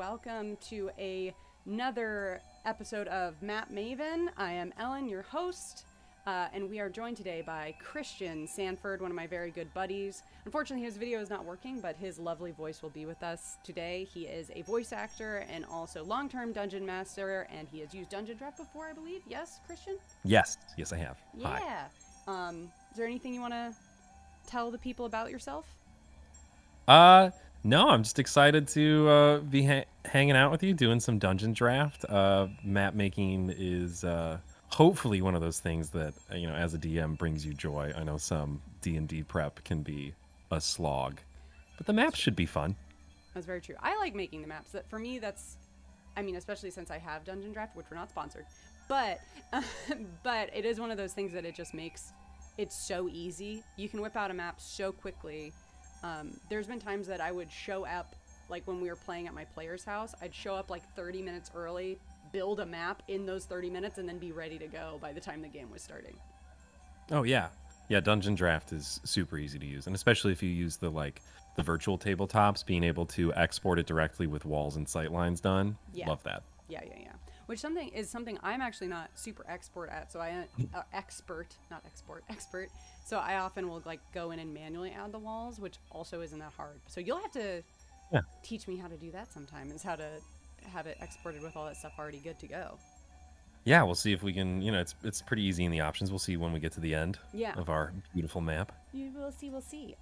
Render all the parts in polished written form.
welcome to another episode of Map Maven. I am Ellen, your host, and we are joined today by Christian Sanford, one of my very good buddies. Unfortunately, his video is not working, but his lovely voice will be with us today. He is a voice actor and also long-term dungeon master, and he has used Dungeondraft before, I believe. Yes, Christian? Yes, I have. Yeah. Hi. Is there anything you want to tell the people about yourself? No, I'm just excited to be hanging out with you, doing some Dungeondraft. Map making is hopefully one of those things that as a DM brings you joy. I know some D&D prep can be a slog, but the maps should be fun. That's very true. I like making the maps. For me, that's, I mean, especially since I have Dungeondraft, which we're not sponsored, but but it is one of those things that it just makes it so easy. You can whip out a map so quickly. There's been times that I would show up, like when we were playing at my player's house, I'd show up like 30 minutes early, build a map in those 30 minutes, and then be ready to go by the time the game was starting. Oh yeah. Yeah, Dungeondraft is super easy to use, and especially if you use the virtual tabletops, being able to export it directly with walls and sightlines done. Yeah. Love that. Yeah. Which something I'm actually not super expert at, so expert. So I often will like go in and manually add the walls, which also isn't that hard. So you'll have to teach me how to do that sometime, is how to have it exported with all that stuff already good to go. Yeah, we'll see if we can, it's pretty easy in the options. We'll see when we get to the end of our beautiful map. We'll see.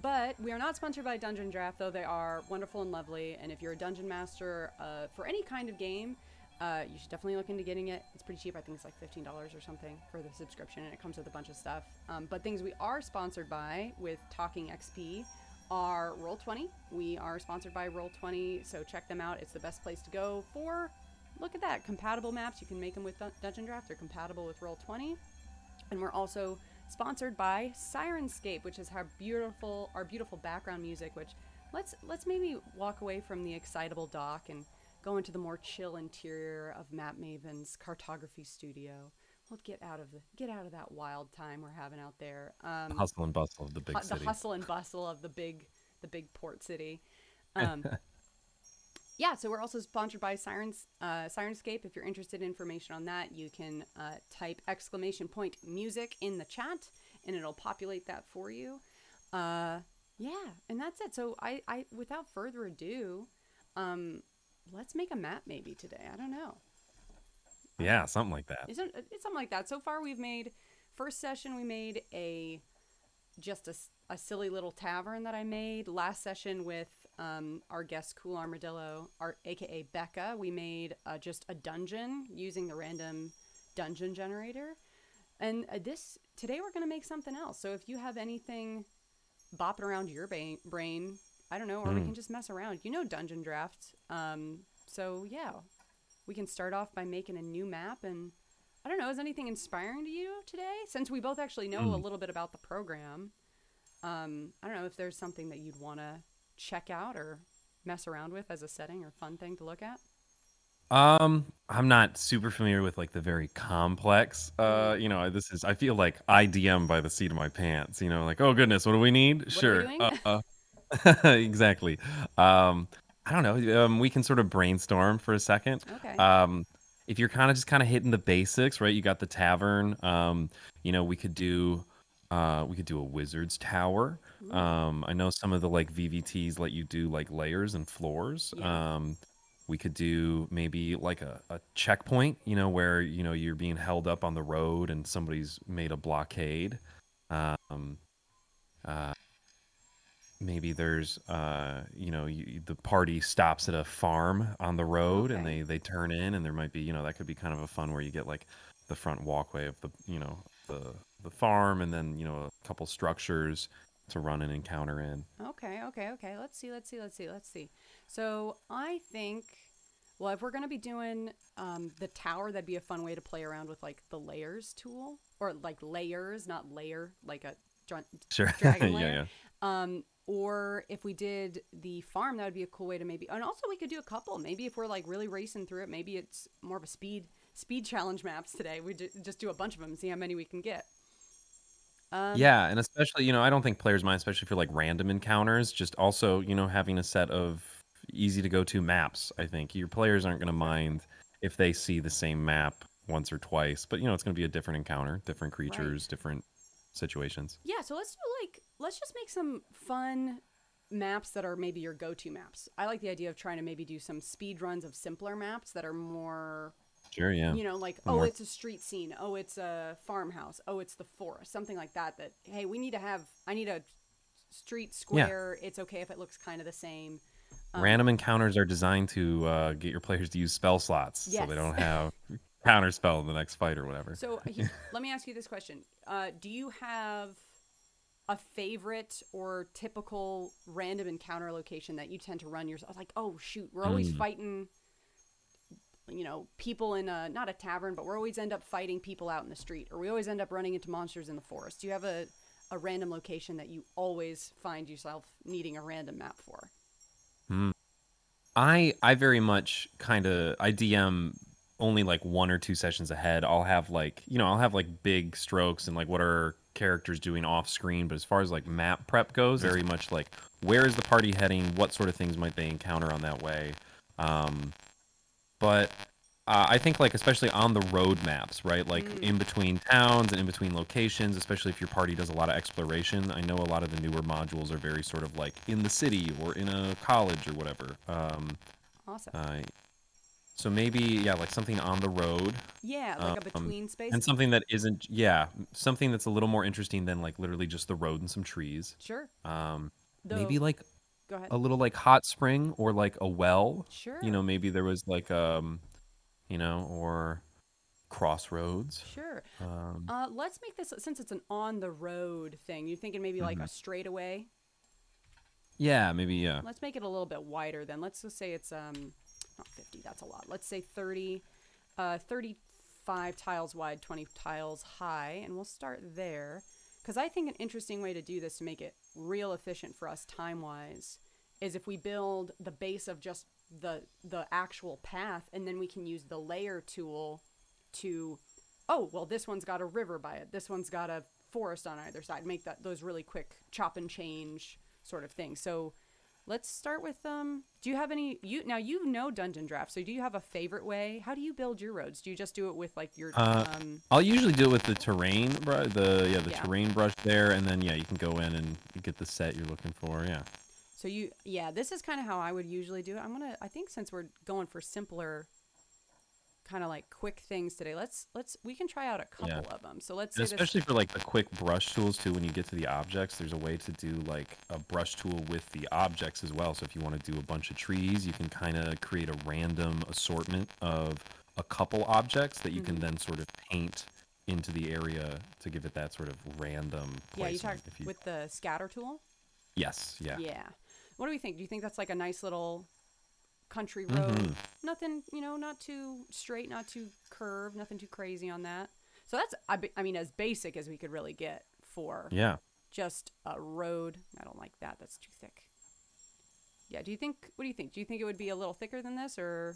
But we are not sponsored by Dungeondraft, though they are wonderful and lovely. And if you're a dungeon master for any kind of game, you should definitely look into getting it. It's pretty cheap. I think it's like $15 or something for the subscription, and it comes with a bunch of stuff. But things we are sponsored by with Talking XP are Roll20. We are sponsored by Roll20, so check them out. It's the best place to go for, look at that, compatible maps. You can make them with Dungeondraft. They're compatible with Roll20. And we're also sponsored by Sirenscape, which is our beautiful background music, which let's maybe walk away from the excitable dock and go into the more chill interior of Map Maven's cartography studio. We'll get out of that wild time we're having out there. The hustle and bustle of the big city. The hustle and bustle of the big port city. Yeah, so we're also sponsored by Sirenscape. If you're interested in information on that, you can type !music in the chat, and it'll populate that for you. Yeah, and that's it. So I without further ado, let's make a map maybe today. I don't know. Yeah, something like that. It's something like that. So far, first session we made just a silly little tavern that I made. Last session with our guest Cool Armadillo, aka Becca, we made just a dungeon using the random dungeon generator. And today we're going to make something else. So if you have anything bopping around your brain, I don't know, or we can just mess around. Dungeondraft. So yeah, we can start off by making a new map. And I don't know, is anything inspiring to you today? Since we both actually know a little bit about the program, I don't know if there's something that you'd want to check out or mess around with as a setting or fun thing to look at. I'm not super familiar with like the very complex I feel like I DM by the seat of my pants, like, oh goodness, what do we need? What sure. are we doing? Exactly. I don't know, we can sort of brainstorm for a second. Okay. If you're kind of hitting the basics, right? You got the tavern. We could do a wizard's tower. I know some of the like VVTs let you do like layers and floors. Yeah. We could do maybe like a checkpoint, where you're being held up on the road and somebody's made a blockade. Maybe there's the party stops at a farm on the road, Okay. and they turn in, and there might be that could be kind of a fun where you get like the front walkway of the farm, and then a couple structures to run an encounter in. Okay. Let's see. So I think, well, if we're going to be doing the tower, that'd be a fun way to play around with like the layers tool, or like layers, not layer, like a Sure. dragon layer. Yeah. Or if we did the farm, that would be a cool way to maybe, and also we could do a couple. Maybe if we're like really racing through it, maybe it's more of a speed challenge maps today. We just do a bunch of them and see how many we can get. Yeah, and especially, I don't think players mind, especially for like random encounters, just also, having a set of, easy to go to maps. I think your players aren't going to mind if they see the same map once or twice, but it's going to be a different encounter, different creatures, different situations. Yeah, so let's just make some fun maps that are maybe your go-to maps. I like the idea of trying to maybe do some speed runs of simpler maps that are more, Sure, yeah. like, oh, it's a street scene, oh, it's a farmhouse, oh, it's the forest, something like that. That, hey, I need a street square. Yeah. It's okay if it looks kind of the same. Random encounters are designed to get your players to use spell slots, so they don't have counter spell in the next fight or whatever. So let me ask you this question: do you have a favorite or typical random encounter location that you tend to run yourself? Like, oh shoot, we're always fighting, people in not a tavern, but we're always end up fighting people out in the street, or we always end up running into monsters in the forest. Do you have a random location that you always find yourself needing a random map for? I very much I DM only like 1 or 2 sessions ahead. I'll have like big strokes and like what are characters doing off screen, but as far as like map prep goes, very much like where is the party heading, what sort of things might they encounter on that way. But I think like especially on the road maps, right? Like in between towns and in between locations, especially if your party does a lot of exploration. I know a lot of the newer modules are very sort of like in the city or in a college or whatever. Awesome. So maybe like something on the road. Yeah, like a between space. And something that isn't something that's a little more interesting than like literally just the road and some trees. Sure. Maybe like go ahead. A little like hot spring or like a well. Sure. Maybe there was like or crossroads. Sure. Let's make this, since it's an on the road thing, you're thinking maybe like a straightaway? Yeah, maybe, yeah. Let's make it a little bit wider then. Let's just say it's not 50, that's a lot. Let's say 35 tiles wide, 20 tiles high, and we'll start there. Because I think an interesting way to do this to make it real efficient for us time-wise is if we build the base of just the actual path, and then we can use the layer tool to, oh, well, this one's got a river by it, this one's got a forest on either side, make those really quick chop and change sort of thing. So let's start with do you have any, you know Dungeondraft, so do you have a favorite way? How do you build your roads? Do you just do it with like your I'll usually do it with the terrain terrain brush there, and then you can go in and you get the set you're looking for. So this is kind of how I would usually do it. I think since we're going for simpler kind of like quick things today, we can try out a couple of them. So let's say especially for like the quick brush tools too, when you get to the objects, there's a way to do like a brush tool with the objects as well. So if you want to do a bunch of trees, you can kind of create a random assortment of a couple objects that you can then sort of paint into the area to give it that sort of random placement. You talk with the scatter tool? Yes, yeah. What do we think? Do you think that's like a nice little country road? Nothing, not too straight, not too curved, nothing too crazy on that. So that's, as basic as we could really get for just a road. I don't like that. That's too thick. Yeah. What do you think? Do you think it would be a little thicker than this, or?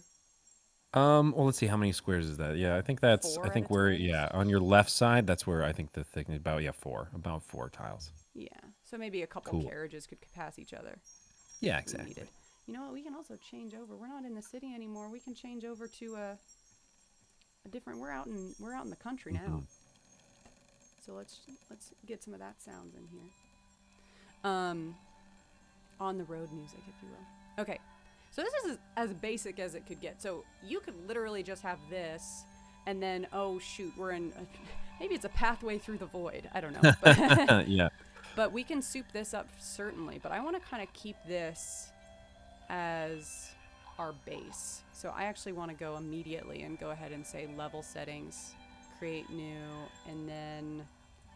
Well, let's see. How many squares is that? Yeah, I think that's, on your left side, that's where I think the thickness, about 4 tiles. Yeah. So maybe a couple carriages could pass each other. Yeah, exactly. You know what? We can also change over. We're not in the city anymore. We can change over to a different. We're out in the country now. So let's get some of that sounds in here. On the road music, if you will. Okay. So this is as basic as it could get. So you could literally just have this, and then oh shoot, we're in. Maybe it's a pathway through the void. I don't know. But yeah. But we can soup this up certainly. But I want to kind of keep this as our base. So I actually want to go immediately and go ahead and say level settings, create new, and then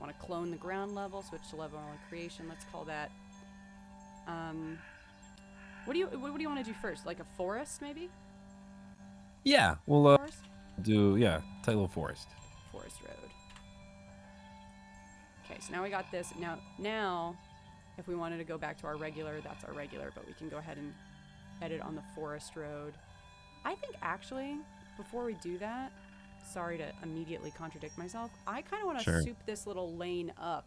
want to clone the ground level, switch to level 1 creation. Let's call that. What do you want to do first? Like a forest, maybe? Yeah, we'll do tight little forest. Forest road. Okay, so now we got this. Now, if we wanted to go back to our regular, that's our regular, but we can go ahead and edit on the forest road. I think actually, before we do that, sorry to immediately contradict myself, I kind of want to soup this little lane up.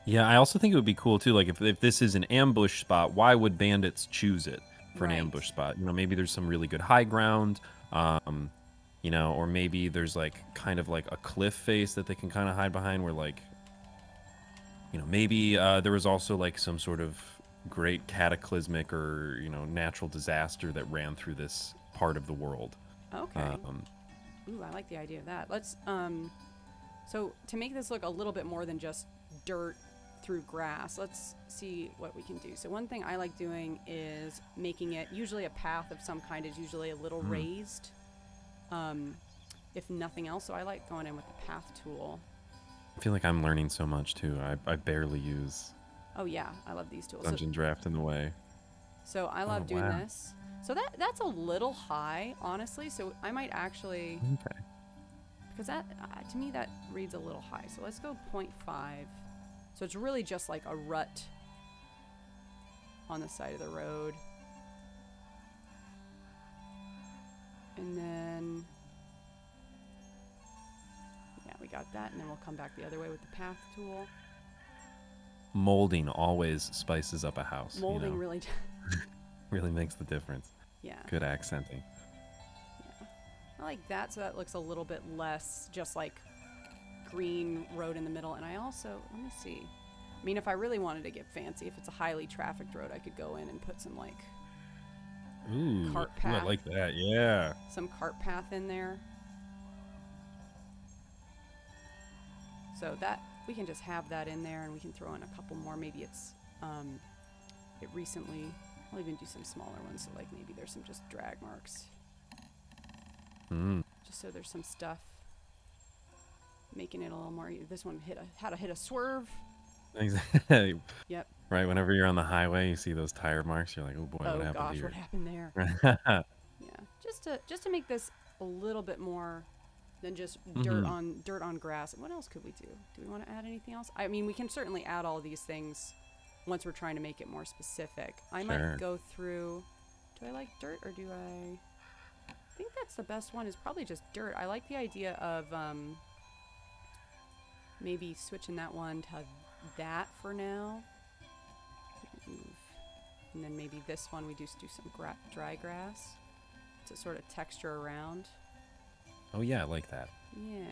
Yeah, I also think it would be cool too, like if this is an ambush spot, why would bandits choose it? for an Right. ambush spot. You know, maybe there's some really good high ground. You know, or maybe there's like kind of like a cliff face that they can kind of hide behind where like, you know, maybe there was also like some sort of great cataclysmic or, you know, natural disaster that ran through this part of the world. Okay. Ooh, I like the idea of that. Let's, so to make this look a little bit more than just dirt through grass, let's see what we can do. So one thing I like doing is making it, usually a path of some kind is usually a little raised. If nothing else, so I like going in with the path tool. I feel like I'm learning so much too. I barely use Oh yeah, I love these tools. Dungeondraft in the way. So I love doing wow. this. So that's a little high, honestly. So I might actually, Okay. because that to me that reads a little high. So let's go 0.5. So it's really just like a rut on the side of the road. And then, yeah, we got that. And then we'll come back the other way with the path tool. Molding always spices up a house. Molding you know? really, really makes the difference. yeah. Good accenting. Yeah. I like that. So that looks a little bit less just like green road in the middle. And I also, let me see. I mean, if I really wanted to get fancy, if it's a highly trafficked road, I could go in and put some like Ooh, cart ooh, path. I like that. Yeah. Some cart path in there. So that we can just have that in there, and we can throw in a couple more. Maybe it's it recently. I'll even do some smaller ones, so like maybe there's some just drag marks, just so there's some stuff making it a little more. This one had to hit a swerve. Exactly. Yep. Right. Whenever you're on the highway, you see those tire marks. You're like, oh boy, Oh what happened gosh, here? what happened there? Yeah, just to make this a little bit more than just dirt on grass. What else could we do? Do we want to add anything else? I mean, we can certainly add all these things once we're trying to make it more specific. I might go through. Do I like dirt or do I think that's the best one? Is probably just dirt. I like the idea of maybe switching that one to that for now. And then maybe this one we just do some dry grass to sort of texture around. Oh yeah, I like that. Yeah.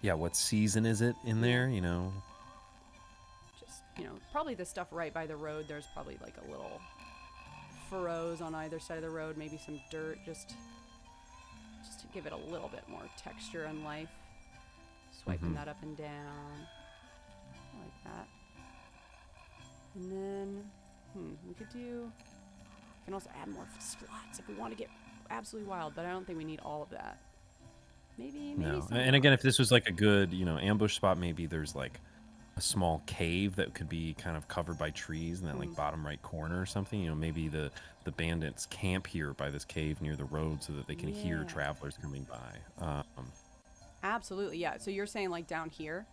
Yeah, what season is it in there? You know. Just, you know, probably the stuff right by the road. There's probably like a little furrows on either side of the road. Maybe some dirt, just to give it a little bit more texture and life. Swiping that up and down. I like that. And then, we could do. We can also add more slots if we want to get absolutely wild, but I don't think we need all of that. Maybe No. some And again, if this was like a good, you know, ambush spot, maybe there's like a small cave that could be kind of covered by trees in that like bottom right corner or something. You know, maybe the bandits camp here by this cave near the road so that they can hear travelers coming by. Absolutely, yeah. So you're saying like down here?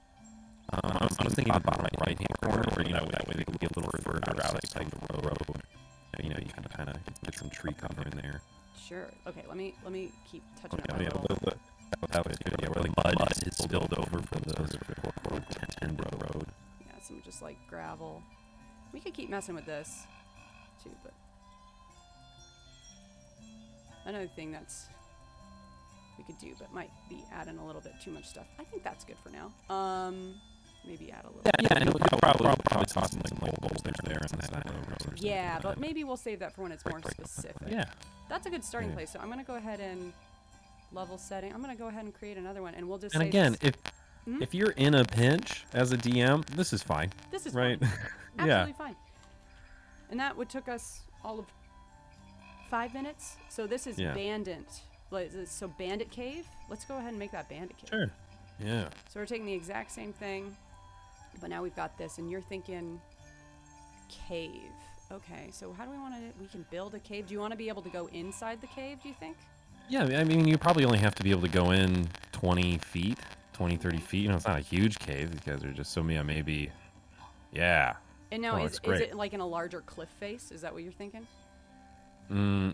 I was thinking the bottom right hand corner, where you know that way they could be a little further outside the road. You know, you can kind of get some tree cover in there. Sure. Okay. Let me keep touching up. That was good. Yeah, where like mud is spilled over from the tended road. Yeah, some just like gravel. We could keep messing with this too, but another thing that's we could do, but might be adding a little bit too much stuff. I think that's good for now. Maybe add a little. Yeah, and it would probably toss some like bowls there and that. Yeah, but maybe we'll save that for when it's more specific. Yeah, that's a good starting place. So I'm gonna go ahead and level setting. I'm gonna go ahead and create another one, and we'll just. And save again, this. if you're in a pinch as a DM, this is fine. This is right. Fine. Absolutely fine. And that would took us all of 5 minutes. So this is Bandit. So Bandit Cave. Let's go ahead and make that Bandit Cave. Sure. Yeah. So we're taking the exact same thing, but now we've got this, and you're thinking cave. Okay. So how do we want to? We can build a cave. Do you want to be able to go inside the cave? Do you think? Yeah. I mean, you probably only have to be able to go in 20 feet, 20, 30 feet. You know, it's not a huge cave. These guys are just so maybe. Yeah. And now is it like in a larger cliff face? Is that what you're thinking?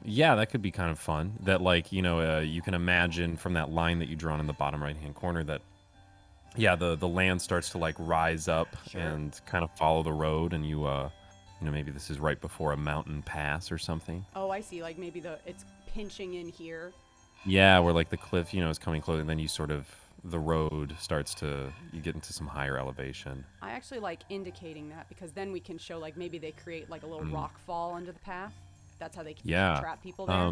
Yeah, that could be kind of fun. That like, you know, you can imagine from that line that you drawn in the bottom right-hand corner that, yeah, the land starts to like rise up and kind of follow the road, and you you know, maybe this is right before a mountain pass or something. Oh, I see. Like maybe it's pinching in here. Yeah, where like the cliff, you know, is coming close, and then you sort of the road starts to you get into some higher elevation. I actually like indicating that because then we can show like maybe they create like a little rock fall under the path. That's how they can trap people there.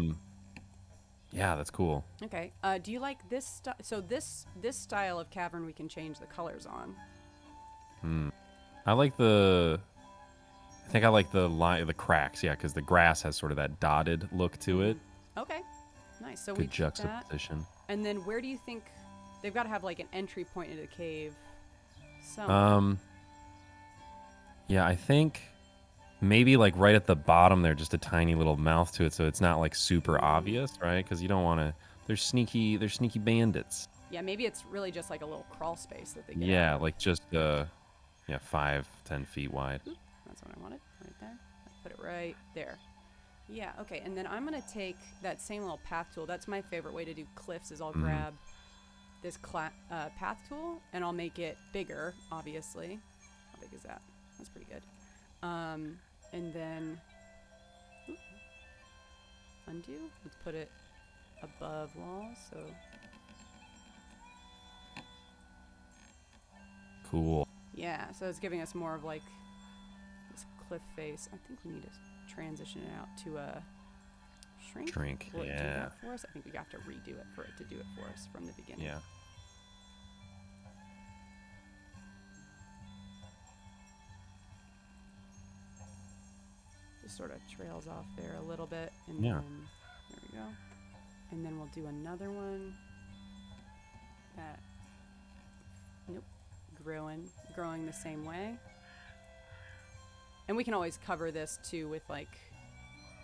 Yeah, that's cool. Okay. Do you like this? So this style of cavern we can change the colors on. I like the. I think I like the cracks. Yeah, because the grass has sort of that dotted look to it. Okay. Nice. So Good we juxtaposition. that. And then where do you think they've got to have like an entry point into the cave? Somewhere. Yeah, I think maybe like right at the bottom there, just a tiny little mouth to it, so it's not like super obvious, right? Because you don't want to. They're sneaky bandits. Yeah, maybe it's really just like a little crawl space that they get. Yeah, like just 5-10 feet wide. Oop, that's what I wanted, right there. I put it right there. Yeah, okay, and then I'm gonna take that same little path tool. That's my favorite way to do cliffs. Is I'll grab this path tool and I'll make it bigger. Obviously, how big is that? That's pretty good. And then undo. Let's put it above walls. So Cool. yeah, so it's giving us more of like this cliff face. I think we need to transition it out to a shrink. Will it do that for us? I think we have to redo it for it to do it for us from the beginning. Yeah. Just sort of trails off there a little bit, and Yeah. then there we go. And then we'll do another one that growing the same way. And we can always cover this too with like,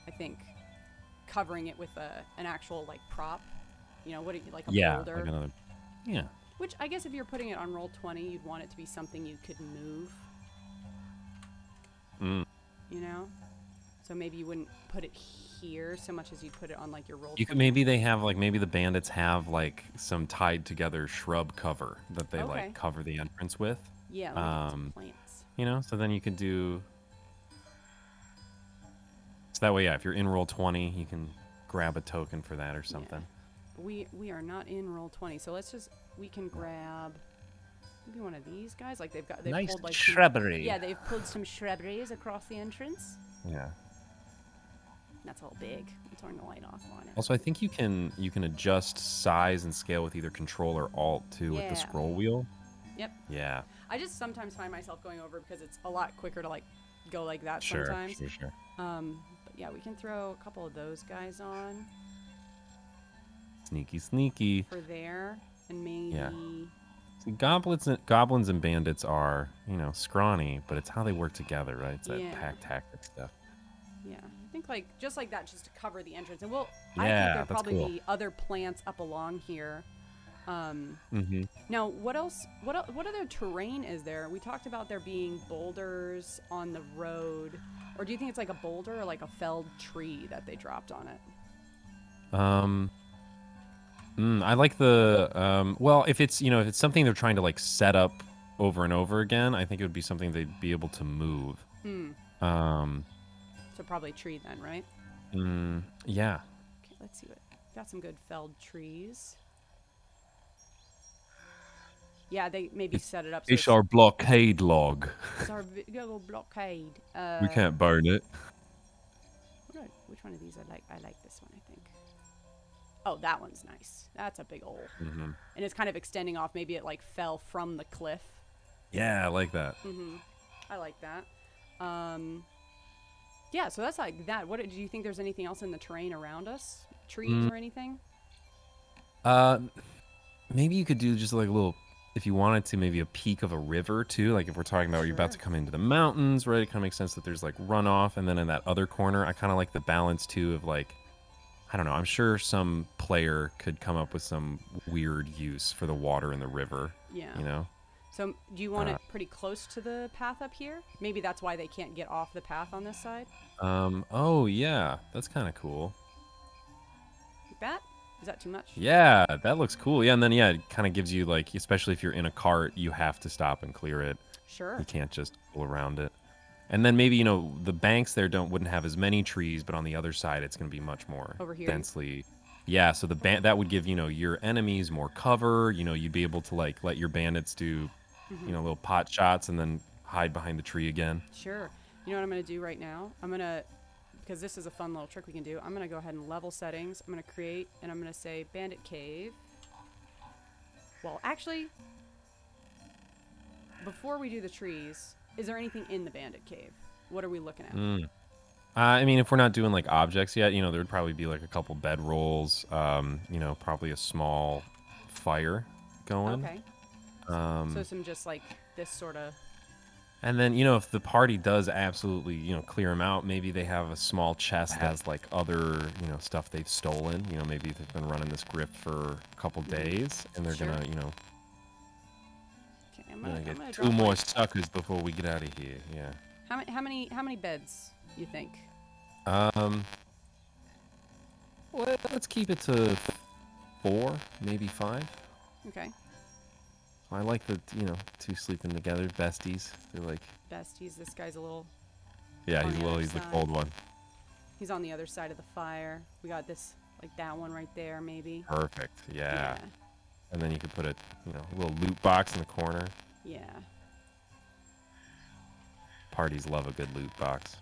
I think, covering it with an actual like prop. You know, what do you like a boulder? Like another. Yeah. Which I guess if you're putting it on Roll20, you'd want it to be something you could move. You know, so maybe you wouldn't put it here so much as you'd put it on like your Roll20. You could maybe they have like maybe the bandits have like some tied together shrub cover that they like cover the entrance with. Yeah, like some plants. You know, so then you could do. So that way, yeah, if you're in Roll20, you can grab a token for that or something. Yeah. We are not in Roll20, so we can grab maybe one of these guys. Like they've nice pulled like shrubbery. They've pulled some shrubberies across the entrance. Yeah. That's all big. I'll turn the light off on it. Also, I think you can adjust size and scale with either Control or Alt too with the scroll wheel. Yep. Yeah. I just sometimes find myself going over because it's a lot quicker to like go like that Sure. sometimes. But yeah, we can throw a couple of those guys on. Sneaky. For there, and maybe. Yeah. See, goblins and bandits are, you know, scrawny, but it's how they work together, right? It's that pack tactic stuff. Yeah, I think like just like that, just to cover the entrance, and I think that's there'll probably cool. be other plants up along here. Now, what else? What other terrain is there? We talked about there being boulders on the road, or do you think it's like a boulder or like a felled tree that they dropped on it? I like the well, if it's something they're trying to like set up over and over again, I think it would be something they'd be able to move. So probably tree then, right? Yeah. Okay, let's see what. Got some good felled trees. Yeah, they maybe set it up. So It's our blockade log. It's our little blockade. We can't burn it. Which one of these I like? I like this one, I think. Oh, that one's nice. That's a big old. And it's kind of extending off. Maybe it like fell from the cliff. Yeah, I like that. I like that. Yeah, so that's like that. What do you think? There's anything else in the terrain around us? Trees or anything? Maybe you could do just like a little, if you wanted to, maybe a peak of a river too. Like if we're talking about you're about to come into the mountains, right? It kind of makes sense that there's like runoff, and then in that other corner, I kind of like the balance too of like, I don't know. I'm sure some player could come up with some weird use for the water in the river. Yeah. You know. So do you want it pretty close to the path up here? Maybe that's why they can't get off the path on this side. Oh yeah, that's kind of cool. Like that? Is that too much? Yeah, that looks cool. Yeah, and then it kind of gives you like, especially if you're in a cart, you have to stop and clear it. Sure. You can't just go around it. And then maybe, you know, the banks there wouldn't have as many trees, but on the other side it's going to be much more Over here? densely. Yeah, so that would give, you know, your enemies more cover. You know, you'd be able to like let your bandits do, you know, little pot shots and then hide behind the tree again. Sure. You know what I'm going to do right now? I'm going to, because this is a fun little trick we can do, I'm going to go ahead and level settings. I'm going to create, and I'm going to say bandit cave. Well, actually, before we do the trees, is there anything in the bandit cave? What are we looking at? I mean, if we're not doing like objects yet, you know, there would probably be like a couple bed rolls, you know, probably a small fire going. Okay. So some just like this sort of... And then, you know, if the party does absolutely, you know, clear them out, maybe they have a small chest that has like other, you know, stuff they've stolen. You know, maybe they've been running this grift for a couple days and they're Sure. gonna, you know, Okay, I'm gonna gonna get drop two more like... suckers before we get out of here. Yeah. How many beds you think? Well, let's keep it to 4, maybe 5. Okay. I like the, you know, 2 sleeping together, besties. They're like, Besties, this guy's a little... yeah, on he's the well, other he's the side. cold one. He's on the other side of the fire. We got this, like that one right there, maybe. Perfect. Yeah. Yeah. And then you could put a, you know, little loot box in the corner. Yeah. Parties love a good loot box.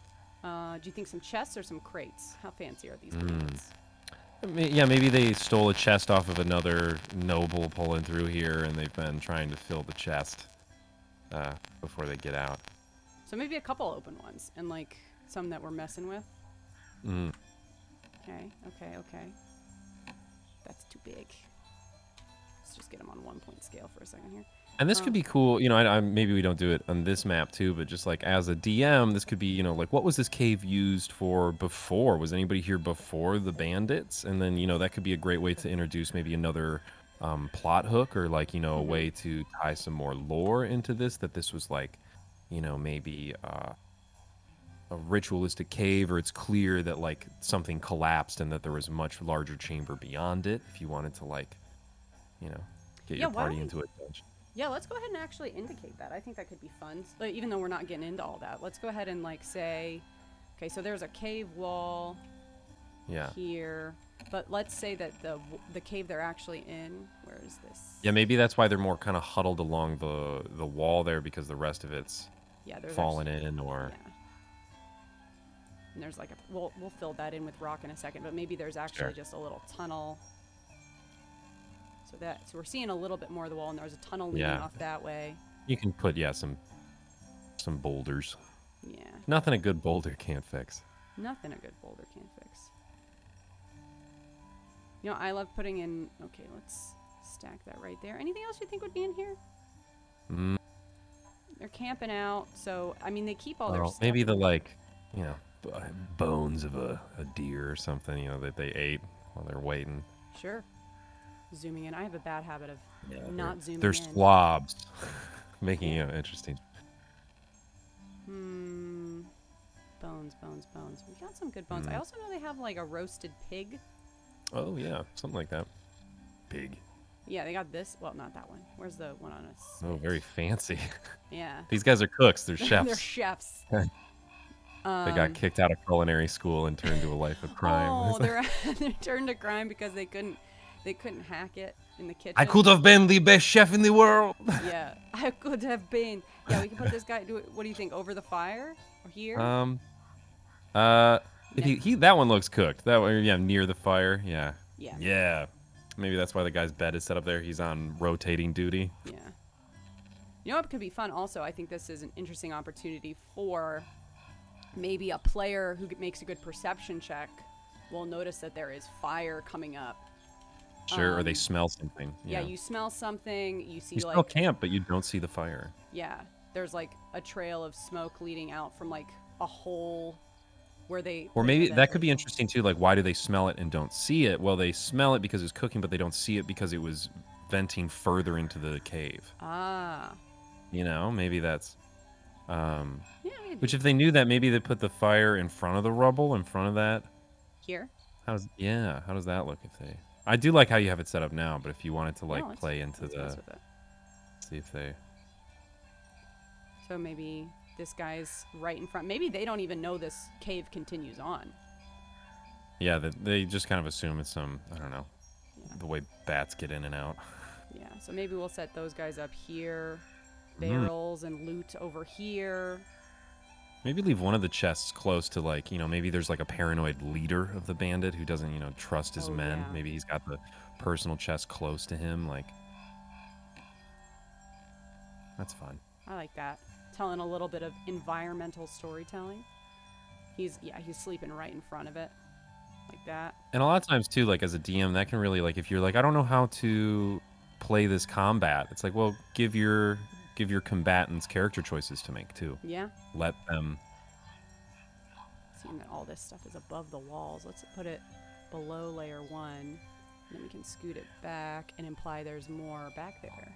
Do you think some chests or some crates? How fancy are these bandits? Yeah, maybe they stole a chest off of another noble pulling through here, and they've been trying to fill the chest before they get out. So maybe a couple open ones, and like some that we're messing with. Okay, okay. That's too big. Let's just get them on 1-point scale for a second here. And this could be cool, you know, maybe we don't do it on this map too, but just like as a DM, this could be, you know, like what was this cave used for before? Was anybody here before the bandits? And then, you know, that could be a great way to introduce maybe another plot hook or like, you know, a way to tie some more lore into this, that this was like, you know, maybe a ritualistic cave, or it's clear that like something collapsed and that there was a much larger chamber beyond it if you wanted to like, you know, get your party into a dungeon. Yeah, let's go ahead and actually indicate that. I think that could be fun. Like, even though we're not getting into all that, let's go ahead and like say, okay, so there's a cave wall here, but let's say that the cave they're actually in, where is this? Yeah, maybe that's why they're more kind of huddled along the wall there, because the rest of it's fallen in, or... Yeah. And there's like a... We'll fill that in with rock in a second, but maybe there's actually just a little tunnel. So we're seeing a little bit more of the wall, and there's a tunnel leading off that way. You can put, some boulders. Yeah. Nothing a good boulder can't fix. Nothing a good boulder can't fix. You know, I love putting in... Okay, let's stack that right there. Anything else you think would be in here? They're camping out, so, I mean, they keep all their stuff. Maybe the, like, you know, bones of a deer or something, you know, that they ate while they're waiting. Sure. Zooming in. I have a bad habit of not zooming in. They're slobs. Making it interesting. Bones. We got some good bones. I also know they have like a roasted pig. Oh, yeah. Something like that. Pig. Yeah, they got this. Well, not that one. Where's the one on us? Oh, very fancy. Yeah. These guys are cooks. They're chefs. They're chefs. They got kicked out of culinary school and turned to a life of crime. Oh, they turned to crime because they couldn't hack it in the kitchen. I could have been the best chef in the world. Yeah, I could have been. Yeah, we can put this guy. What do you think? Over the fire or here? If that one looks cooked. That one, yeah, near the fire. Yeah. Yeah. Yeah. Maybe that's why the guy's bed is set up there. He's on rotating duty. Yeah. You know what could be fun? Also, I think this is an interesting opportunity for maybe a player who makes a good perception check will notice that there is fire coming up. Sure, or they smell something. Yeah, you smell something. You see, you smell camp, but you don't see the fire. Yeah, there's like a trail of smoke leading out from like a hole where they... Or maybe that could be interesting too. Like, why do they smell it and don't see it? Well, they smell it because it's cooking, but they don't see it because it was venting further into the cave. Ah. You know, maybe that's... yeah, which if they knew that, maybe they put the fire in front of the rubble, in front of that. Here? How does that look if they... I do like how you have it set up now, but if you wanted to play into the... See if they... So maybe this guy's right in front. Maybe they don't even know this cave continues on. Yeah, they just kind of assume it's some, I don't know, the way bats get in and out. Yeah, so maybe we'll set those guys up here. Barrels and loot over here. Maybe leave one of the chests close to, like, you know, maybe there's like a paranoid leader of the bandit who doesn't, you know, trust his men. Yeah. Maybe he's got the personal chest close to him. Like, that's fun. I like that. Telling a little bit of environmental storytelling. He's sleeping right in front of it. Like that. And a lot of times, too, like, as a DM, that can really, like, if you're like, I don't know how to play this combat, it's like, well, give your combatants character choices to make, too. Yeah. Let them... Seeing that all this stuff is above the walls, let's put it below layer 1. And then we can scoot it back and imply there's more back there.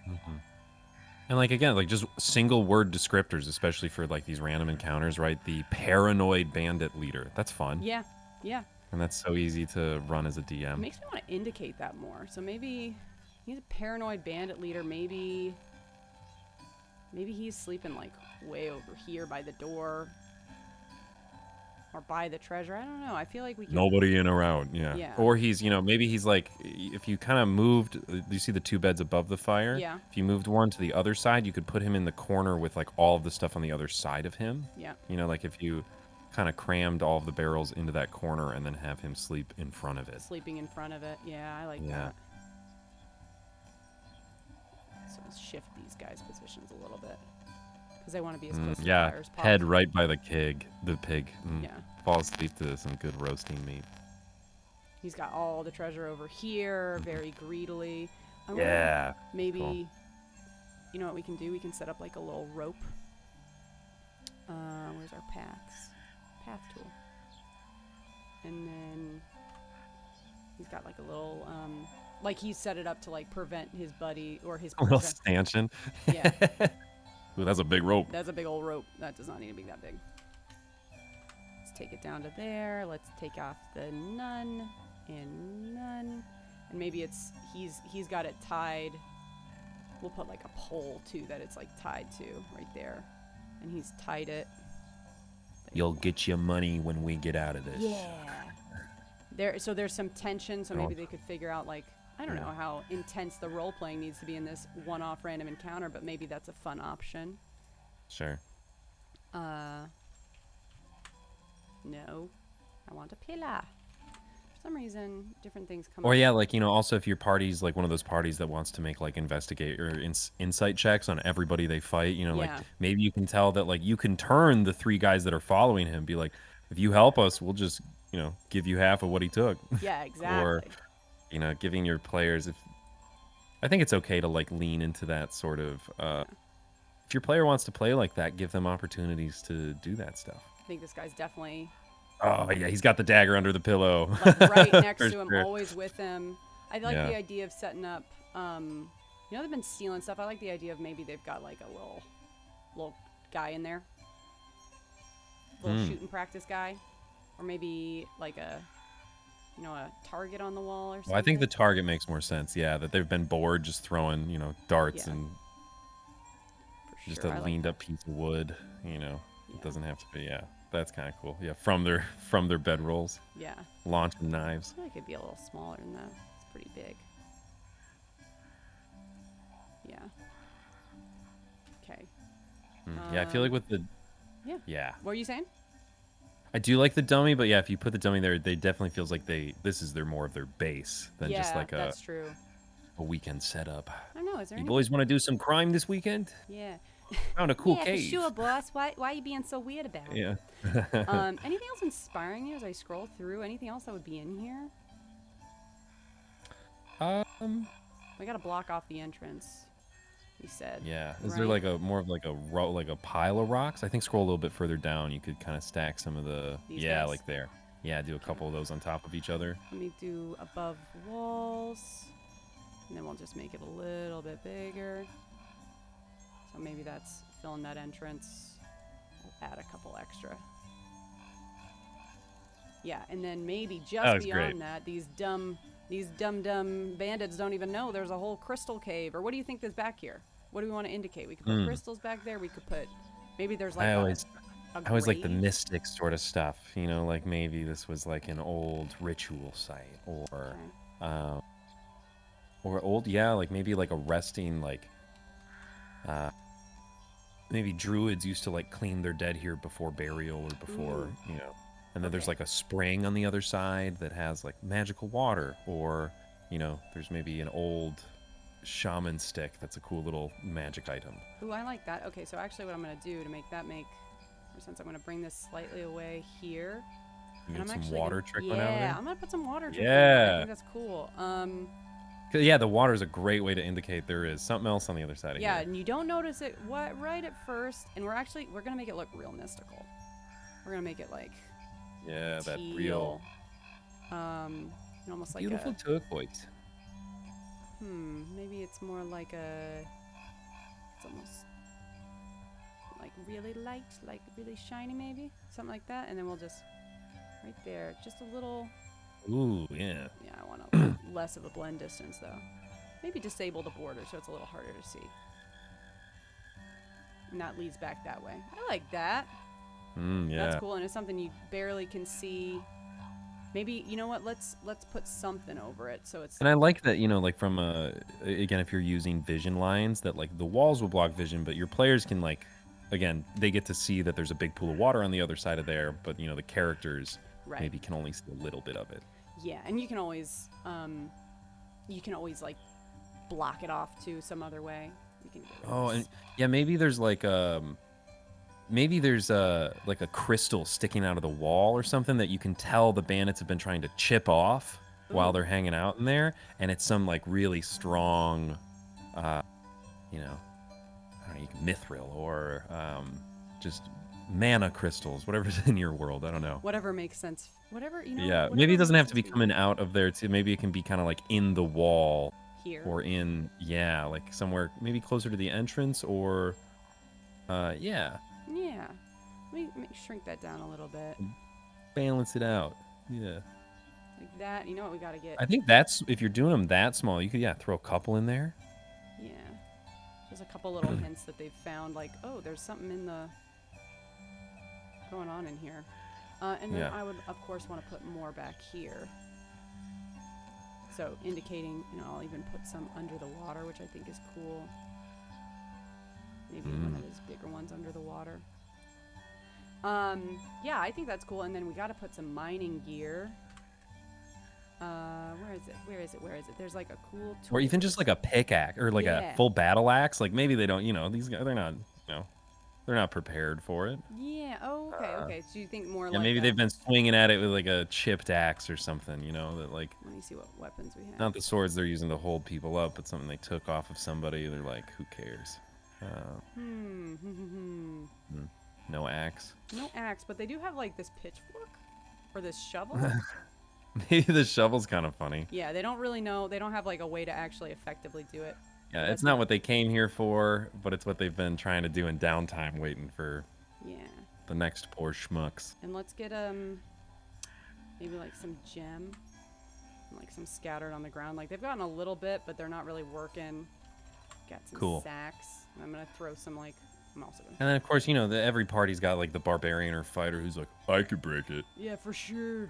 And, like, again, like, just single word descriptors, especially for, like, these random encounters, right? The paranoid bandit leader. That's fun. Yeah, yeah. And that's so easy to run as a DM. It makes me want to indicate that more. So maybe he's a paranoid bandit leader. Maybe he's sleeping, like, way over here by the door. Or by the treasure. I don't know. I feel like we can... Nobody in or out, yeah. Yeah. Or he's, you know, maybe he's like, if you kind of moved, you see the 2 beds above the fire? Yeah. If you moved one to the other side, you could put him in the corner with, like, all of the stuff on the other side of him. Yeah. You know, like if you kind of crammed all of the barrels into that corner and then have him sleep in front of it. Sleeping in front of it. Yeah, I like that. So let's shift these guys' positions a little bit. Because I want to be as close to the fire as possible. Head right by the pig. Yeah. Fall asleep to some good roasting meat. He's got all the treasure over here, very greedily. Maybe, cool. You know what we can do? We can set up like a little rope. Where's our paths? Path tool. And then he's got like a little, like he's set it up to like prevent his buddy or his... A little stanchion. Yeah. Ooh, that's a big rope. That's a big old rope. That does not need to be that big. Let's take it down to there. Let's take off the none and none. And maybe it's he's got it tied. We'll put like a pole too that it's like tied to right there. And he's tied it. You'll get your money when we get out of this. Yeah. So there's some tension, so maybe they could figure out like, I don't know how intense the role-playing needs to be in this one-off random encounter, but maybe that's a fun option. Sure. No. I want a pillar. For some reason, different things come Or up. yeah, like, you know, also if your party's like one of those parties that wants to make like investigate or insight checks on everybody they fight, you know, like maybe you can tell that like you can turn the 3 guys that are following him, be like, if you help us, we'll just, you know, give you half of what he took. Yeah, exactly. Or, you know, giving your players, I think it's okay to like lean into that sort of, if your player wants to play like that, give them opportunities to do that stuff. I think this guy's definitely... Oh, yeah, he's got the dagger under the pillow. Like right next to him, always with him. I like the idea of setting up, you know, they've been stealing stuff. I like the idea of maybe they've got like a little guy in there. Little shooting practice guy. Or maybe like a, you know, a target on the wall or something. Well, I think the target makes more sense, yeah, that they've been bored just throwing, you know, darts and just a leaned up piece of wood, you know. It doesn't have to be, that's kind of cool. Yeah, from their bedrolls. Yeah. Launching knives. I feel like it'd be a little smaller than that. It's pretty big. Yeah. Okay. Yeah, I feel like with the... Yeah. What were you saying? I do like the dummy, but yeah, if you put the dummy there, they definitely feels like this is more of their base than just like that's true. A weekend setup. I don't know. Is there you boys want to do some crime this weekend? Yeah. Found a cool cave. Yeah, for sure, boss. Why are you being so weird about it? Yeah. Anything else inspiring you as I scroll through? Anything else that would be in here? We gotta block off the entrance. We said. Yeah. Is there like more of like a pile of rocks? I think scroll a little bit further down. You could kind of stack some of the guys? like there. Yeah, do a couple of those on top of each other. Let me do above walls, and then we'll just make it a little bit bigger. So maybe that's filling that entrance. I'll add a couple extra. Yeah, and then maybe just beyond that, these dumb bandits don't even know there's a whole crystal cave. Or what do you think is back here? What do we want to indicate? We could put crystals back there. We could put Maybe there's like I a always like the grave. mystic sort of stuff, you know, like maybe this was like an old ritual site, Okay. uh, or old, yeah, like maybe like a resting, like uh, maybe druids used to like clean their dead here before burial or before, Ooh. you know, and then there's Okay. like a spring on the other side that has like magical water, or you know, there's maybe an old shaman stick that's a cool little magic item. Ooh, I like that. Okay, so actually what I'm going to do to make that make more sense, I'm going to bring this slightly away here. You And need I'm some actually going water to, trickling out of yeah, there. I'm going to put some water trickling in there. I Yeah. think that's cool. 'Cause, yeah, the water is a great way to indicate there is something else on the other side of Yeah, here. and you don't notice it right at first. And we're going to make it look real mystical. We're going to make it like Yeah, that teal. real And almost like beautiful a, turquoise. maybe it's more like a, it's almost like really light, like really shiny maybe. Something like that. And then we'll just, right there, just a little. Ooh, yeah. Yeah, I want a less of a blend distance though. Maybe disable the border so it's a little harder to see. And that leads back that way. I like that. Yeah. That's cool, and it's something you barely can see. Maybe, you know what, let's put something over it so it's... And I like that, you know, like from again, if you're using vision lines, that like the walls will block vision, but your players can like, again, they get to see that there's a big pool of water on the other side of there, but you know, the characters Right. maybe can only see a little bit of it. Yeah, and you can always like block it off to some other way. You can get rid of Oh, this. and yeah, maybe there's like like a crystal sticking out of the wall or something that you can tell the bandits have been trying to chip off while Ooh. they're hanging out in there, and it's some like really strong, you know, I don't know, mithril or just mana crystals, whatever's in your world. I don't know. Whatever makes sense. Whatever, you know. Yeah, whatever maybe it doesn't makes have to be sense coming out of there too. Maybe it can be kind of like in the wall here. or in, yeah, like somewhere maybe closer to the entrance or, yeah. Yeah. Let me shrink that down a little bit. Balance it out. Yeah. Like that. You know what we got to get? I think that's, if you're doing them that small, you could, yeah, throw a couple in there. Yeah. Just a couple little hints that they've found, like, oh, there's something in the... going on in here. And then Yeah. I would, of course, want to put more back here. So indicating, you know, I'll even put some under the water, which I think is cool. Maybe one of those bigger ones under the water. Yeah, I think that's cool. And then we got to put some mining gear. Where is it? Where is it? Where is it? There's like a cool tool. Or even just like a pickaxe or like Yeah. a full battle axe. Like maybe they don't, you know, these guys, they're not, you know, they're not prepared for it. Yeah. Oh, okay. Okay. So you think more Yeah, like maybe a... they've been swinging at it with like a chipped axe or something, you know, that like, Let me see what weapons we have. not the swords they're using to hold people up, but something they took off of somebody. They're like, who cares? No axe. No axe, but they do have like this pitchfork or this shovel. Maybe the shovel's kind of funny. Yeah, they don't really know. They don't have like a way to actually effectively do it. Yeah, That's it's not what they came here for, but it's what they've been trying to do in downtime, waiting for Yeah. the next poor schmucks. And let's get maybe like some gem, and, like some scattered on the ground. Like they've gotten a little bit, but they're not really working. Got some Cool. sacks. And I'm gonna throw some like. I'm also gonna. And then of course, you know, every party's got like the barbarian or fighter who's like, I could break it. Yeah, for sure.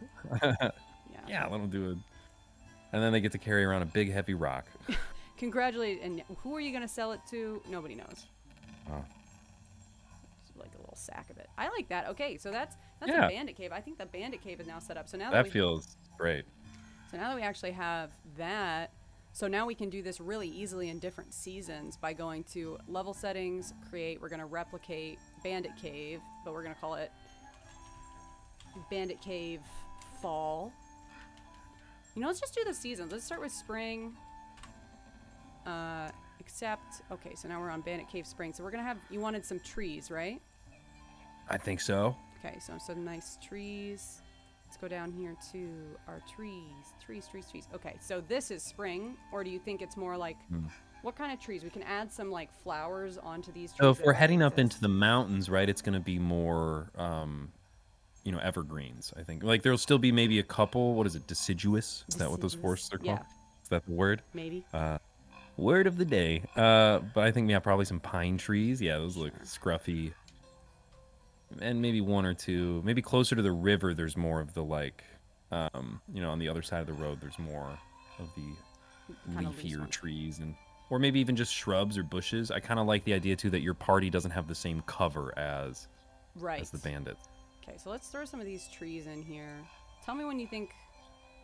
Yeah, let them do it. And then they get to carry around a big heavy rock. Congratulate. And who are you gonna sell it to? Nobody knows. Oh. Just like a little sack of it. I like that. Okay, so that's Yeah. a bandit cave. I think the bandit cave is now set up. So now That feels great. So now that we actually have that, so now we can do this really easily in different seasons by going to level settings, create, we're going to replicate Bandit Cave, but we're going to call it Bandit Cave Fall. You know, let's just do the seasons. Let's start with spring. Except, okay, so now we're on Bandit Cave Spring. So we're going to have, you wanted some trees, right? I think so. Okay, so some nice trees. Let's go down here to our trees. Trees. Okay, so this is spring, or do you think it's more like, what kind of trees? We can add some like flowers onto these trees. So if that we're already heading up exist. into the mountains, right, it's going to be more, you know, evergreens, I think. Like there'll still be maybe a couple, what is it, deciduous? Is that what those forests are called? Yeah. Is that the word? Maybe. Word of the day. But I think, yeah, probably some pine trees. Yeah, those look scruffy. and maybe one or two, maybe closer to the river. There's more of the like, you know, on the other side of the road. There's more of the Kind of loose leafier ones. trees and, or maybe even just shrubs or bushes. I kind of like the idea too that your party doesn't have the same cover as Right. the bandits. Okay, so let's throw some of these trees in here. Tell me when you think,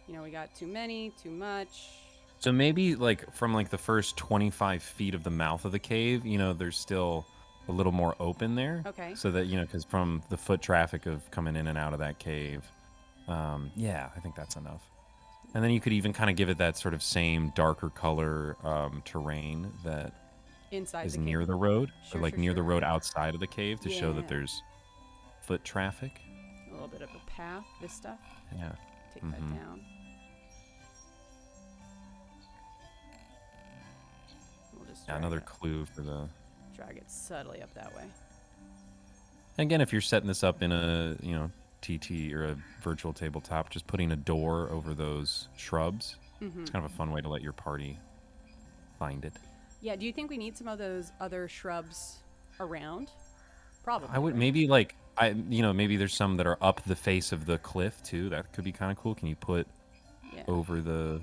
you know, we got too many, too much. So maybe like from like the first 25 feet of the mouth of the cave, you know, there's still a little more open there. Okay. So that, you know, because from the foot traffic of coming in and out of that cave, yeah, I think that's enough. And then you could even kind of give it that sort of same darker color terrain that Inside is the near cave. the road, Sure, or like sure, near the sure. road outside of the cave to show that Yeah. there's foot traffic. A little bit of a path, this stuff. Yeah. Take that down. We'll just Yeah, drag another it, clue for the. drag it subtly up that way. Again, if you're setting this up in a, you know, TT or a virtual tabletop, just putting a door over those shrubs. It's kind of a fun way to let your party find it. Yeah, do you think we need some of those other shrubs around? Probably. I would right? maybe like you know, maybe there's some that are up the face of the cliff too. That could be kind of cool. Can you put Yeah. over the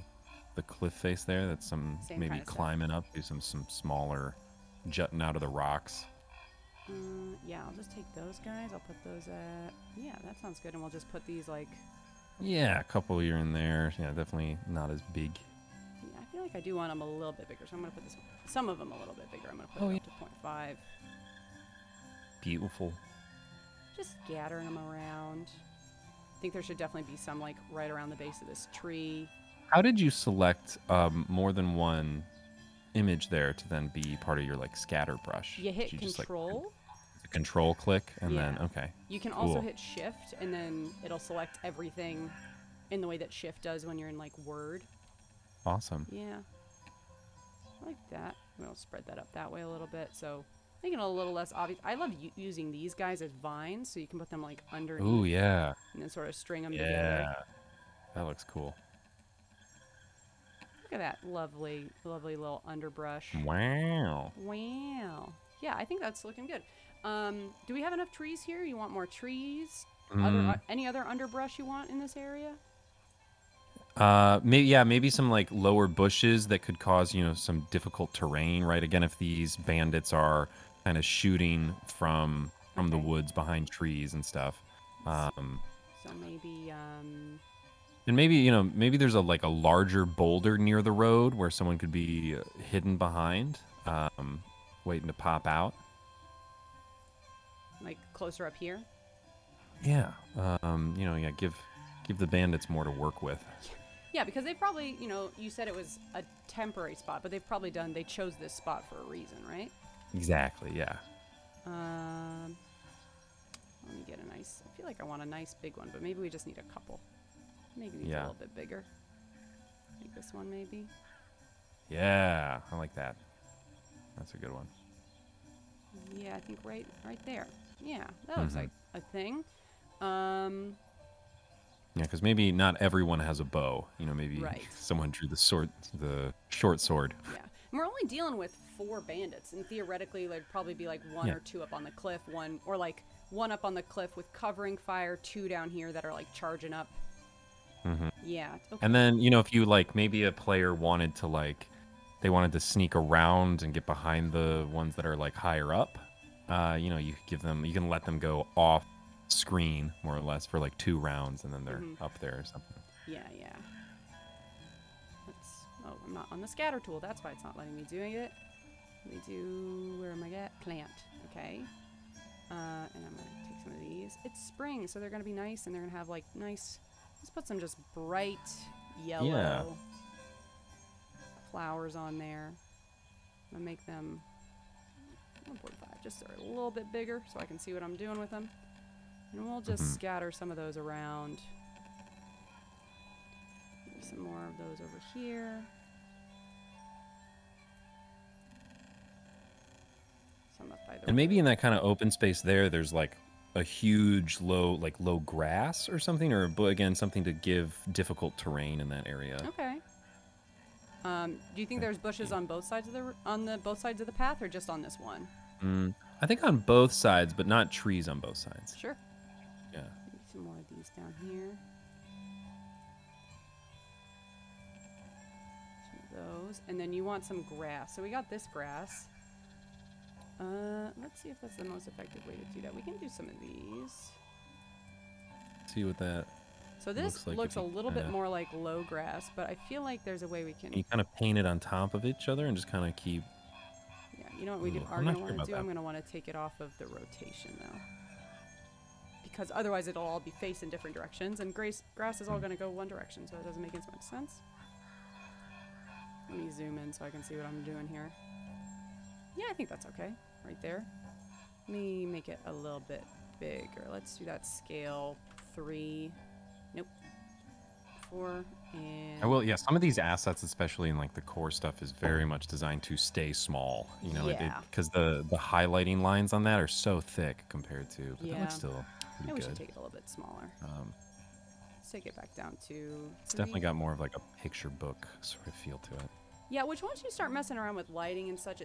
cliff face there? That's some Same maybe kinda stuff. climbing up. Do some smaller jutting out of the rocks. Yeah, I'll just take those guys. I'll put those at... Yeah, that sounds good. And we'll just put these, like... Yeah, a couple here and there. Yeah, definitely not as big. Yeah, I feel like I do want them a little bit bigger, so I'm going to put this one... Some of them a little bit bigger. I'm going to put it up to 0.5. Beautiful. Just scattering them around. I think there should definitely be some, like, right around the base of this tree. How did you select more than one image there to then be part of your like scatter brush? You hit Did just, like, Control. a control click and then Yeah. okay. You can also Cool. hit Shift, and then it'll select everything in the way that Shift does when you're in, like, Word. Awesome. Yeah. I like that. We'll spread that up that way a little bit, so making it a little less obvious. I love using these guys as vines, so you can put them, like, underneath. Ooh, yeah. And then sort of string them together. Yeah. That looks cool. Look at that lovely, lovely little underbrush. Wow. Wow. Yeah, I think that's looking good. Do we have enough trees here? You want more trees? Any other underbrush you want in this area? Maybe some like lower bushes that could cause, you know, some difficult terrain, right? Again, if these bandits are kind of shooting from the Okay. woods behind trees and stuff. So maybe, And maybe, you know, maybe there's a like a larger boulder near the road where someone could be hidden behind, waiting to pop out. like, closer up here? Yeah. You know, yeah, give the bandits more to work with. Yeah, because they probably, you know, you said it was a temporary spot, but they chose this spot for a reason, right? Exactly, yeah. Let me get a nice, I feel like I want a nice big one, but maybe we just need a couple. Maybe these a Yeah. little bit bigger. Like this one, maybe. Yeah, I like that. That's a good one. Yeah, I think right there. Yeah, that looks like a thing. Um, Yeah, because maybe not everyone has a bow. You know, maybe Right. someone drew the short sword. yeah. And we're only dealing with 4 bandits, and theoretically there'd probably be like 1 Yeah. or 2 up on the cliff, one up on the cliff with covering fire, 2 down here that are like charging up. Yeah. Okay. And then, you know, if you like, maybe a player wanted to like, they wanted to sneak around and get behind the ones that are like higher up. You know, you can let them go off screen more or less for like 2 rounds, and then they're up there or something. Yeah. Oh, I'm not on the scatter tool. That's why it's not letting me do it. Let me do, where am I at? Plant. Okay. And I'm going to take some of these. It's spring, so they're going to be nice, and they're going to have like nice, let's put some just bright yellow flowers on there. I'm going to make them 1.5, just so they're a little bit bigger so I can see what I'm doing with them. And we'll just scatter some of those around. Maybe some more of those over here. Some up by the And maybe road. in that kind of open space there's like a huge low grass or something, or again something to give difficult terrain in that area. Okay. Do you think there's bushes on both sides of the both sides of the path, or just on this one? I think on both sides, but not trees on both sides. Sure. Yeah. Maybe some more of these down here. Some of those. And then you want some grass. So we got this grass. Let's see if that's the most effective way to do that. We can do some of these. See what that. So this looks a little bit more like low grass, but I feel like there's a way we can. You kind of paint it on top of each other and just kind of keep. Yeah, you know what we are going to want to do? I'm going to want to take it off of the rotation though, because otherwise it'll all be facing different directions, and grass is all going to go one direction, so it doesn't make as much sense. Let me zoom in so I can see what I'm doing here. Yeah, I think that's okay. Right there. Let me make it a little bit bigger. Let's do that scale 3. Nope. 4 and... I will, yeah, some of these assets, especially in like the core stuff, is very much designed to stay small. You know, because the highlighting lines on that are so thick compared to, but that looks still pretty good. We should take it a little bit smaller. Let's take it back down to... It's definitely got more of like a picture book sort of feel to it. Yeah, which once you start messing around with lighting and such,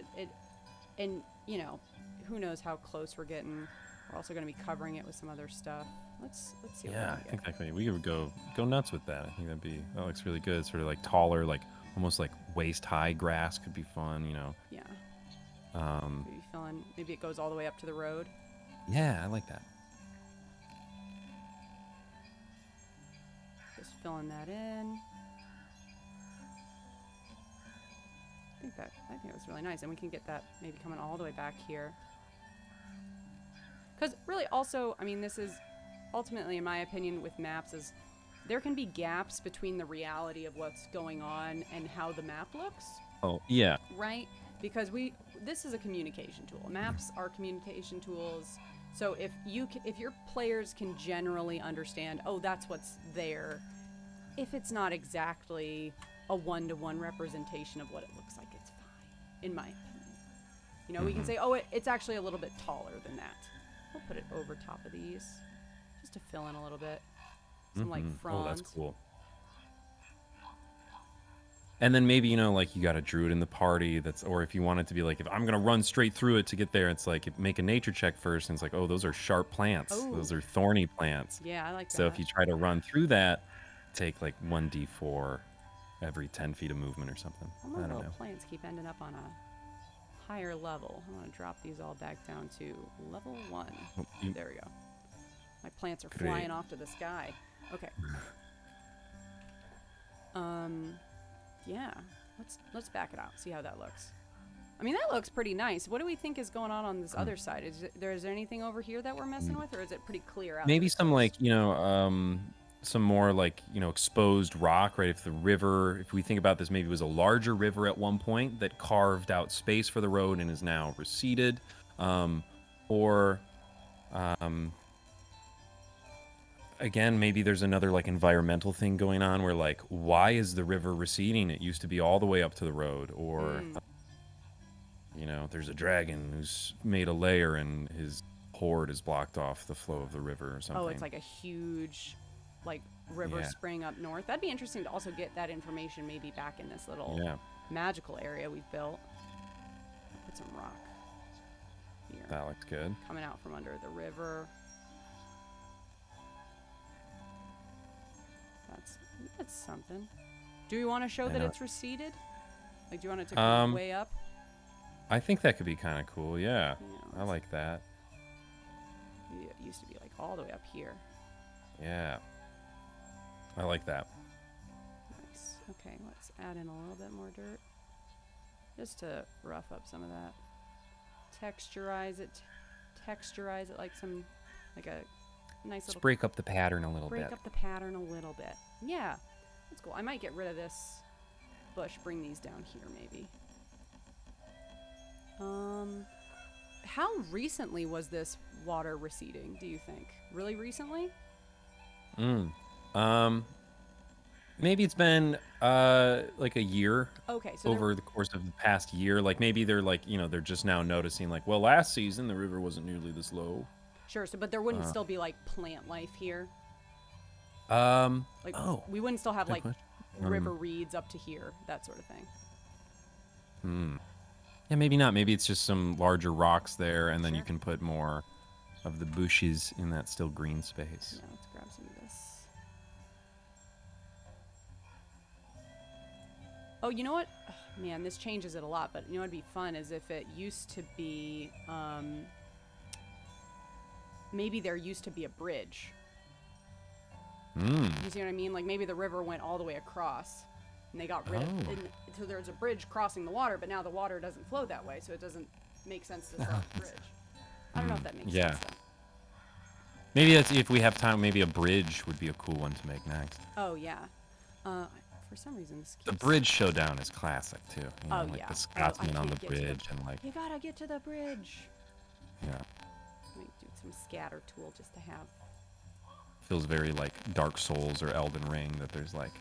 and, you know, who knows how close we're getting. We're also going to be covering it with some other stuff. Let's see. Yeah, I think that we could go nuts with that. I think that looks really good. Sort of like taller, like almost like waist high grass could be fun, you know. Yeah. Maybe it goes all the way up to the road. Yeah, I like that. Just filling that in. I think that's really nice, and we can get that maybe coming all the way back here. Because really, also, I mean, this is ultimately, in my opinion, with maps, is there can be gaps between the reality of what's going on and how the map looks. Oh, yeah. Right? Because this is a communication tool. Maps are communication tools. So if your players can generally understand, oh, that's what's there, if it's not exactly a one-to-one representation of what it looks like, it's fine, in my opinion. You know, we can say, oh, it's actually a little bit taller than that. We'll put it over top of these, just to fill in a little bit. Some like fronds. Oh, that's cool. And then maybe, you know, like you got a druid in the party or if you want it to be like, if I'm going to run straight through it to get there, it's like, make a nature check first. And it's like, oh, those are sharp plants. Oh. Those are thorny plants. Yeah, I like that. So if you try to run through that, take like 1d4 every 10 feet of movement or something. All my little plants keep ending up on a higher level. I want to drop these all back down to level 1. Oh, there we go. My plants are flying off to the sky. Okay. Yeah. Let's back it out. See how that looks. I mean, that looks pretty nice. What do we think is going on this other side? Is there anything over here that we're messing with, or is it pretty clear out? Maybe some like, you know, some more like, you know, exposed rock, right? If we think about this, maybe it was a larger river at one point that carved out space for the road and is now receded. Again, maybe there's another like environmental thing going on where like, why is the river receding? It used to be all the way up to the road. Or, you know, there's a dragon who's made a lair and his horde has blocked off the flow of the river or something. Oh, it's like a huge like river spring up north. That'd be interesting to also get that information maybe back in this little magical area we've built. I'll put some rock here. That looks good. Coming out from under the river. That's something. Do you want to show that it's receded? Like, do you want it to go way up? I think that could be kind of cool, yeah. I like that. It used to be like all the way up here. Yeah. I like that. Nice. Okay, let's add in a little bit more dirt. Just to rough up some of that. Texturize it like a nice little... Just break up the pattern a little bit. Break up the pattern a little bit. Yeah, that's cool. I might get rid of this bush, bring these down here maybe. How recently was this water receding, do you think? Really recently? Maybe it's been like a year. Okay, so over the course of the past year. Like maybe they're like, you know, they're just now noticing like, well, last season the river wasn't nearly this low. Sure, so but there wouldn't still be like plant life here. Like we wouldn't still have like river reeds up to here, that sort of thing. Yeah, maybe not. Maybe it's just some larger rocks there, and then you Sure. can put more of the bushes in that still green space. Yeah, let's grab some of this. Oh, you know what? Ugh, man, this changes it a lot, but you know what'd be fun is if it used to be, maybe there used to be a bridge. Mm. You see what I mean? Like maybe the river went all the way across, and they got rid of. And so there's a bridge crossing the water, but now the water doesn't flow that way, so it doesn't make sense to start the bridge. I don't know if that makes sense. Though. Maybe that's if we have time. Maybe a bridge would be a cool one to make next. Oh yeah. For some reason, this keeps... The bridge showdown is classic too. You know, oh like yeah. the Scotsman on the bridge and like. You gotta get to the bridge. Yeah. Let me do some scatter tool just to have. Feels very like Dark Souls or Elden Ring that there's like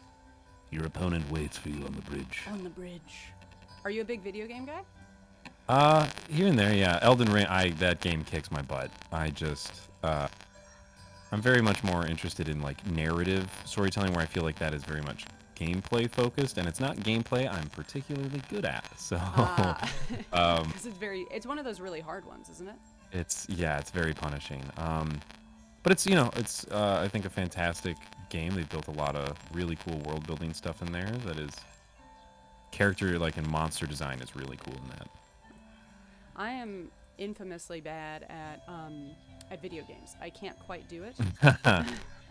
your opponent waits for you on the bridge. On the bridge. Are you a big video game guy? Here and there, yeah. Elden Ring, that game kicks my butt. I'm very much more interested in like narrative storytelling where I feel like that is very much gameplay focused, and it's not gameplay I'm particularly good at. So it's one of those really hard ones, isn't it? it's very punishing. But it's, you know, it's I think a fantastic game. They've built a lot of really cool world building stuff in there that is character like and monster design is really cool in that. I am infamously bad at video games. I can't quite do it.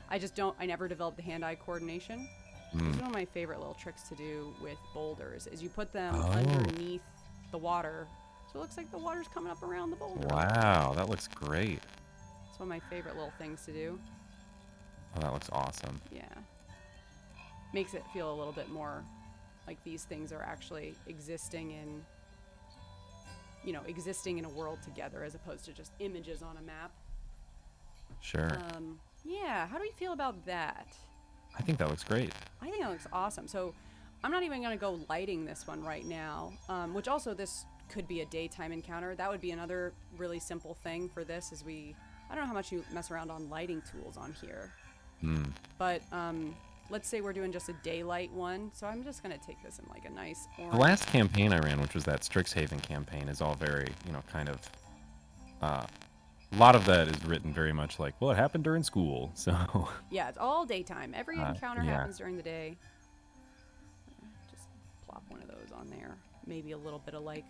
I just don't. I never developed the hand-eye coordination. It's one of my favorite little tricks to do with boulders is you put them underneath the water, so it looks like the water's coming up around the boulder. Wow, that looks great. It's one of my favorite little things to do. Oh, that looks awesome. Yeah. Makes it feel a little bit more like these things are actually existing in, you know, existing in a world together as opposed to just images on a map. Sure. Yeah, how do we feel about that? I think that looks great. I think that looks awesome. So I'm not even going to go lighting this one right now, which also this could be a daytime encounter. That would be another really simple thing for this is I don't know how much you mess around on lighting tools on here, but let's say we're doing just a daylight one. So I'm just going to take this in like a nice orange. The last campaign I ran, which was that Strixhaven campaign, is all very, you know, kind of, a lot of that is written very much like, well, it happened during school, so. Yeah, it's all daytime. Every encounter happens during the day. Just plop one of those on there. Maybe a little bit of like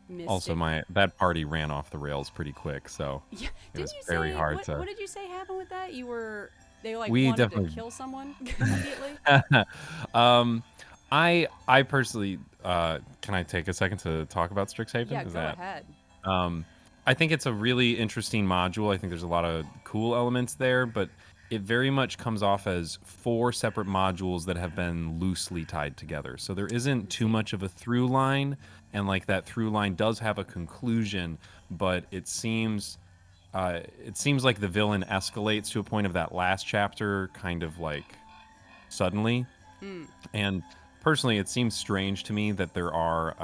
mystic. Also, that party ran off the rails pretty quick, so yeah. it was very hard to. What did you say happened with that? They like we wanted definitely to kill someone immediately. I personally, can I take a second to talk about Strixhaven? Yeah, go ahead. I think it's a really interesting module. I think there's a lot of cool elements there, but it very much comes off as 4 separate modules that have been loosely tied together. So there isn't too much of a through line, and like that through line does have a conclusion, but it seems like the villain escalates to a point of that last chapter kind of like suddenly. And personally, it seems strange to me that there are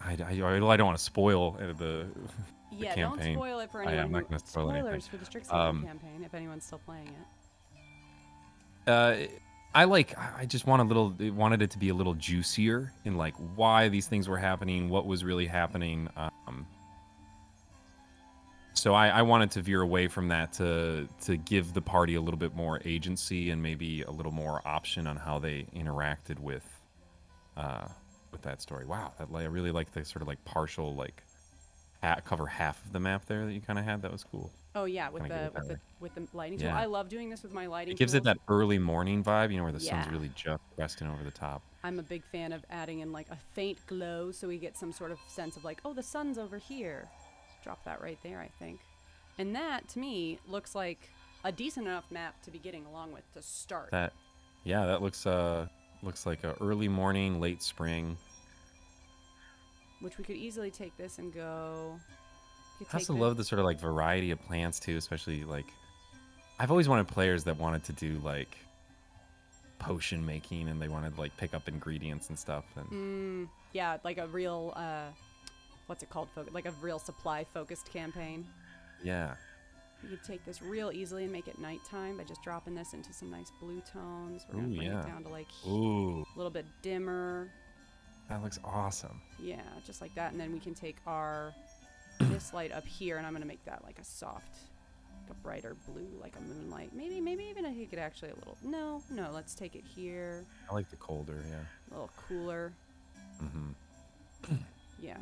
I don't want to spoil the yeah, campaign. Don't spoil it for anyone. I'm not going to spoil anything. Spoilers for the Strixhaven campaign if anyone's still playing it. I just wanted it to be a little juicier in like why these things were happening, what was really happening. So I wanted to veer away from that to give the party a little bit more agency and maybe a little more option on how they interacted with that story. Wow, I really like the sort of like partial like cover half of the map there that you kind of had. That was cool. Oh yeah, with the lighting tool. Yeah. I love doing this with my lighting. It gives tools. it that early morning vibe, you know, where the sun's really just resting over the top. I'm a big fan of adding in like a faint glow so we get some sort of sense of like, oh, the sun's over here. Drop that right there, I think. And that to me looks like a decent enough map to be getting along with to start. That looks like a early morning, late spring. Which we could easily take this and go. I also love the sort of like variety of plants too, especially like I've always wanted players that wanted to do like potion making and they wanted to like pick up ingredients and stuff. And yeah, like a real what's it called? Like a real supply focused campaign. Yeah. You could take this real easily and make it nighttime by just dropping this into some nice blue tones. We're gonna bring it down to like a little bit dimmer. That looks awesome. Yeah, just like that. And then we can take our this light up here, and I'm gonna make that like a soft, like a brighter blue, like a moonlight. Maybe even I take it actually a little. No, let's take it here. I like the colder, yeah. A little cooler. Yeah.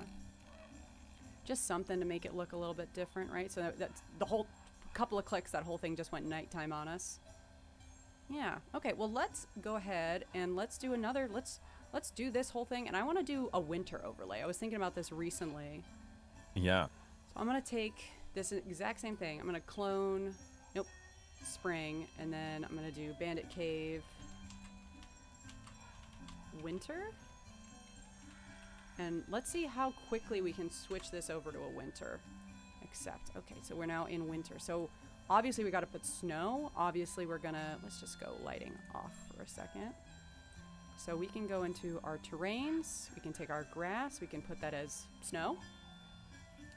Just something to make it look a little bit different, right? So that's the whole couple of clicks, that whole thing just went nighttime on us. Yeah. Okay, well, let's go ahead and let's do another, let's do this whole thing. And I want to do a winter overlay. I was thinking about this recently. Yeah. So I'm going to take this exact same thing. I'm going to clone, nope, spring, and then I'm going to do Bandit Cave winter. And let's see how quickly we can switch this over to a winter. Accept. Okay, so we're now in winter. So obviously we got to put snow. Obviously we're gonna, let's just go lighting off for a second. So we can go into our terrains. We can take our grass. We can put that as snow.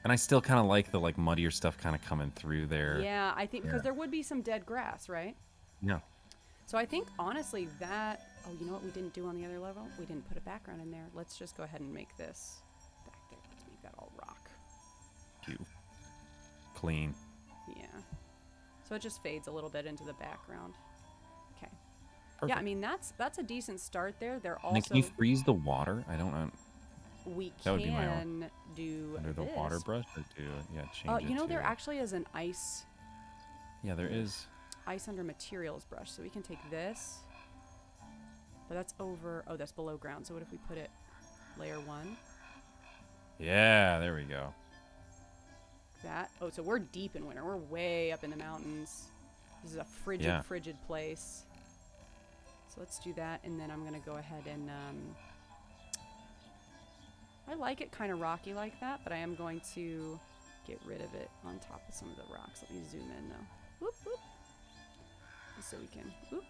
And I still kind of like the like muddier stuff kind of coming through there. Yeah, I think because there would be some dead grass, right? Yeah. So I think honestly that, oh, you know what we didn't do on the other level? We didn't put a background in there. Let's just go ahead and make this back there. Let's make that all rock. Cute. Clean. Yeah. So it just fades a little bit into the background. Okay. Perfect. Yeah, I mean that's a decent start there. They're also. And can you freeze the water? I don't know. We that would be my own. can do Under the this. water brush or do change it You know, to... there actually is an ice. Yeah, there is. Ice under materials brush, so we can take this. But that's over. Oh, that's below ground. So what if we put it layer 1? Yeah, there we go. That. Oh, so we're deep in winter. We're way up in the mountains. This is a frigid place. So let's do that, and then I'm gonna go ahead and I like it kind of rocky like that, but I am going to get rid of it on top of some of the rocks. Let me zoom in though. Whoop, whoop. Just so we can, whoop,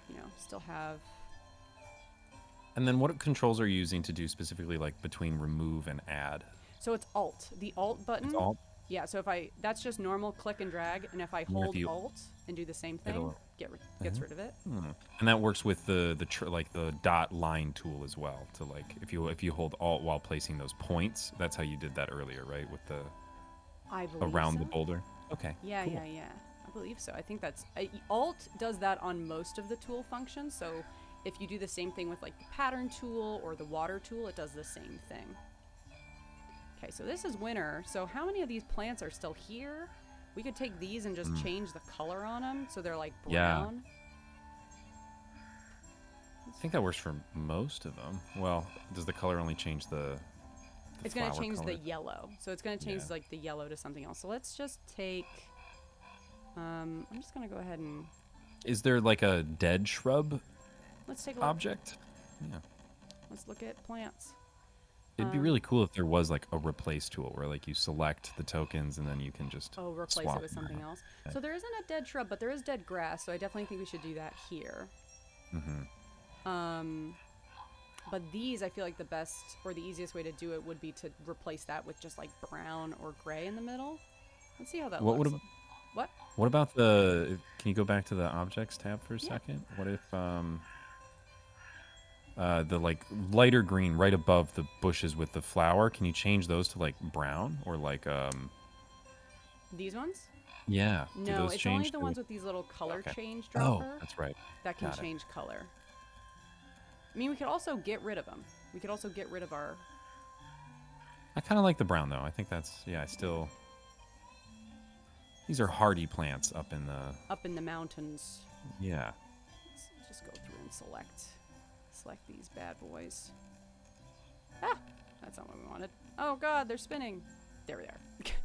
you know, still have. And then what controls are you using to do specifically like between remove and add? So it's Alt. The Alt button. It's Alt? Yeah, so if that's just normal click and drag, and if I hold Alt and do the same thing, gets rid of it. And that works with the dot line tool as well. To like if you hold Alt while placing those points, that's how you did that earlier, right? With the around the boulder. Okay. Yeah, cool. yeah. I believe so. I think that's Alt does that on most of the tool functions. So if you do the same thing with like the pattern tool or the water tool, it does the same thing. Okay, so this is winter. So how many of these plants are still here? We could take these and just change the color on them so they're like brown. Yeah. I think that works for most of them. Well, does the color only change the it's going to change color? the yellow. So it's going to change like the yellow to something else. So let's just take... I'm just going to go ahead and... Is there like a dead shrub let's take a look. object? Yeah. Let's look at plants. It'd be really cool if there was like a replace tool where like you select the tokens and then you can just replace it with something else. Okay. So there isn't a dead shrub, but there is dead grass. So I definitely think we should do that here. But these, I feel like the best or the easiest way to do it would be to replace that with just like brown or gray in the middle. Let's see how that looks. What about the? Can you go back to the objects tab for a second? What if the like lighter green right above the bushes with the flower? Can you change those to like brown or like these ones? Yeah. No, it's only the ones with these little color change dropper. Oh, that's right. That can change color. I mean, we could also get rid of them. We could also get rid of our... I kind of like the brown, though. I think that's... Yeah, I still... These are hardy plants up in the... Up in the mountains. Yeah. Let's just go through and select these bad boys. Ah! That's not what we wanted. Oh, God, they're spinning. There we are. Okay.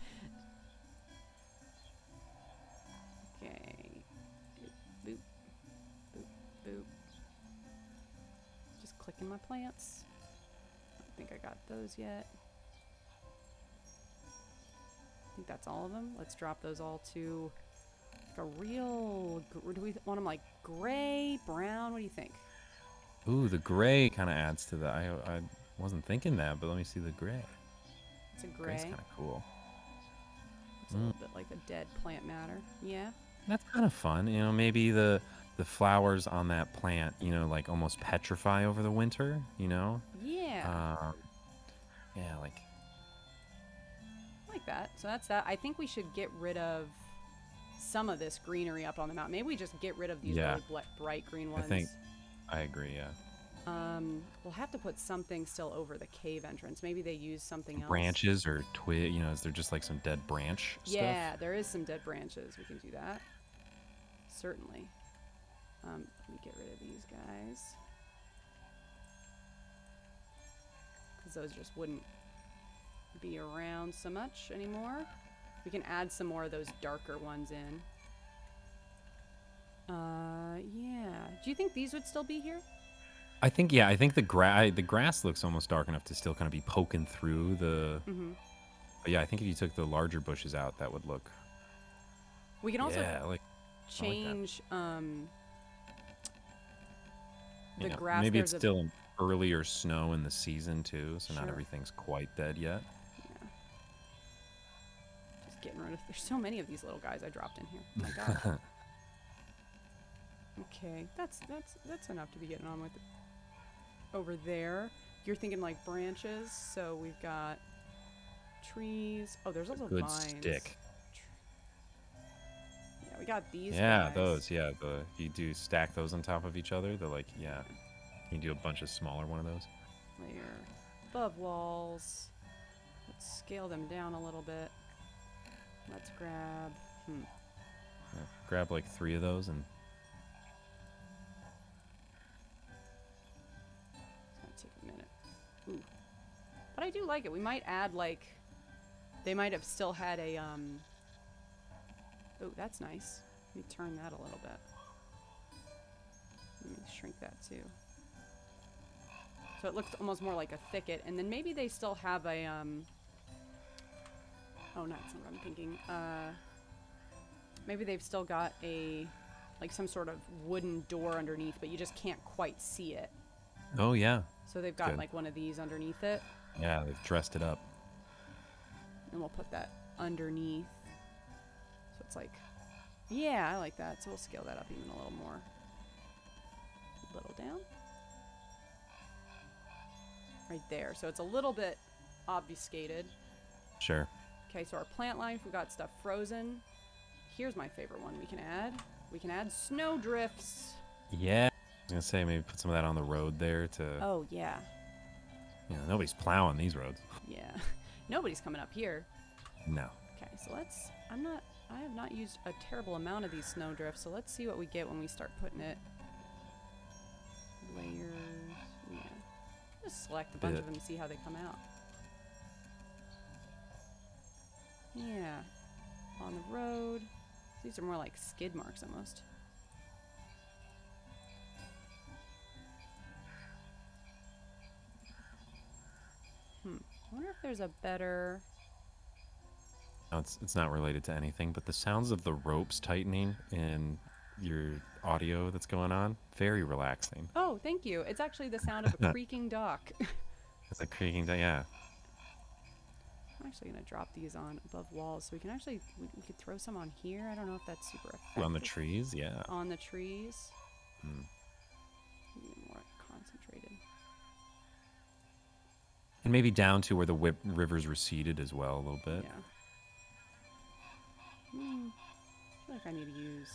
Boop. Boop. Boop. Just clicking my plants. I don't think I got those yet. I think that's all of them. Let's drop those all to like a real... Do we want them like gray, brown? What do you think? Ooh, the gray kind of adds to that. I wasn't thinking that, but let me see the gray. It's a gray. Gray's kind of cool. It's a little bit like a dead plant matter. Yeah. That's kind of fun. You know, maybe the the flowers on that plant, you know, like almost petrify over the winter, you know? Yeah. Yeah, like That. So that's that. I think we should get rid of some of this greenery up on the mountain. Maybe we just get rid of these really bright green ones. I agree, yeah. We'll have to put something still over the cave entrance. Maybe they use something else. Branches or twig, you know, is there just like some dead branch stuff? Yeah, there is some dead branches. We can do that. Certainly. Let me get rid of these guys. Because those just wouldn't be around so much anymore. We can add some more of those darker ones in. Yeah. Do you think these would still be here? I think the grass looks almost dark enough to still kind of be poking through the. But yeah, I think if you took the larger bushes out, that would look. We can also change the grass. Maybe it's still an earlier snow in the season too, so not everything's quite dead yet. Yeah. Just getting rid of. There's so many of these little guys I dropped in here. Oh my god. Okay, that's enough to be getting on with. Over there, you're thinking like branches. So we've got trees. Oh, there's also good vines. Stick. Yeah, we got these. Yeah, guys. those. Yeah, you do stack those on top of each other. They're like, yeah. You do a bunch of smaller one of those. Layer above walls. Let's scale them down a little bit. Let's grab. Yeah, grab like 3 of those and. Ooh. But I do like it. We might add, like, they might have still had a, oh, that's nice. Let me turn that a little bit. Let me shrink that, too. So it looks almost more like a thicket. And then maybe they still have a, oh, no, that's not what I'm thinking. Maybe they've still got a, like, some sort of wooden door underneath, but you just can't quite see it. Oh, yeah. So they've got like one of these underneath it. Yeah, they've dressed it up. And we'll put that underneath. So it's like, yeah, I like that. So we'll scale that up even a little more. A little down. Right there. So it's a little bit obfuscated. Sure. Okay, so our plant life, we've got stuff frozen. Here's my favorite one we can add. We can add snow drifts. Yeah. I was going to say, maybe put some of that on the road there to... Oh, yeah. You know, nobody's plowing these roads. Yeah. Nobody's coming up here. No. Okay, so let's... I have not used a terrible amount of these snow drifts, so let's see what we get when we start putting it. Layers... Yeah. Just select a bunch of them and see how they come out. Yeah. On the road. These are more like skid marks almost. I wonder if there's a better... No, it's not related to anything, but the sounds of the ropes tightening and your audio that's going on, very relaxing. Oh, thank you. It's actually the sound of a creaking dock. It's a creaking dock, yeah. I'm actually going to drop these on above walls so we can actually... We could throw some on here. I don't know if that's super effective. On the trees, yeah. On the trees. More concentrated. And maybe down to where the river's receded as well a little bit. Yeah. I feel like I need to use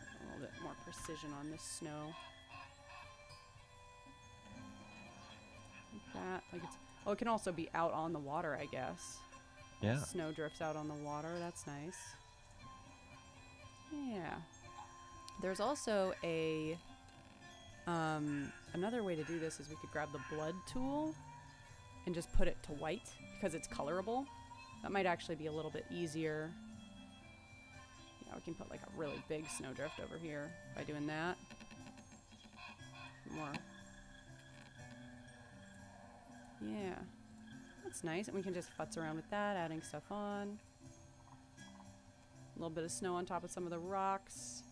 a little bit more precision on this snow. Like that. Like it's... Oh, it can also be out on the water, I guess. Yeah. Snow drifts out on the water. That's nice. Yeah. There's also a... another way to do this is we could grab the blood tool and just put it to white because it's colorable. That might actually be a little bit easier. Yeah, we can put like a really big snowdrift over here by doing that. More. Yeah. That's nice. And we can just futz around with that, adding stuff on. A little bit of snow on top of some of the rocks.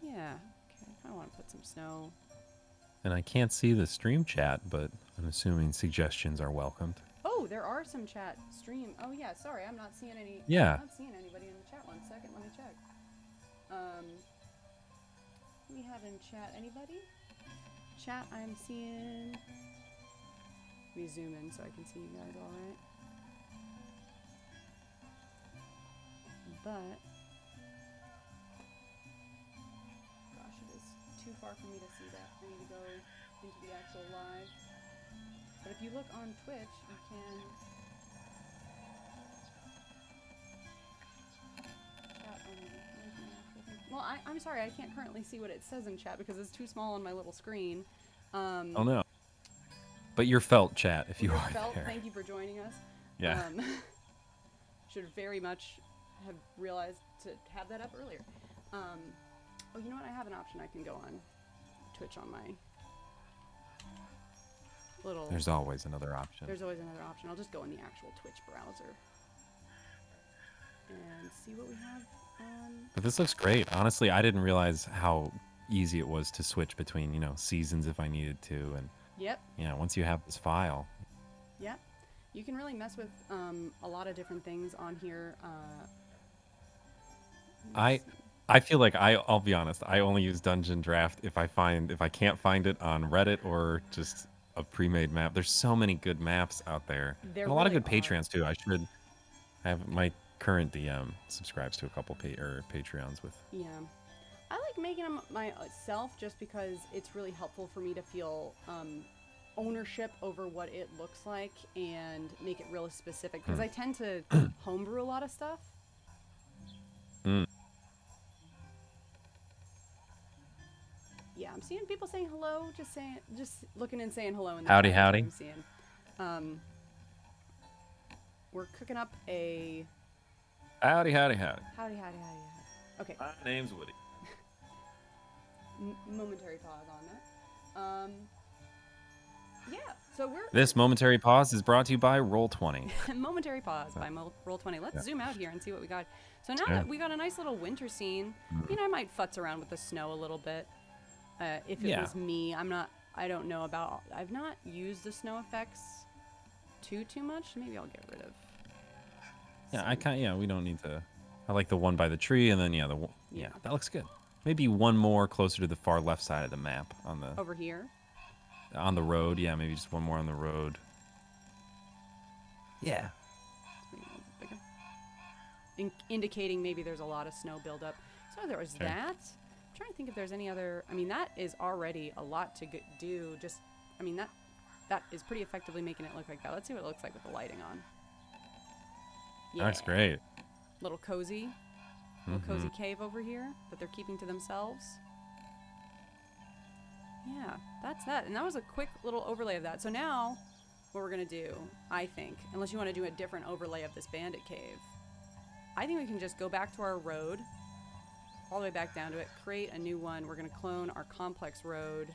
Yeah. Okay, I kind of want to put some snow. And I can't see the stream chat, but I'm assuming suggestions are welcomed. Oh, there are some chat stream. Oh yeah, sorry, I'm not seeing any. Yeah. I'm not seeing anybody in the chat. 1 second, let me check. We have in chat anybody? Chat, I'm seeing. Let me zoom in so I can see you guys all right. But gosh, it is too far for me to see that. I need to go into the actual live. But if you look on Twitch, you can. Well, I'm sorry, I can't currently see what it says in chat because it's too small on my little screen. Oh no. But you're felt, chat, if you are felt, there. thank you for joining us. Yeah. Should very much have realized to have that up earlier. Oh, you know what? I have an option. I can go on Twitch on my little... There's always another option. There's always another option. I'll just go in the actual Twitch browser and see what we have. But this looks great. Honestly, I didn't realize how easy it was to switch between, you know, seasons if I needed to. And yep. You know, once you have this file. Yep. You can really mess with a lot of different things on here. I feel like I'll be honest. I only use Dungeondraft if I can't find it on Reddit or just a pre-made map. There's so many good maps out there. There and a lot really of good Patreons too. I should have my current DM subscribes to a couple Patreons with. Yeah. I like making them myself just because it's really helpful for me to feel ownership over what it looks like and make it really specific because I tend to homebrew a lot of stuff. Yeah, I'm seeing people saying hello, just looking and saying hello in the howdy chat. howdy. I'm seeing. We're cooking up a howdy. Howdy. Okay. My name's Woody. Momentary pause on that. Yeah, so This momentary pause is brought to you by Roll20. Momentary pause by Roll20. Let's zoom out here and see what we got. So now that we got a nice little winter scene, you know, I might futz around with the snow a little bit. If it was me, I don't know about, I've not used the snow effects too much. Maybe I'll get rid of. Yeah, we don't need to. I like the one by the tree, and then that looks good. Maybe one more closer to the far left side of the map on the over here. On the road, yeah, maybe just one more on the road. Yeah. Bigger. Indicating maybe there's a lot of snow buildup. So there was that. I'm trying to think if there's any other. I mean, that is already a lot to do. Just, I mean, that is pretty effectively making it look like that. Let's see what it looks like with the lighting on. Yeah. That's great. Little cozy cave over here that they're keeping to themselves. Yeah, that's that. And that was a quick little overlay of that. So now what we're going to do, I think, unless you want to do a different overlay of this bandit cave, I think we can just go back to our road, all the way back down to it, create a new one. We're going to clone our complex road.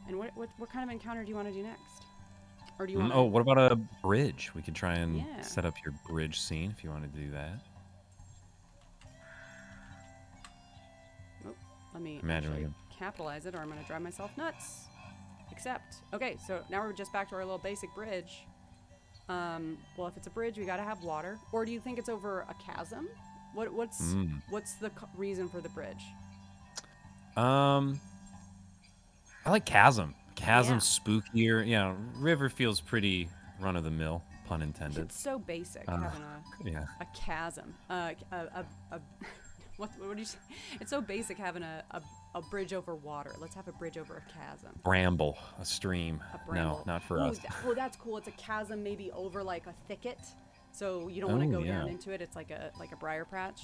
And what kind of encounter do you want to do next? Or do you want what about a bridge? We could try and set up your bridge scene if you want to do that. Oh, let me imagine capitalize it or I'm going to drive myself nuts. Accept. Okay, so now we're just back to our little basic bridge. Well, if it's a bridge, we got to have water. Or do you think it's over a chasm? What's the reason for the bridge? I like chasm. Chasm's spookier. Yeah, river feels pretty run-of-the-mill, pun intended. It's so basic having a chasm. What do you say? It's so basic having a bridge over water. Let's have a bridge over a chasm. Bramble, a stream. No, not for us. Oh, that's cool. It's a chasm maybe over like a thicket. So you don't want to go down into it. It's like a briar patch.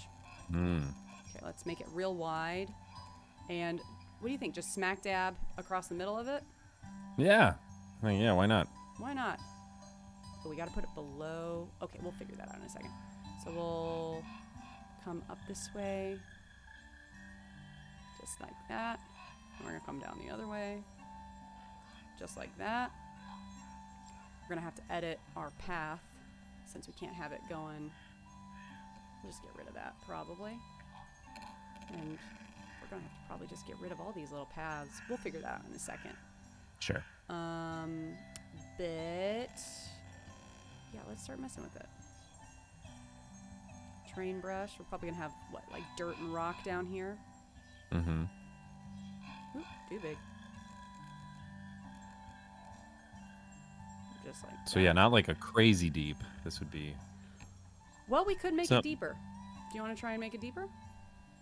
Okay, let's make it real wide. And what do you think? Just smack dab across the middle of it? Yeah. I mean, yeah, why not? Why not? But we got to put it below. Okay, we'll figure that out in a second. So we'll come up this way. Just like that. And we're going to come down the other way. Just like that. We're going to have to edit our path since we can't have it going. We'll just get rid of that probably. And we're going to have to probably just get rid of all these little paths. We'll figure that out in a second. Sure. But yeah, let's start messing with it. terrain brush. We're probably gonna have what, like dirt and rock down here. Mm-hmm. Ooh, too big. Just like So that. yeah, not like a crazy deep. This would be. Well, we could make So- it deeper. Do you want to try and make it deeper?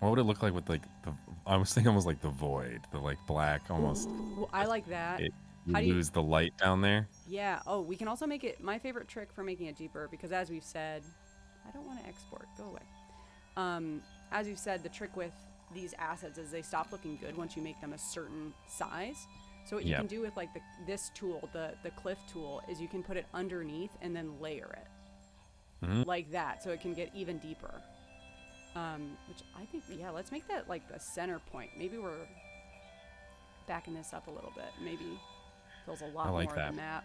What would it look like with like the? I was thinking almost like the void, the like black almost. Well, I like that. You How do you- lose the light down there. Yeah. Oh, we can also make it. My favorite trick for making it deeper, because as we've said, I don't want to export. Go away. As we've said, the trick with these assets is they stop looking good once you make them a certain size. So what you can do with like this tool, the cliff tool, is you can put it underneath and then layer it like that, so it can get even deeper. Which I think, yeah, let's make that like the center point. Maybe we're backing this up a little bit. Maybe feels a lot I like more that. of the map.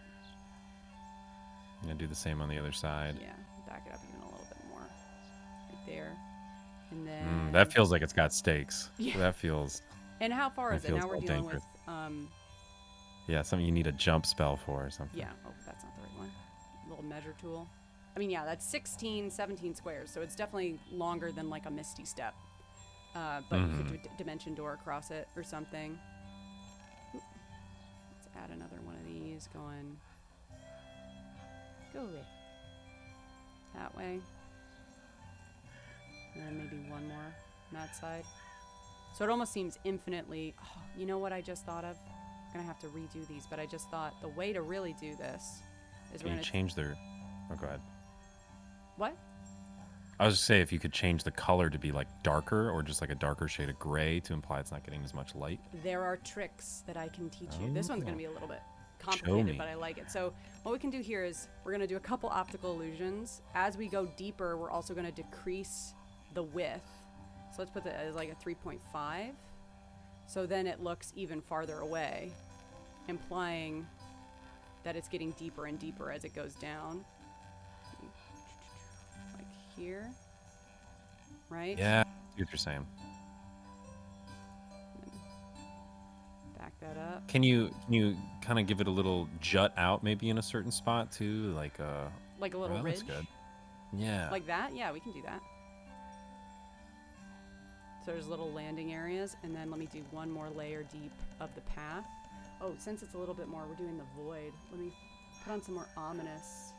I'm gonna do the same on the other side. Yeah, back it up even a little bit more, right there, and then That feels like it's got stakes. Yeah. That feels. And how far that is it? feels Now we're all dealing dangerous. with Yeah, something you need a jump spell for or something. yeah. Oh, that's not the right one. Little measure tool. I mean, yeah, that's 16, 17 squares, so it's definitely longer than like a Misty Step. But you could do a dimension door across it or something. Oop. Let's add another one of these going. Go away. That way. And then maybe one more on that side. So it almost seems infinitely. Oh, you know what I just thought of? I'm gonna have to redo these, but I just thought the way to really do this is we're Can you gonna change their? Oh, go ahead. what? I was just say if you could change the color to be like darker or just like a darker shade of gray to imply it's not getting as much light. There are tricks that I can teach you. This one's Oh. going to be a little bit me. complicated, but I like it. So what we can do here is we're going to do a couple optical illusions. As we go deeper, we're also going to decrease the width. So let's put that as like a 3.5. So then it looks even farther away, implying that it's getting deeper and deeper as it goes down. Like here, right? Yeah, I see what you're saying. Back that up. Can you kind of give it a little jut out maybe in a certain spot too, like Like a little that ridge. looks good. Yeah. Like that? Yeah, we can do that. So there's little landing areas, and then let me do one more layer deep of the path. Oh, since it's a little bit more, we're doing the void. Let me put on some more ominous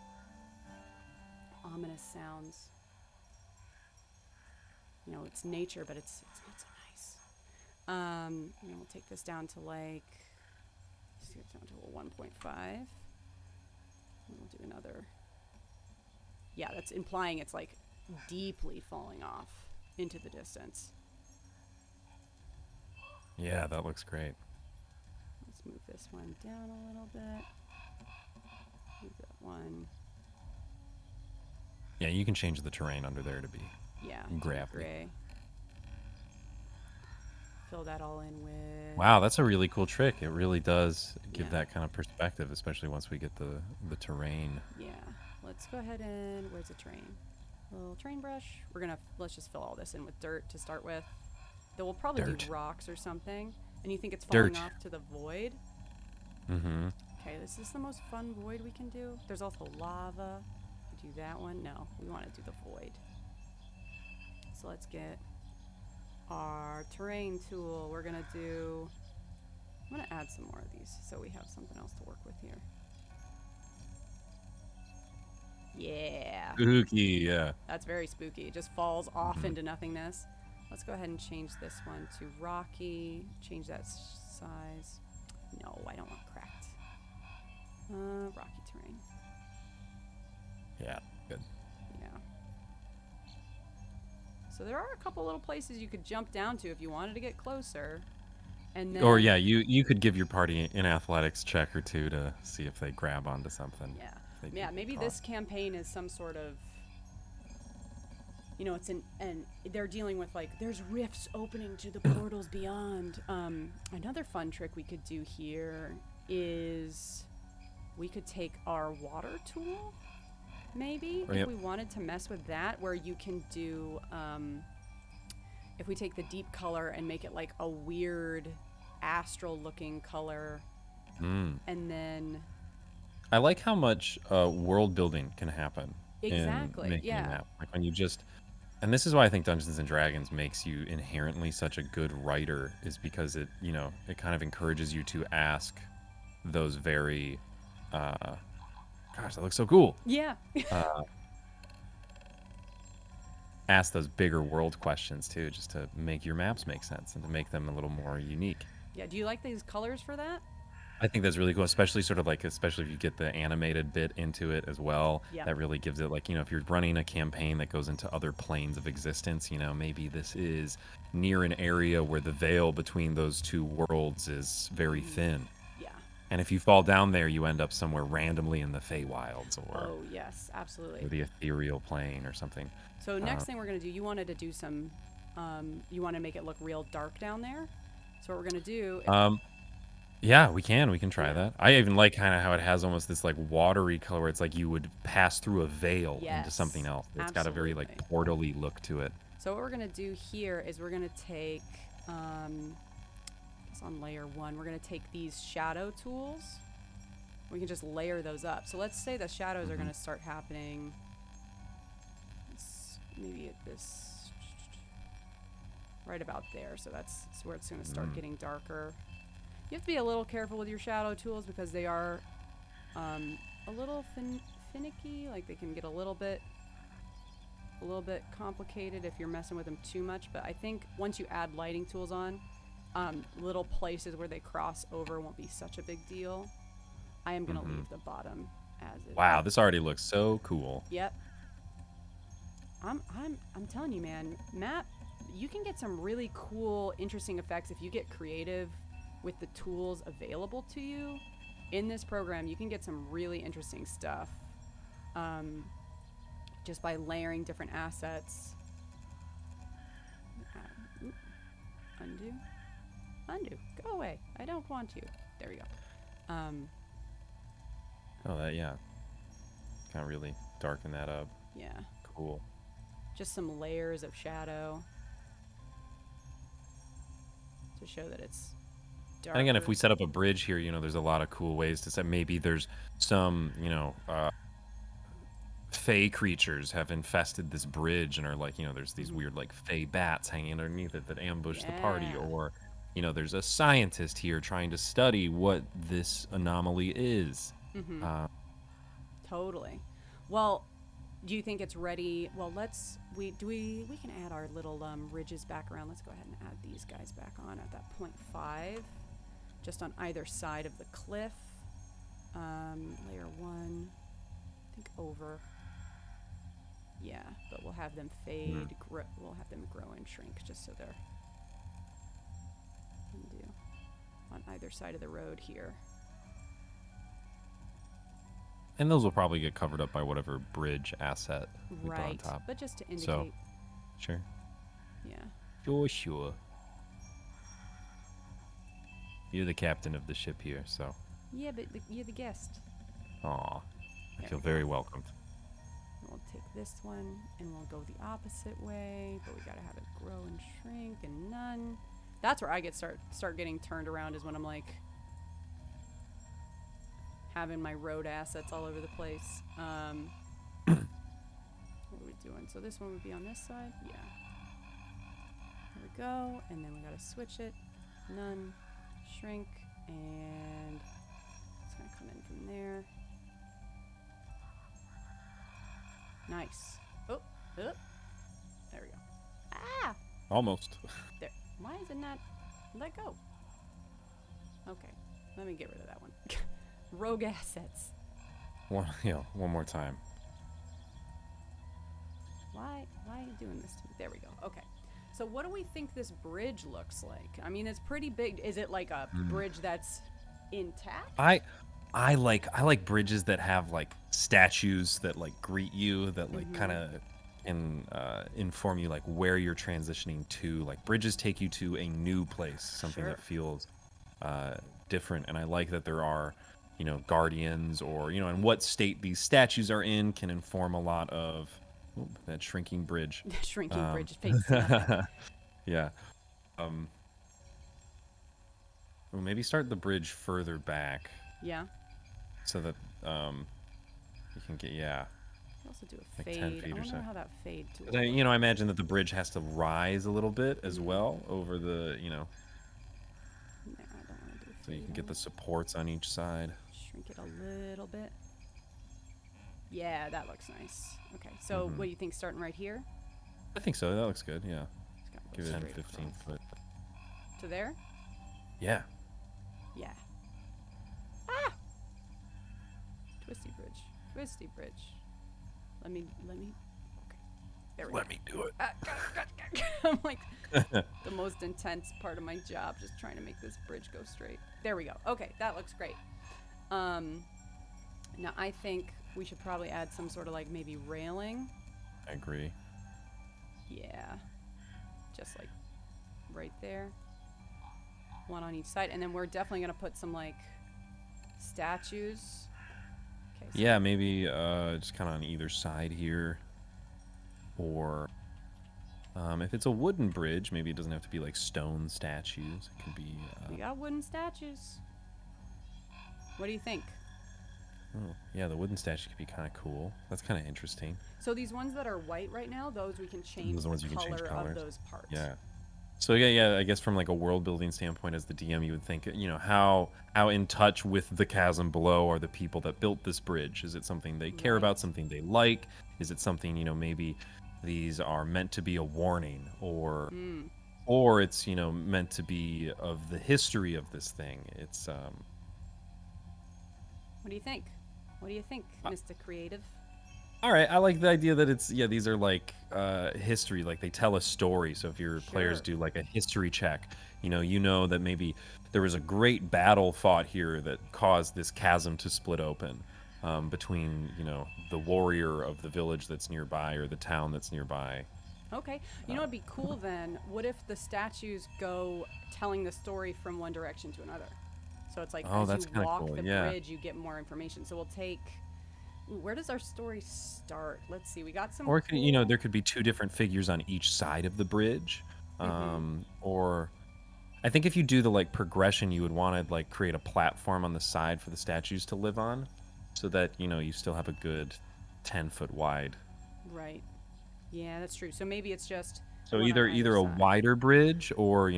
sounds. You know, it's nature, but it's not so nice. And then we'll take this down to like, let's get down to a 1.5. And we'll do another. Yeah, that's implying it's like deeply falling off into the distance. Yeah, that looks great. Let's move this one down a little bit. Move that one. Yeah, you can change the terrain under there to be. Yeah. Gravelly. Gray. Fill that all in with. Wow, that's a really cool trick. It really does give Yeah. that kind of perspective, especially once we get the terrain. Yeah. Let's go ahead and where's the terrain? Little terrain brush. Let's just fill all this in with dirt to start with. Then we'll probably Dirt. do rocks or something. And you think it's falling Dirt. off to the void? Mm-hmm. Okay, this is the most fun void we can do. There's also lava. Do that one. No, we want to do the void. So let's get our terrain tool. We're gonna do. I'm gonna add some more of these so we have something else to work with here. Yeah, Spooky, yeah. that's very spooky. It just falls off into nothingness. Let's go ahead and change this one to rocky. Change that size. No, I don't want cracked. Rocky terrain. Yeah, good. Yeah. So there are a couple little places you could jump down to if you wanted to get closer. And then, Or yeah, you could give your party an athletics check or two to see if they grab onto something. Yeah. They Yeah, get maybe caught. this campaign is some sort of, you know, it's and they're dealing with like there's rifts opening to the portals beyond. Another fun trick we could do here is we could take our water tool, maybe, Oh, if yep. we wanted to mess with that, where you can do, if we take the deep color and make it like a weird astral looking color, and then I like how much world building can happen. Exactly, In making yeah. a map. Like when you just And this is why I think Dungeons and Dragons makes you inherently such a good writer, is because it, you know, it kind of encourages you to ask those very, gosh, that looks so cool. Yeah. Ask those bigger world questions too, just to make your maps make sense and to make them a little more unique. Yeah. Do you like these colors for that? I think that's really cool, especially sort of like, especially if you get the animated bit into it as well. Yeah. That really gives it, like, you know, if you're running a campaign that goes into other planes of existence, you know, maybe this is near an area where the veil between those two worlds is very thin. Yeah. And if you fall down there, you end up somewhere randomly in the Feywilds or, Oh, yes, absolutely. or the ethereal plane or something. So next thing we're going to do, you wanted to do some, you want to make it look real dark down there. So what we're going to do... Yeah, we can try that. I even like kind of how it has almost this like watery color where it's like you would pass through a veil into something else. It's got a very like portal-y look to it. So what we're going to do here is we're going to take, it's on layer 1, we're going to take these shadow tools. We can just layer those up. So let's say the shadows are going to start happening. Maybe at this, right about there. So that's where it's going to start getting darker. You have to be a little careful with your shadow tools because they are a little finicky. Like they can get a little bit complicated if you're messing with them too much. But I think once you add lighting tools on, little places where they cross over won't be such a big deal. I am gonna leave the bottom as it is. Wow, this already looks so cool. Yep. I'm telling you, man, Matt, you can get some really cool, interesting effects if you get creative with the tools available to you. In this program, you can get some really interesting stuff just by layering different assets. Undo. Undo. Go away. I don't want you. There we go. Oh, that, yeah. Kind of really darken that up. Yeah. Cool. Just some layers of shadow to show that it's darker. And again, if we set up a bridge here, you know, there's a lot of cool ways to set. Maybe there's some, you know, fey creatures have infested this bridge and are like, you know, there's these weird like fey bats hanging underneath it that ambush the party, or, you know, there's a scientist here trying to study what this anomaly is. Totally. Well, do you think it's ready? Well, we can add our little ridges back around. Let's go ahead and add these guys back on at that 0.5, just on either side of the cliff. Layer 1, I think over. Yeah, but we'll have them fade. We'll have them grow and shrink just so they're on either side of the road here. And those will probably get covered up by whatever bridge asset we put on Right, top. but just to indicate. So, sure. Yeah. Sure. You're the captain of the ship here, so. Yeah, but you're the guest. Aw, I feel very welcomed. We'll take this one and we'll go the opposite way, but we gotta have it grow and shrink and none. That's where I start getting turned around, is when I'm like having my road assets all over the place. What are we doing? So this one would be on this side? Yeah. There we go. And then we gotta switch it. None. Shrink. And it's gonna come in from there. Nice. Oh. There we go. Ah! Almost. There. Why is it not let go? Okay. Let me get rid of that one. Rogue assets. One more time. Why are you doing this to me? There we go. Okay. So what do we think this bridge looks like? I mean, it's pretty big. Is it like a bridge that's intact? I like bridges that have like statues that like greet you, that like kind of inform you like where you're transitioning to. Like bridges take you to a new place, something that feels different. And I like that there are, you know, guardians, or, you know, and what state these statues are in can inform a lot of that shrinking bridge. Shrinking bridge face. Yeah. Well, maybe start the bridge further back. Yeah. So that you can get, We also do a Like fade. 10 feet I or wonder so. how that fade to. But I imagine that the bridge has to rise a little bit as Mhm. well over the, No, I don't want to do a so you fade can on get the it. supports on each side. Shrink it a little bit. Yeah, that looks nice. Okay, so what do you think, starting right here? I think so. That looks good. Yeah. Just gotta go Give it 10, straight 15 across. foot. To there? Yeah. Yeah. Ah! Twisty bridge. Twisty bridge. Let me. Okay. There we go. Let me do it. I'm like the most intense part of my job, just trying to make this bridge go straight. There we go. Okay, that looks great. Now I think we should probably add some sort of like maybe railing. I agree. Yeah. Just like right there. One on each side. And then we're definitely going to put some like statues. Okay. So Yeah, maybe just kind of on either side here. Or if it's a wooden bridge, maybe it doesn't have to be like stone statues. It could be. we got wooden statues. What do you think? Oh, yeah, the wooden statue could be kind of cool. That's kind of interesting. So these ones that are white right now, those we can change Those are the ones the you can change color colors. of those parts. Yeah. So yeah, I guess from like a world building standpoint, as the DM, you would think, how in touch with the chasm below are the people that built this bridge? Is it something they care about, something they like? Is it something, maybe these are meant to be a warning, or it's meant to be of the history of this thing? It's What do you think? What do you think, Mr. Creative? all right. I like the idea that it's these are like history, like they tell a story. So if your players do like a history check, you know that maybe there was a great battle fought here that caused this chasm to split open between the warrior of the village that's nearby or the town that's nearby. Okay. You know what'd be cool then? What if the statues go telling the story from one direction to another? So it's like as you walk the bridge, you get more information. So we'll take. Ooh, where does our story start? Let's see. We got some. Or it could, there could be two different figures on each side of the bridge, or I think if you do the like progression, you would want to like create a platform on the side for the statues to live on, so that you still have a good 10-foot wide. Right. Yeah, that's true. So maybe it's just. So either a side. wider bridge, or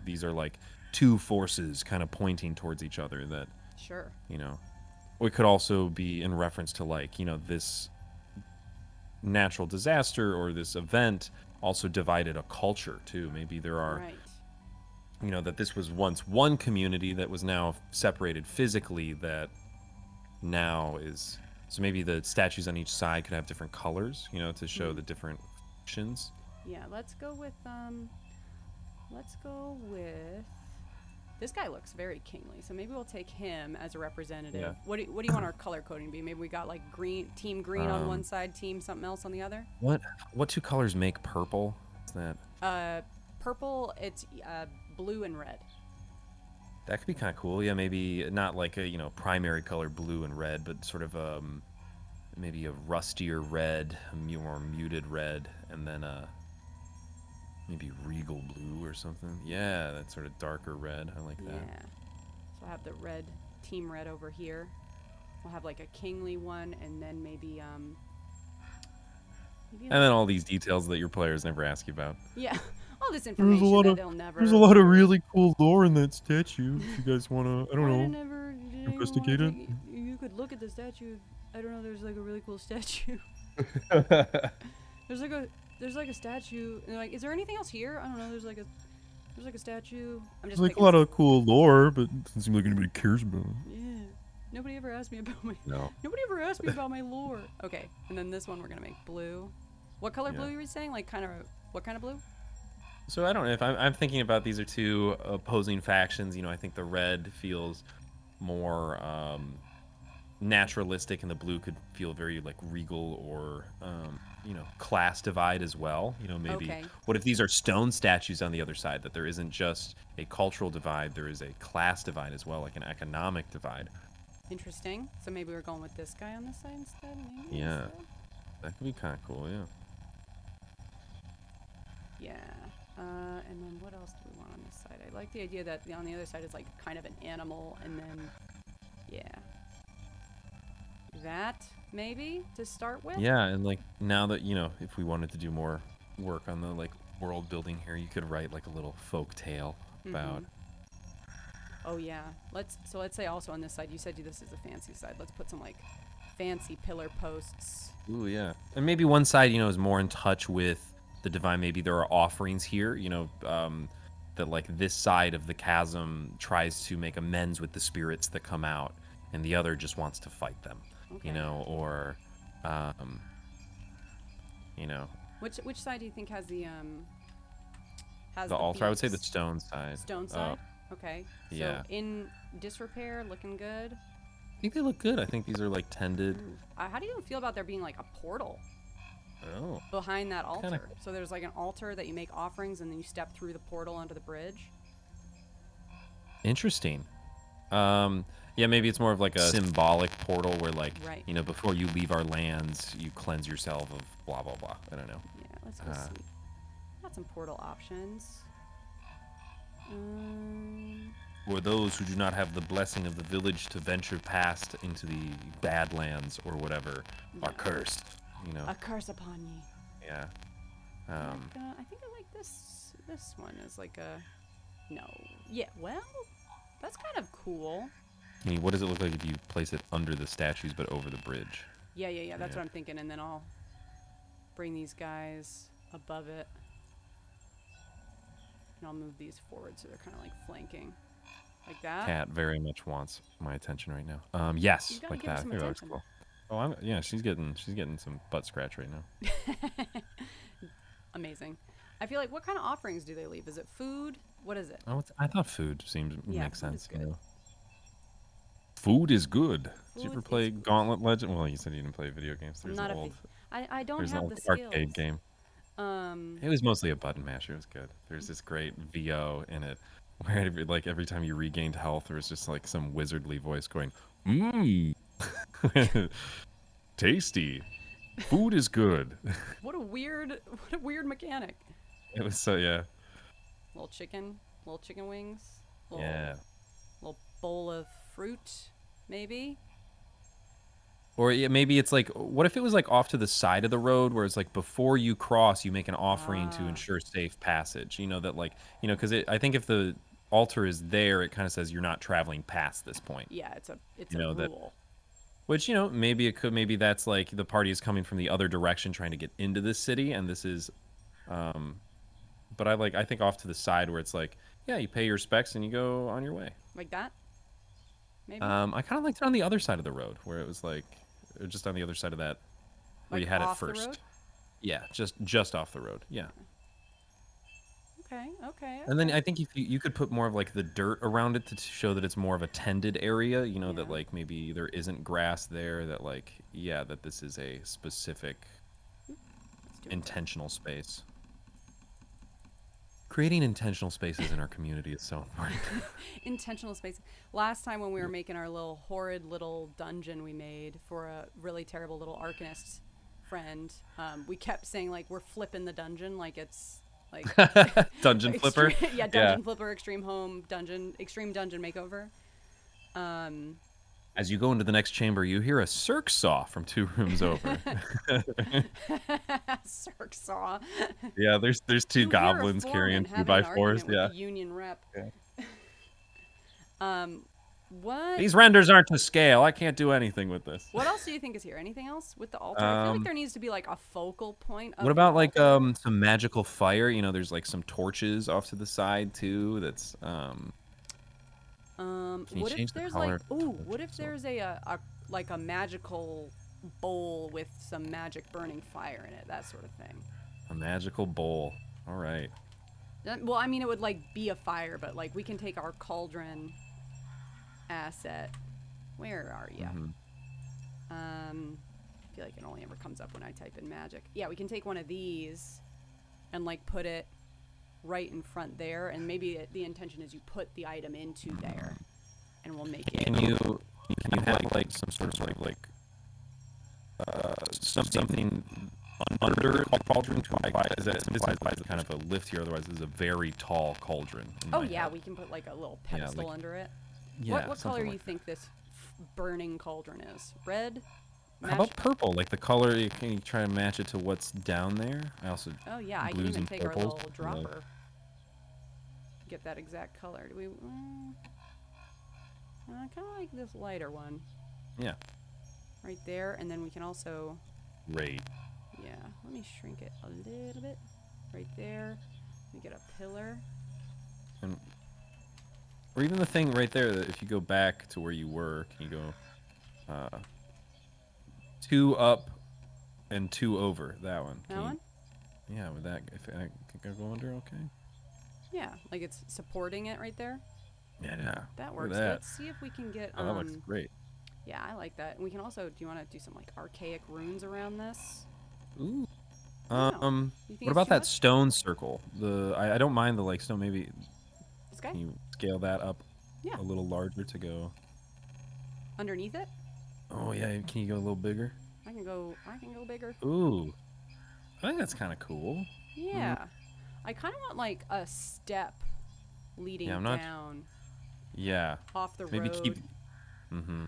these are like two forces kind of pointing towards each other. That Sure. It could also be in reference to like this natural disaster or this event also divided a culture too. Maybe there are that this was once one community that was now separated physically, that now is, so maybe the statues on each side could have different colors, to show the different factions. Yeah, let's go with this guy looks very kingly, so maybe we'll take him as a representative. Yeah. What do you want our color coding to be? Maybe we got like team green on one side, team something else on the other. What two colors make purple? What's that? Purple, it's blue and red. That could be kind of cool. Yeah, maybe not like a primary color blue and red, but sort of maybe a rustier red, a more muted red, and then maybe regal blue or something. Yeah, that sort of darker red. I like that. Yeah. So I'll have the team red over here. We'll have like a kingly one, and then maybe and then all these details that your players never ask you about. Yeah, all this information that they'll never. There's a lot of really cool lore in that statue. If you guys want to, I don't know, investigate it. You could look at the statue. I don't know. There's like a really cool statue. There's like a statue, and like, is there anything else here? I don't know. There's like a statue. I'm just like a lot of cool lore, but it doesn't seem like anybody cares about it. Yeah. Nobody ever asked me about my. No. Nobody ever asked me about my lore. Okay, and then this one we're gonna make blue. What color blue are you saying? Like what kind of blue? So I don't know if I'm thinking about, these are two opposing factions. I think the red feels more naturalistic, and the blue could feel very like regal or class divide as well. Maybe what if these are stone statues on the other side, that there isn't just a cultural divide, there is a class divide as well, like an economic divide. Interesting. So maybe we're going with this guy on this side instead. Maybe yeah, that could be kind of cool. Yeah. And then what else do we want on this side? I like the idea that on the other side is like kind of an animal, and then that, maybe, to start with? Yeah, and like now that, if we wanted to do more work on the like world building here, you could write like a little folk tale about. Oh yeah. Let's say also on this side, you said this is a fancy side. Let's put some like fancy pillar posts. Ooh, yeah. And maybe one side, is more in touch with the divine. Maybe there are offerings here, that like this side of the chasm tries to make amends with the spirits that come out, and the other just wants to fight them. Okay. Or Which side do you think has the altar? I would say the beaks? stone side. Stone side? Okay. So yeah. in disrepair, looking good. I think they look good. I think these are like tended. How do you feel about there being like a portal behind that altar? So there's like an altar that you make offerings and then you step through the portal onto the bridge. Interesting. Yeah, maybe it's more of like a symbolic portal where like, before you leave our lands, you cleanse yourself of blah, blah, blah. I don't know. Yeah, let's go see. Got some portal options. For those who do not have the blessing of the village to venture past into the Badlands or whatever, are cursed. A curse upon ye. Yeah. I think I like this. This one is like a. No. Yeah. Well, that's kind of cool. I mean, what does it look like if you place it under the statues but over the bridge? Yeah. That's what I'm thinking, and then I'll bring these guys above it, and I'll move these forward so they're kind of like flanking. Like that? Cat very much wants my attention right now. Yes, like that. I think that looks cool. Oh, she's getting some butt scratch right now. Amazing. I feel like, what kind of offerings do they leave? Is it food? What is it? Oh, I thought food seemed makes food sense. Is good. Food is good. Did you ever play Gauntlet Legend? Well, you said you didn't play video games. There's not an old. I don't there's have an the old skills. arcade game. It was mostly a button masher. It was good. There's this great VO in it where every time you regained health, there was just like some wizardly voice going, "Mmm, tasty, food is good." What a weird mechanic. It was so Little chicken wings. Little bowl of fruit, maybe. Or maybe it's like, what if it was like off to the side of the road where it's like before you cross, you make an offering to ensure safe passage. Because I think if the altar is there, it kind of says you're not traveling past this point. Yeah, it's a rule. Which, maybe that's like the party is coming from the other direction trying to get into this city, and this is, but I think off to the side where it's like, yeah, you pay your respects and you go on your way. Like that? Maybe. I kind of liked it on the other side of the road where it was like, or just on the other side of that, where you had it first. The road? Yeah, just off the road. Yeah. Okay. And then I think if you could put more of like the dirt around it to show that it's more of a tended area. That like maybe there isn't grass there. That like that this is a specific intentional space. Creating intentional spaces in our community is so important. Intentional space. Last time when we were making our horrid little dungeon we made for a really terrible little Arcanist friend, we kept saying like we're flipping the dungeon, like it's like dungeon flipper. Dungeon flipper, extreme dungeon makeover. As you go into the next chamber, you hear a circ saw from 2 rooms over. Circ saw. Yeah, there's 2 goblins carrying 2x4s. Yeah. Union rep. Yeah. What? These renders aren't to scale. I can't do anything with this. What else do you think is here? Anything else with the altar? I feel like there needs to be like a focal point. What about like some magical fire? There's like some torches off to the side too. That's what if there's like what if there's a magical bowl with some magic burning fire in it, that sort of thing. A magical bowl. All right. Well, I mean, it would like be a fire, but like we can take our cauldron asset. Where are you? I feel like it only ever comes up when I type in magic. Yeah, we can take one of these and like put it right in front there, and maybe the intention is you put the item into there, and we'll make it. Can you have like some sort of like something under a cauldron to imply that implies kind of a lift here? Otherwise, this is a very tall cauldron. Oh yeah, we can put like a little pedestal under it. Yeah. What color do you think this burning cauldron is? Red? How about purple? Like the color, can you try and match it to what's down there? I also Oh yeah, I can blues even and take our purples. little dropper. Get that exact color. Do we? I kind of like this lighter one. Yeah. Right there, and then we can also. Great. Yeah. Let me shrink it a little bit. Right there. We get a pillar. And or even the thing right there that if you go back to where you were, can you go 2 up and 2 over? That one. That one? Yeah, with that, if I think I go under, okay. Yeah, like it's supporting it right there. Yeah. That works. That. Let's see if we can get. Oh, that looks great. Yeah, I like that. And we can also. Do you want to do some like archaic runes around this? Ooh. What about that stone circle? I don't mind the like stone. Maybe. This guy? Can you scale that up? Yeah. A little larger to go. Underneath it? Oh yeah. Can you go a little bigger? I can go bigger. Ooh. I think that's kind of cool. Yeah. I kind of want like a step leading down. Yeah. Off the road. Maybe keep. Mm-hmm.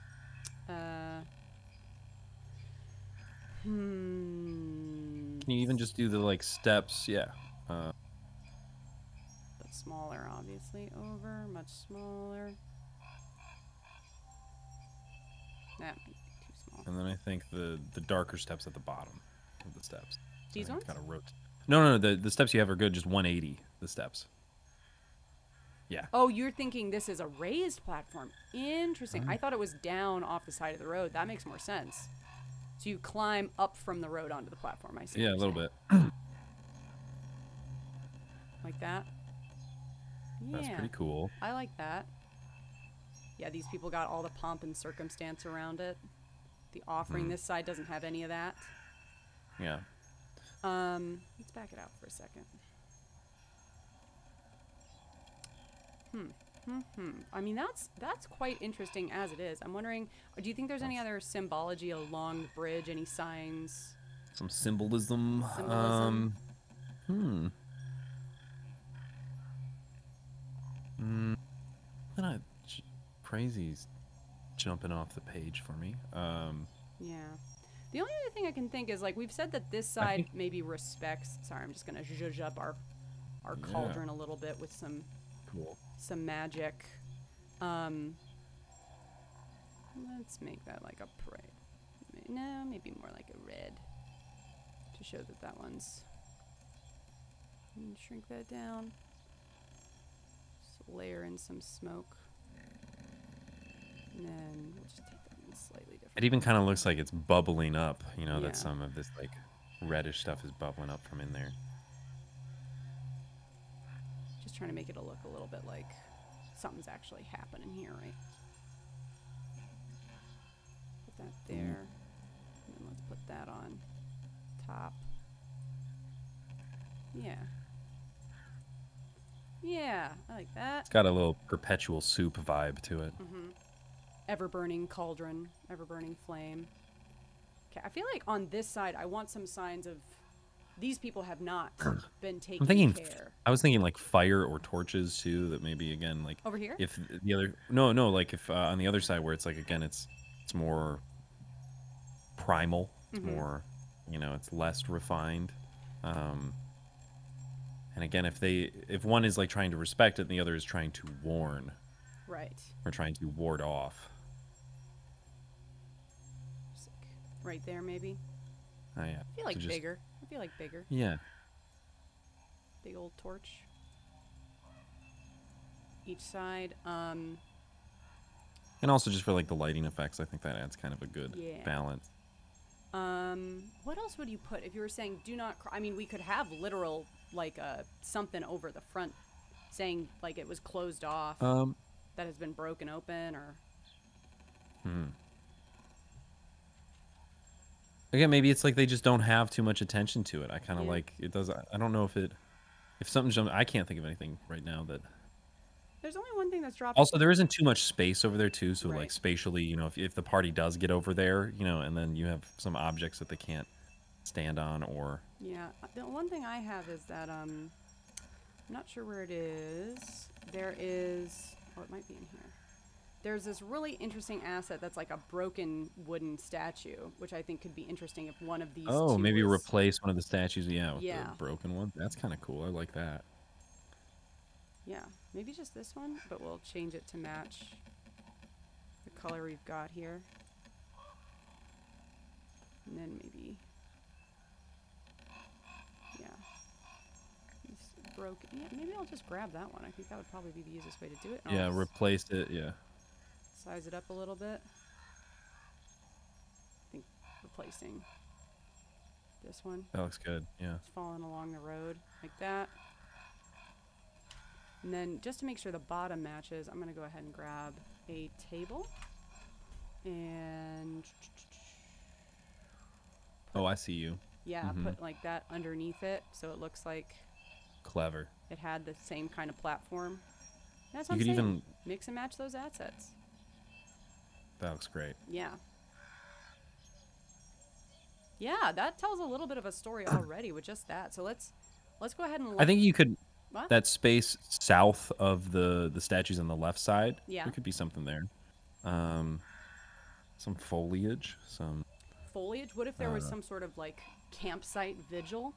Can you even just do the like steps? Yeah. But smaller, obviously. Over, much smaller. Nah, too small. And then I think the darker steps at the bottom of the steps. These ones? Kind of rotate. No. The steps you have are good. Just 180. The steps. Yeah. Oh, you're thinking this is a raised platform. Interesting. I thought it was down off the side of the road. That makes more sense. So you climb up from the road onto the platform. I see. Yeah, a little bit. Like that? Yeah. That's pretty cool. I like that. Yeah, these people got all the pomp and circumstance around it. The offering this side doesn't have any of that. Yeah. Let's back it out for a second. I mean, that's quite interesting as it is. I'm wondering, do you think there's any other symbology along the bridge? Any signs? Some symbolism. Not crazy's jumping off the page for me. Yeah. The only other thing I can think is, like, we've said that this side maybe respects. Sorry, I'm just gonna zhuzh up our cauldron a little bit with some magic. Let's make that like a no, maybe more like a red to show that that one's. Shrink that down. Just layer in some smoke, and then we'll just take that in slightly different. It even kind of looks like it's bubbling up. You know that some of this like reddish stuff is bubbling up from in there. Just trying to make it look a little bit like something's actually happening here, right? Put that there. And then let's put that on top. Yeah. Yeah, I like that. It's got a little perpetual soup vibe to it. Ever-burning cauldron, ever-burning flame. Okay, I feel like on this side, I want some signs of these people have not been taking care. I was thinking like fire or torches too. That maybe again like over here. If the other like if on the other side where it's like again it's more primal. It's more it's less refined. And again, if one is like trying to respect it, and the other is trying to warn, right, or trying to ward off. Right there, maybe. Oh yeah. I feel like bigger. I feel like bigger. Yeah. Big old torch. Each side. And also just for like the lighting effects, I think that adds kind of a good balance. What else would you put if you were saying do not I mean, we could have literal like something over the front saying like it was closed off that has been broken open or Again, maybe it's like they just don't have too much attention to it. I kind of like it does. I don't know if something jumped. I can't think of anything right now that. There's only one thing that's dropped. Also, there isn't too much space over there too. So like spatially, if the party does get over there, and then you have some objects that they can't stand on or. Yeah, the one thing I have is that I'm not sure where it is. There is, or it might be in here. there's this really interesting asset that's like a broken wooden statue, which I think could be interesting if one of these Oh, two maybe was... replace one of the statues, yeah, with Yeah. the broken one. That's kind of cool. I like that. Yeah, maybe just this one, but we'll change it to match the color we've got here. And then maybe, yeah, this broken. Yeah, maybe I'll just grab that one. I think that would probably be the easiest way to do it. Yeah, replace it. Yeah. Size it up a little bit. I think replacing this one. That looks good. Yeah. It's falling along the road like that. And then just to make sure the bottom matches, I'm going to go ahead and grab a table. And... Oh, I see you. Yeah, put like that underneath it so it looks like... Clever. It had the same kind of platform. That's what You I'm could saying. even... Mix and match those assets. That looks great. Yeah. Yeah, that tells a little bit of a story already with just that. So let's go ahead and... I think you could... What? That space south of the statues on the left side. Yeah. There could be something there. Some foliage. Some foliage? What if there was some sort of like campsite vigil?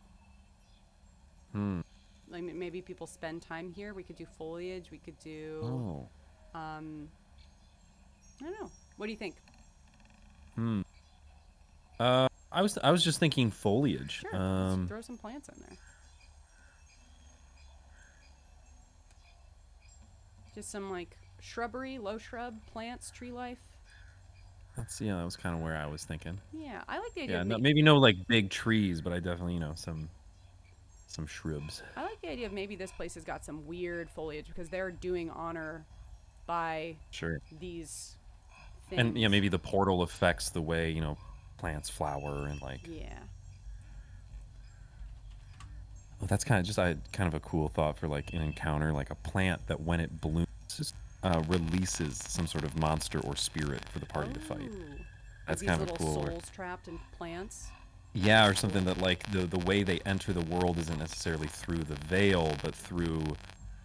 Like maybe people spend time here. We could do foliage. We could do... I don't know. What do you think? I was just thinking foliage. Sure. Let's throw some plants in there. Just some like shrubbery, low shrub, plants, tree life. That was kind of where I was thinking. Yeah, I like the idea. Yeah, of maybe no like big trees, but I definitely some shrubs. I like the idea of maybe this place has got some weird foliage because they're doing honor by these things. And yeah, maybe the portal affects the way plants flower and like. Yeah. Well, that's kind of a cool thought for like an encounter, like a plant that when it blooms just releases some sort of monster or spirit for the party to fight. That's kind of these cool. little souls trapped in plants. Yeah, or something that like the way they enter the world isn't necessarily through the veil, but through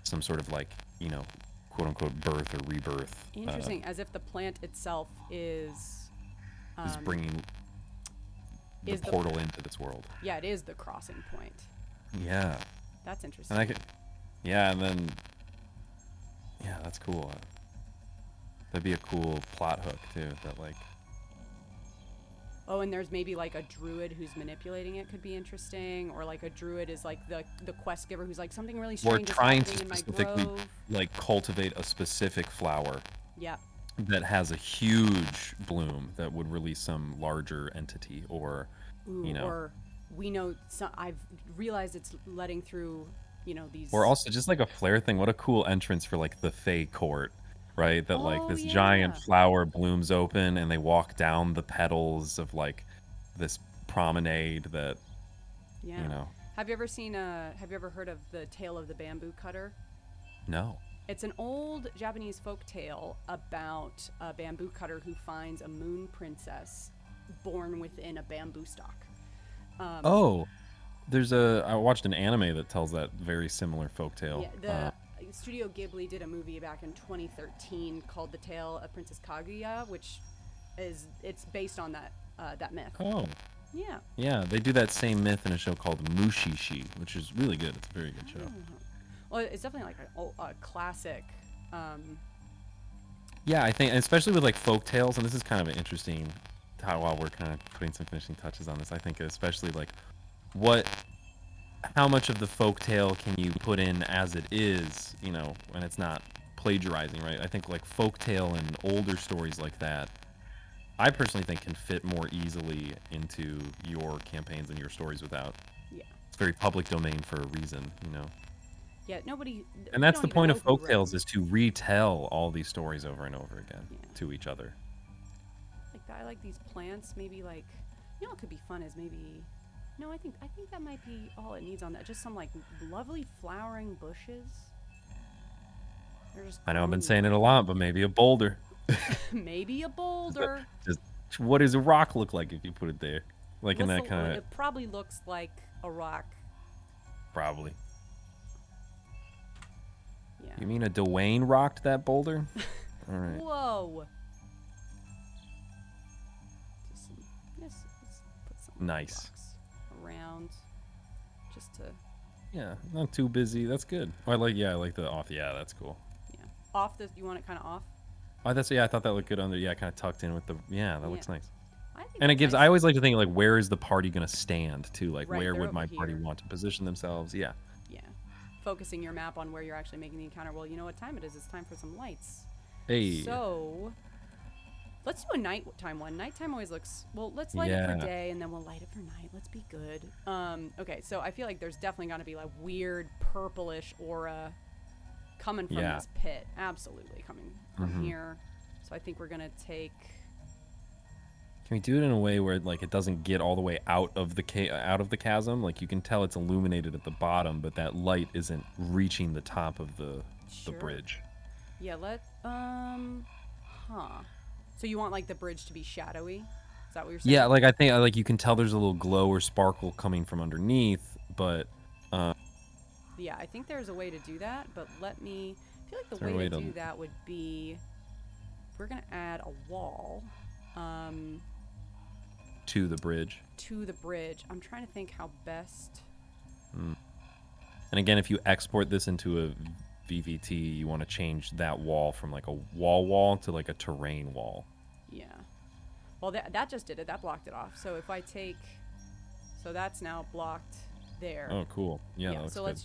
some sort of like quote unquote birth or rebirth. Interesting, as if the plant itself is bringing the portal into this world. Yeah, it is the crossing point. Yeah. That's interesting. And that's cool. That'd be a cool plot hook too. That like. Oh, and there's maybe like a druid who's manipulating it could be interesting, or like a druid is like the quest giver who's like something really strange is happening in my grove. Like cultivate a specific flower. Yeah. That has a huge bloom that would release some larger entity, or or we know I've realized it's letting through these, or also just like a flare thing. What a cool entrance for like the Fae court, right? That like this giant flower blooms open and they walk down the petals of like this promenade that Have you ever heard of the tale of the bamboo cutter? No. It's an old Japanese folk tale about a bamboo cutter who finds a moon princess born within a bamboo stalk. I watched an anime that tells that very similar folktale. Yeah, Studio Ghibli did a movie back in 2013 called The Tale of Princess Kaguya, which it's based on that myth. Oh. Yeah. Yeah, they do that same myth in a show called Mushishi, which is really good. It's a very good show. Well, it's definitely like a classic. Yeah, I think, especially with like folk tales, and this is kind of an interesting, while we're kind of putting some finishing touches on this, I think especially like how much of the folk tale can you put in as it is, when it's not plagiarizing, right? I think like folk tale and older stories like that, I personally think can fit more easily into your campaigns and your stories without. Yeah. It's very public domain for a reason, Yeah, nobody. And that's the point of folktales, is to retell all these stories over and over again to each other. Like that, I like these plants. Maybe like, what could be fun is maybe. No, I think that might be all it needs on that. Just some like lovely flowering bushes. I know I've been saying it a lot, but maybe a boulder. Maybe a boulder. Just what does a rock look like if you put it there? Like in that kind of. It probably looks like a rock. Probably. Yeah. You mean a Dwayne rocked that boulder? All right. Whoa. Just some, yes, let's put some Nice. blocks around just to. Yeah, not too busy. That's good. Oh, I like the off. Yeah, that's cool. Yeah. Off the. You want it kind of off? Oh, I thought that looked good under. Yeah, kind of tucked in with the. Yeah, that looks Yeah. nice. I think And it that's gives. nice. I always like to think like, where is the party gonna stand too? Like, Right, where they're would my over party here. want to position themselves? Yeah. Yeah. Focusing your map on where you're actually making the encounter. Well, you know what time it is. It's time for some lights. Hey. So, let's do a nighttime one. Nighttime always looks, well, let's light it for day and then we'll light it for night. Let's be good. Okay, so I feel like there's definitely going to be like weird purplish aura coming from this pit. Absolutely coming from here. So I think we're going to take... Can we do it in a way where like it doesn't get all the way out of the chasm? Like you can tell it's illuminated at the bottom, but that light isn't reaching the top of the bridge. Yeah, So you want like the bridge to be shadowy? Is that what you're saying? Yeah, like I think like you can tell there's a little glow or sparkle coming from underneath, but yeah, I think there's a way to do that, but I feel like the way to do that would be we're going to add a wall to the bridge. I'm trying to think how best. And again, if you export this into a VVT, you want to change that wall from like a wall to like a terrain wall. Yeah. Well, that just did it. That blocked it off. So if I take, so that's now blocked there. Oh, cool. Yeah. That looks so good.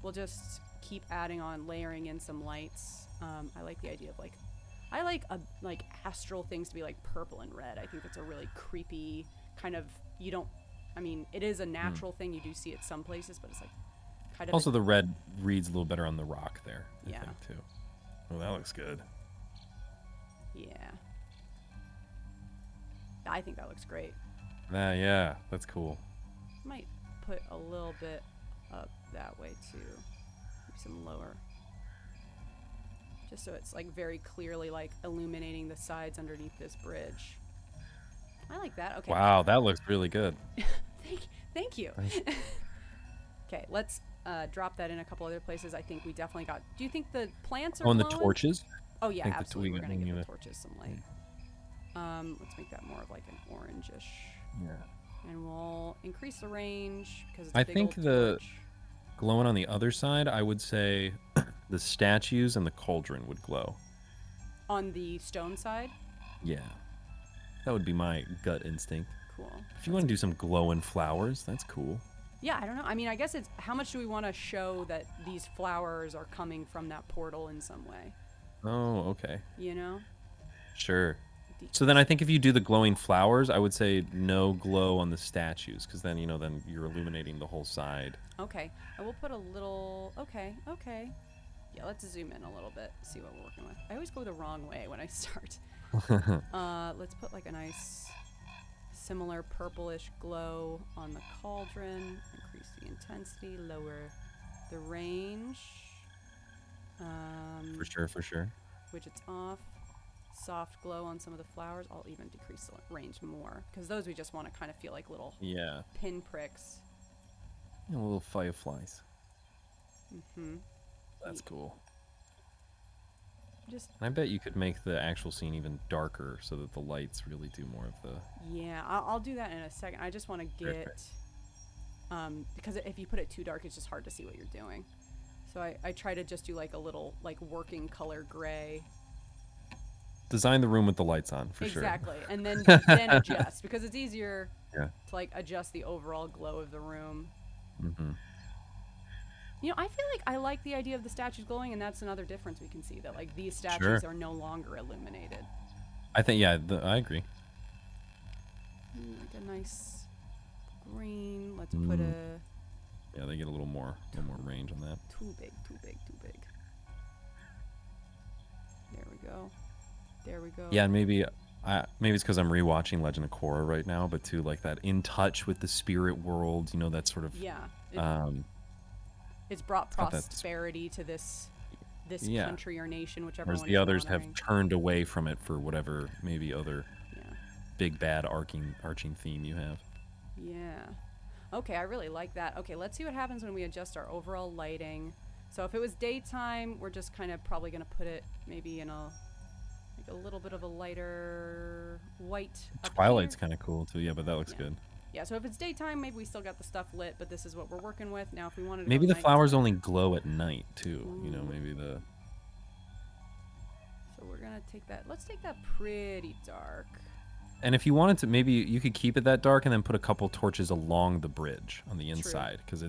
we'll just keep adding on, layering in some lights. I like the idea of I like astral things to be like purple and red. I think that's a really creepy kind of. It is a natural thing. You do see it some places, but it's like. Also, the red reads a little better on the rock there, I think, too. Oh, that looks good. Yeah. I think that looks great. Yeah, that's cool. Might put a little bit up that way, too. Maybe some lower. Just so it's, like, very clearly, like, illuminating the sides underneath this bridge. I like that. Okay. Wow, that looks really good. Thank you. Nice. Okay, let's drop that in a couple other places. I think we definitely got... Do you think the plants are On glowing? the torches? Oh, yeah, absolutely. We're going to give the it. torches some light. Let's make that more of like an orangish. Yeah. And we'll increase the range because it's I a big think old the torch. glowing on the other side, I would say the statues and the cauldron would glow. On the stone side? Yeah. That would be my gut instinct. Cool. If you want to do some glowing flowers, that's cool. Yeah, I don't know. I mean, I guess it's how much do we want to show that these flowers are coming from that portal in some way? Oh, okay. You know? Sure. So then I think if you do the glowing flowers, I would say no glow on the statues, because then, then you're illuminating the whole side. Okay. I will put a little... Okay. Yeah, let's zoom in a little bit, see what we're working with. I always go the wrong way when I start. Let's put like a nice similar purplish glow on the cauldron. Increase the intensity, lower the range. For sure. Widgets off. Soft glow on some of the flowers. I'll even decrease the range more because those we just want to kind of feel like little pinpricks. Little fireflies. Mm-hmm. That's cool. And I bet you could make the actual scene even darker so that the lights really do more of the... Yeah, I'll do that in a second. I just want to get... because if you put it too dark, it's just hard to see what you're doing. So I try to just do like a little like working color gray. Design the room with the lights on, for sure. Exactly. And then adjust because it's easier to like adjust the overall glow of the room. Mm-hmm. I feel like I like the idea of the statues glowing, and that's another difference we can see, that like these statues are no longer illuminated. I think, I agree. Like a nice green. Let's put a... Yeah, they get a little more range on that. Too big. There we go. Yeah, and maybe it's because I'm rewatching Legend of Korra right now, but too like that in touch with the spirit world, that sort of... Yeah. It's brought prosperity to this country or nation, whichever Whereas one. the others have turned away from it for whatever maybe other big bad arching theme you have. Yeah. Okay, I really like that. Okay, let's see what happens when we adjust our overall lighting. So if it was daytime, we're just kind of probably going to put it maybe in a Like a little bit of a lighter white. Twilight's kind of cool too. Yeah, but that looks good. Yeah, so if it's daytime, maybe we still got the stuff lit, but this is what we're working with. Now, if we wanted to maybe go the flowers only glow at night too. Ooh. You know, maybe the. So we're gonna take that. Let's take that pretty dark. And if you wanted to, maybe you could keep it that dark and then put a couple torches along the bridge on the inside, because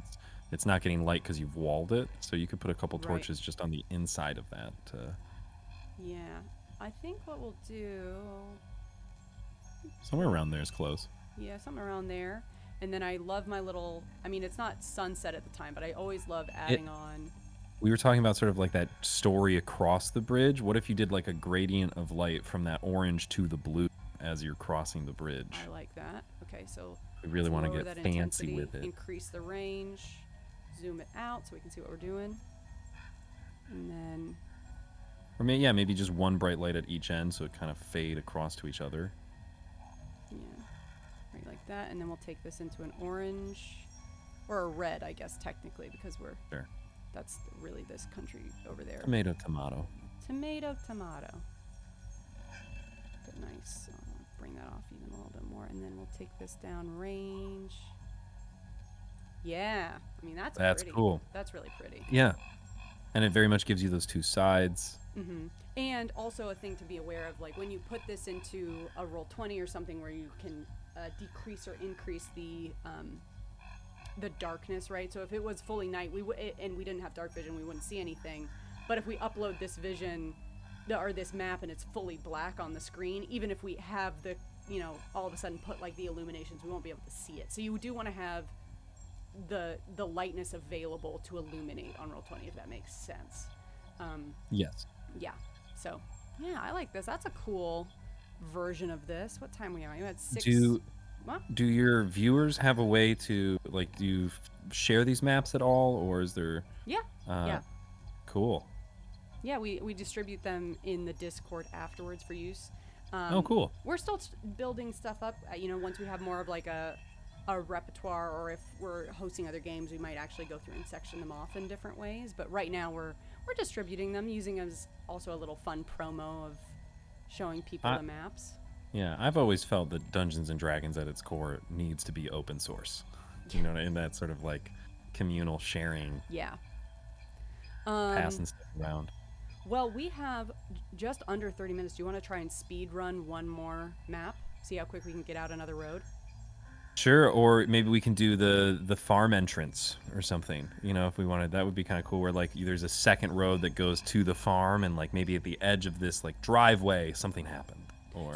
it's not getting light because you've walled it. So you could put a couple torches just on the inside of that. Yeah, I think what we'll do. Somewhere around there is close. Yeah, something around there. And then I love my little, I mean, it's not sunset at the time, but I always love adding on. We were talking about sort of like that story across the bridge. What if you did like a gradient of light from that orange to the blue as you're crossing the bridge? I like that. Okay, so we really want to get fancy with it. Increase the range, zoom it out so we can see what we're doing. And then... Or maybe just one bright light at each end so it kind of fade across to each other. Yeah, right like that. And then we'll take this into an orange, or a red, I guess, technically, because we're... Sure. That's really this country over there. Tomato, tomato. Tomato, tomato. Good, nice. So I'll bring that off even a little bit more, and then we'll take this down range. Yeah, I mean that's pretty. Cool. That's really pretty. Yeah, and it very much gives you those two sides. Mm-hmm. And also a thing to be aware of, like when you put this into a Roll20 or something where you can decrease or increase the darkness, right? So if it was fully night, and we didn't have dark vision, we wouldn't see anything. But if we upload this vision, or this map, and it's fully black on the screen, even if we have the, all of a sudden put like the illuminations, we won't be able to see it. So you do want to have the lightness available to illuminate on Roll20, if that makes sense. Yes. Yeah. So yeah, I like this. That's a cool version of this. What time we are? You had 6. Do your viewers have a way to, like, do you share these maps at all, or is there... Yeah. Yeah. Cool. Yeah, we distribute them in the Discord afterwards for use. Oh, cool. We're still building stuff up. Once we have more of like a repertoire, or if we're hosting other games, we might actually go through and section them off in different ways. But right now we're distributing them, using them as also a little fun promo of showing people the maps. Yeah, I've always felt that Dungeons and Dragons at its core needs to be open source. In that sort of like communal sharing. Yeah. Passing stuff around. Well, we have just under 30 minutes. Do you want to try and speed run one more map? See how quick we can get out another road? Sure, or maybe we can do the farm entrance or something. If we wanted, that would be kind of cool. Where like there's a second road that goes to the farm, and like maybe at the edge of this like driveway, something happened.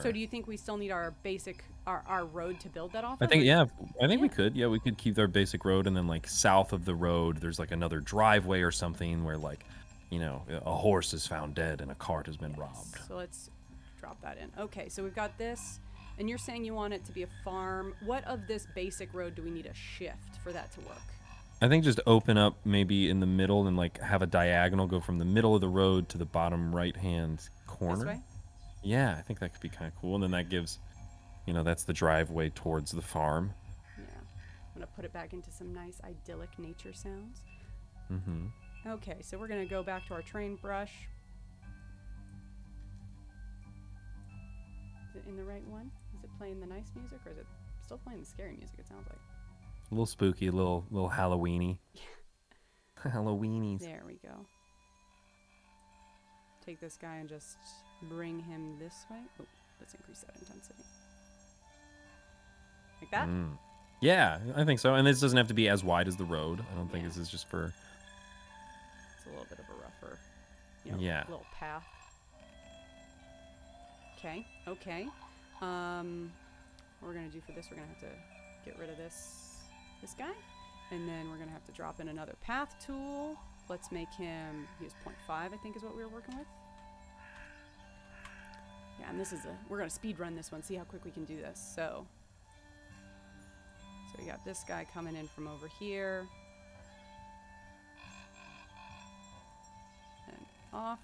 So do you think we still need our basic our road to build that off of? I think we could. Yeah, we could keep our basic road, and then like south of the road, there's like another driveway or something where like, a horse is found dead and a cart has been robbed. So let's drop that in. Okay, so we've got this, and you're saying you want it to be a farm. What of this basic road do we need to shift for that to work? I think just open up maybe in the middle and like have a diagonal go from the middle of the road to the bottom right-hand corner. This way? Yeah, I think that could be kind of cool. And then that gives, that's the driveway towards the farm. Yeah. I'm going to put it back into some nice idyllic nature sounds. Mm-hmm. Okay, so we're going to go back to our terrain brush. Is it in the right one? Is it playing the nice music, or is it still playing the scary music, it sounds like? A little spooky, a little Halloweeny. Halloweenies. There we go. Take this guy and just bring him this way. Oh, let's increase that intensity. Like that? Yeah, I think so. And this doesn't have to be as wide as the road. I don't think this is just for... It's a little bit of a rougher, little path. Okay. What we're going to do for this, we're going to have to get rid of this guy. And then we're going to have to drop in another path tool. Let's make him, he was 0.5, I think is what we were working with. Yeah, and we're going to speed run this one, see how quick we can do this. So we got this guy coming in from over here. And off.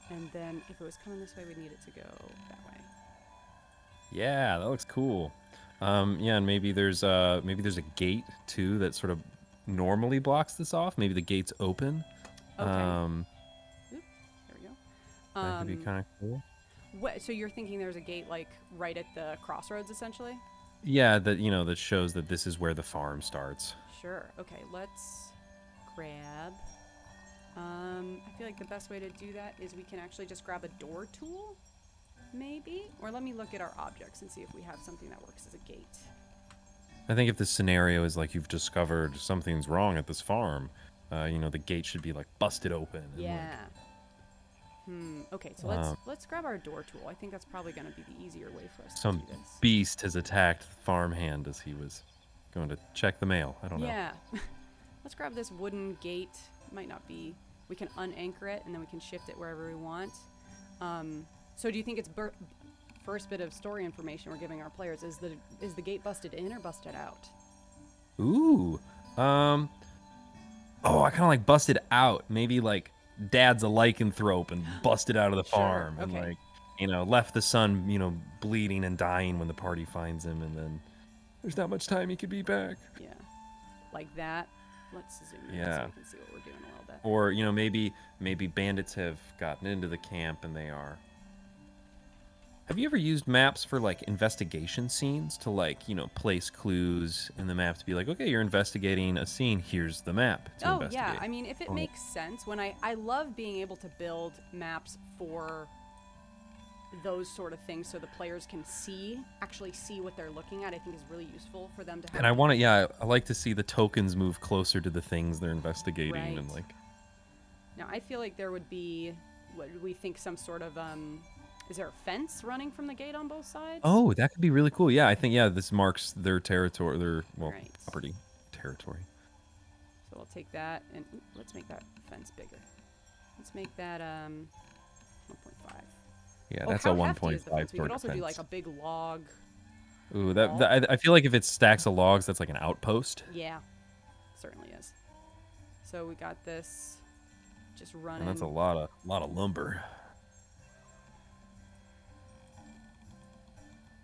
And then if it was coming this way, we'd need it to go that way. Yeah, that looks cool. And maybe there's a gate too that sort of normally blocks this off. Maybe the gate's open. Okay. There we go. That could be kind of cool. What? So you're thinking there's a gate like right at the crossroads, essentially? Yeah, that that shows that this is where the farm starts. Sure. Okay, let's grab. I feel like the best way to do that is we can actually just grab a door tool, maybe? Or let me look at our objects and see if we have something that works as a gate. I think if the scenario is like you've discovered something's wrong at this farm, the gate should be like busted open. Yeah. Okay, so let's grab our door tool. I think that's probably going to be the easier way for us to Some do this. beast has attacked the farmhand as he was going to check the mail. I don't know. Yeah. Let's grab this wooden gate. Might not be. We can unanchor it, and then we can shift it wherever we want. So do you think it's first bit of story information we're giving our players is the gate busted in or busted out? Ooh. I kind of like busted out. Maybe like dad's a lycanthrope and busted out of the farm and okay. like, left the son, bleeding and dying when the party finds him, and then there's not much time he could be back. Yeah. Like that. Let's zoom in so we can see what we're doing a little bit. Or, maybe bandits have gotten into the camp and they are. Have you ever used maps for like investigation scenes to like, place clues in the map to be like, okay, you're investigating a scene, here's the map to investigate. Yeah, I mean, if it makes sense, when I love being able to build maps for those sort of things so the players can actually see what they're looking at. I think is really useful for them to have. And I like to see the tokens move closer to the things they're investigating. Right. And like. Now, I feel like there would be, what do we think, some sort of, is there a fence running from the gate on both sides? Oh, that could be really cool. Yeah, I think, this marks their territory, property territory. So we'll take that, and let's make that fence bigger. Let's make that, 1.5. Yeah, that's a 1.5 sort of we could also do like a big log. Ooh, I feel like if it's stacks of logs, that's like an outpost. Yeah, certainly is. So we got this just running. And that's a lot of lumber.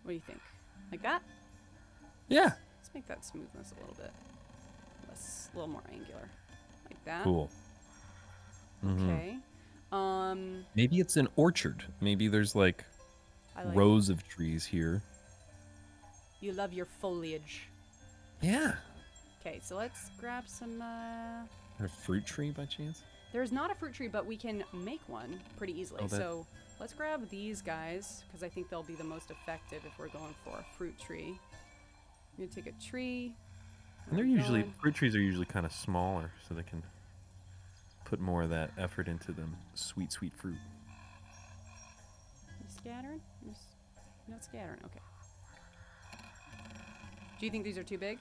What do you think? Like that? Yeah. Let's make that smoothness a little bit. A little more angular. Like that. Cool. Okay. Maybe it's an orchard. Maybe there's like rows of trees here. You love your foliage. Yeah. Okay, so let's grab some. A fruit tree by chance? There's not a fruit tree, but we can make one pretty easily. So let's grab these guys because I think they'll be the most effective if we're going for a fruit tree. I'm gonna take a tree. And fruit trees are usually kind of smaller, so they can put more of that effort into them. Sweet, sweet fruit. You scattering? You're not scattering. Okay. Do you think these are too big?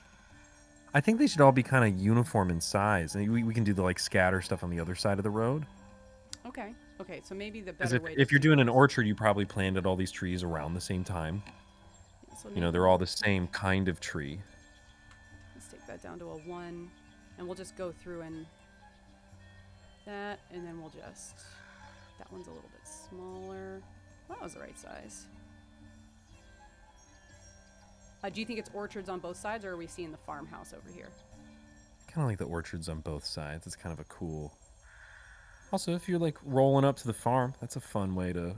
I think they should all be kind of uniform in size. And we can do the like scatter stuff on the other side of the road. Okay. Okay, so maybe the better way. If you're doing an orchard, you probably planted all these trees around the same time. Yeah, so they're all the same kind of tree. Let's take that down to a 1, and we'll just go through and that, and then we'll just. That one's a little bit smaller. Well, that was the right size. Do you think it's orchards on both sides, or are we seeing the farmhouse over here? Kind of like the orchards on both sides. It's kind of a cool. Also, if you're like rolling up to the farm, that's a fun way to.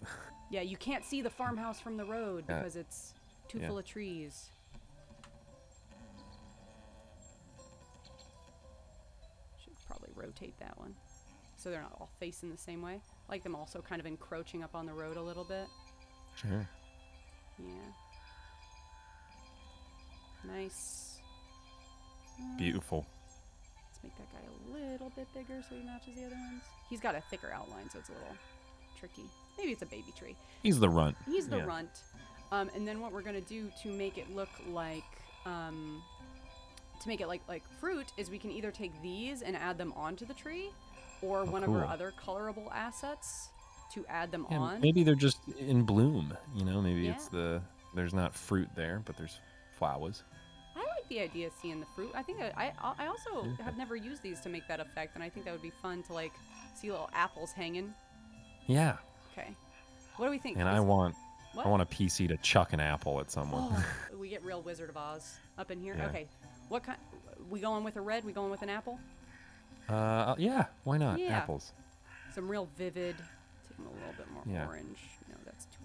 Yeah, you can't see the farmhouse from the road because it's too full of trees. Should probably rotate that one so they're not all facing the same way. I like them also kind of encroaching up on the road a little bit. Sure. Yeah. Nice. Beautiful. Let's make that guy a little bit bigger so he matches the other ones. He's got a thicker outline, so it's a little tricky. Maybe it's a baby tree. He's the runt. He's the runt. And then what we're gonna do to make it look like like fruit is we can either take these and add them onto the tree, or one of our other colorable assets to add them on. Maybe they're just in bloom. Maybe it's there's not fruit there, but there's flowers. I like the idea of seeing the fruit. I think I also have never used these to make that effect, and I think that would be fun to like see little apples hanging. Yeah. Okay. What do we think? And I want a PC to chuck an apple at someone. Oh, we get real Wizard of Oz up in here. Yeah. Okay. What kind? We going with a red? We going with an apple? Yeah. Why not? Yeah. Apples. Some real vivid. Take them a little bit more orange. No, that's too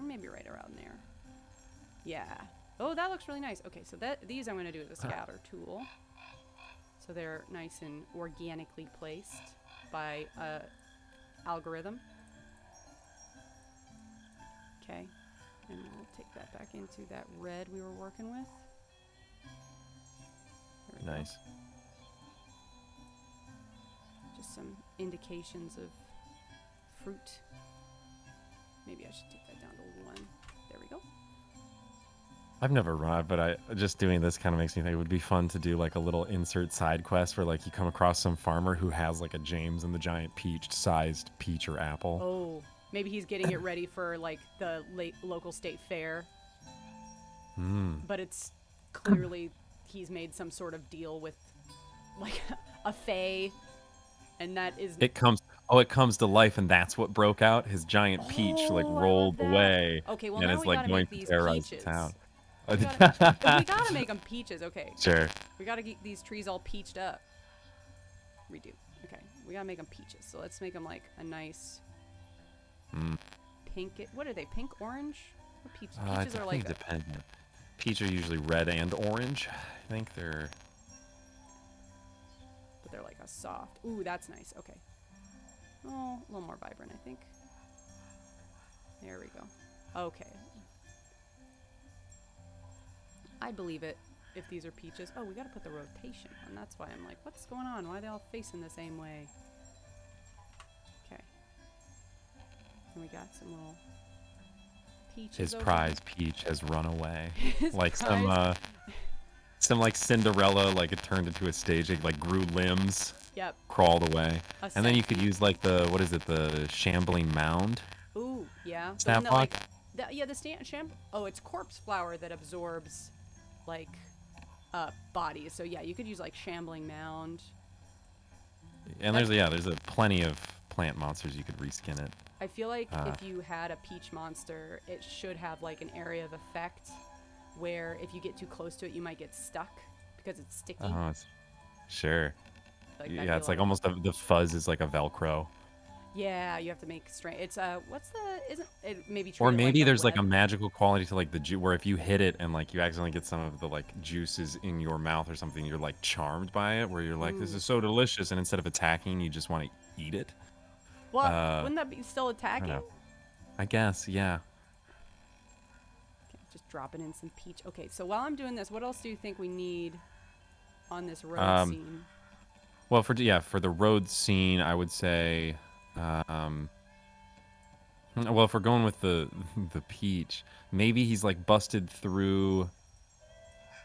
Maybe right around there. Yeah. Oh, that looks really nice. Okay, so these I'm going to do with a scatter tool. So they're nice and organically placed by algorithm. Okay. And we'll take that back into that red we were working with. Nice. Just some indications of fruit. Maybe I should take that down to 1. There we go. I've never run, but just doing this kind of makes me think it would be fun to do like a little insert side quest where like you come across some farmer who has like a James and the Giant Peach sized peach or apple. Oh, maybe he's getting it ready for like the local state fair. But it's clearly he's made some sort of deal with like a fae, and that is it comes to life, and that's what broke out. His giant peach like rolled away. Okay, well and now it's we like gotta going make to these terrorize peaches. the town. We gotta make them peaches. Okay. Sure. We gotta get these trees all peached up. Redo. Okay, we gotta make them peaches. So let's make them like a nice pink. What are they? Pink, orange? What peaches? Peaches are like. Depends. Peach are usually red and orange. I think they're. But they're like a soft. Ooh, that's nice. Okay. Oh, a little more vibrant, I think. There we go. Okay. I believe it if these are peaches. Oh, we gotta put the rotation on. That's why I'm like, what's going on? Why are they all facing the same way? Okay. And we got some little peaches. His over prize peach has run away. His Like prize- some like Cinderella, like it turned into a stage, it like grew limbs. Yep. Crawled away. A And then you centipede. could use like the shambling mound. Ooh, yeah. Snap The one that, block? Oh, it's corpse flower that absorbs, like, bodies. So yeah, you could use like shambling mound. And there's a plenty of plant monsters you could reskin it. I feel like if you had a peach monster, it should have like an area of effect where if you get too close to it, you might get stuck because it's sticky. Sure. Like, Yeah, it's like almost the fuzz is like a Velcro. Yeah, you have to make straight. It's what's the isn't it maybe? Or treat it maybe like there's like a web? magical quality to like the where if you hit it and like you accidentally get some of the like juices in your mouth or something, you're like charmed by it. Where you're like, this is so delicious, and instead of attacking, you just want to eat it. Well, wouldn't that be still attacking? I guess, yeah. Okay, just dropping in some peach. Okay, so while I'm doing this, what else do you think we need on this road scene? Well, for the road scene, I would say, well, if we're going with the peach, maybe he's like busted through.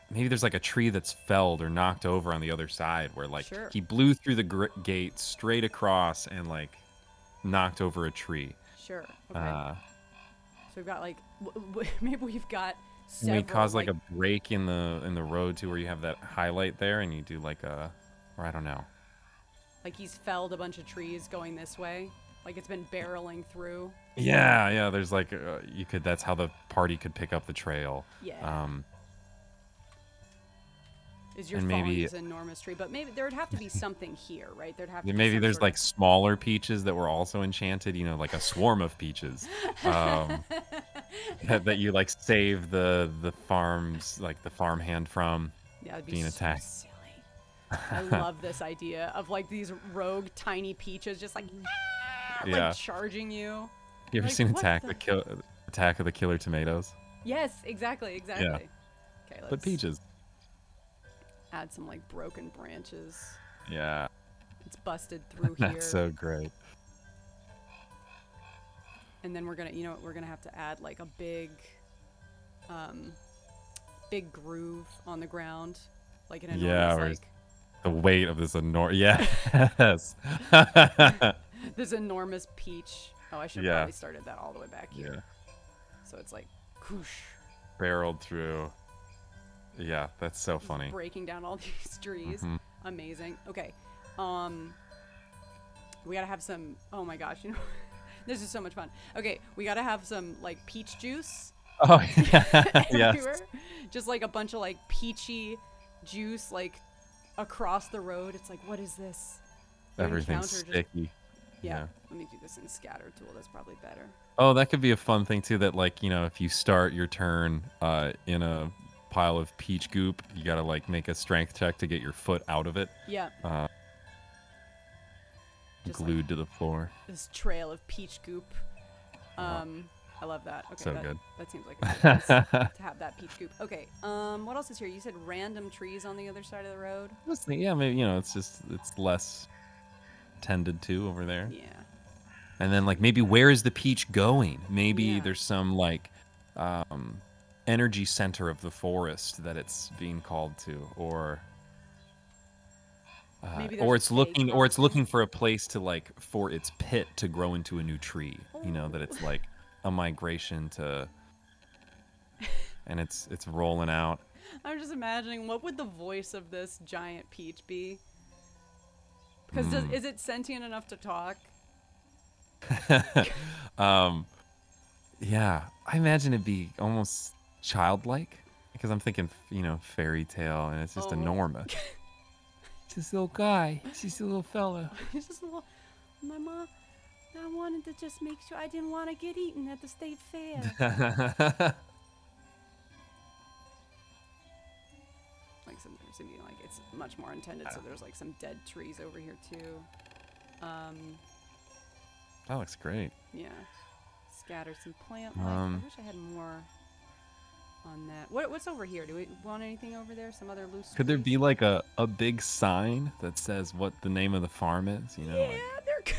Maybe there's like a tree that's felled or knocked over on the other side, where like he blew through the gate straight across and like knocked over a tree. Sure. Okay. So we've got like maybe we've got several. We cause like a break in the road too, where you have that highlight there, and you do like a, or I don't know. Like he's felled a bunch of trees going this way. Like it's been barreling through. Yeah. There's like that's how the party could pick up the trail. Yeah. Is your and falling maybe is an enormous tree, but maybe there would have to be something here, right? There'd have to maybe be there's like smaller peaches that were also enchanted, like a swarm of peaches that you like save the farms, like the farmhand from being attacked. So silly. I love this idea of like these rogue tiny peaches just like like charging you. You ever like, seen Attack of the Killer Tomatoes? Yes, exactly. Yeah. Okay, let's But peaches. add some like broken branches. Yeah. It's busted through here. That's so great. And then we're gonna, we're gonna have to add like a big groove on the ground, like an enormous the weight of this enormous. Yes. this enormous peach. Oh, I should have probably started that all the way back here. Yeah. So it's like, whoosh. Barreled through. Yeah, that's so funny. Breaking down all these trees. Mm-hmm. Amazing. Okay. We gotta have some. Oh my gosh, this is so much fun. Okay, we gotta have some like peach juice. Oh yeah. Everywhere. Yes. Just like a bunch of like peachy juice like across the road. It's like, what is this? Everything's sticky. Yeah. Let me do this in scatter tool. That's probably better. Oh, that could be a fun thing too. That like if you start your turn in a pile of peach goop, you gotta like make a strength check to get your foot out of it. Yeah. Just Glued like to the floor. this trail of peach goop. I love that. Okay, So good. That seems like a good place to have that peach goop. Okay, what else is here? You said random trees on the other side of the road. Yeah, maybe it's less tended to over there. Yeah. And then like maybe where is the peach going? Maybe Yeah. there's some like energy center of the forest that it's being called to, or it's looking for a place to like for its pit to grow into a new tree. That it's like a migration to, and it's rolling out. I'm just imagining what would the voice of this giant peach be? Because is it sentient enough to talk? Yeah, I imagine it'd be almost childlike because I'm thinking fairy tale, and it's just enormous. It's this little guy. It's this little fella. He's just a little. My mom. I wanted to just make sure I didn't want to get eaten at the state fair. Like it's much more intended. So there's like some dead trees over here too. That looks great. Yeah. Scatter some plant life. I wish I had more on that. What's over here? Do we want anything over there? Some other loose Could there trees? be like a big sign that says what the name of the farm is? Yeah, there could.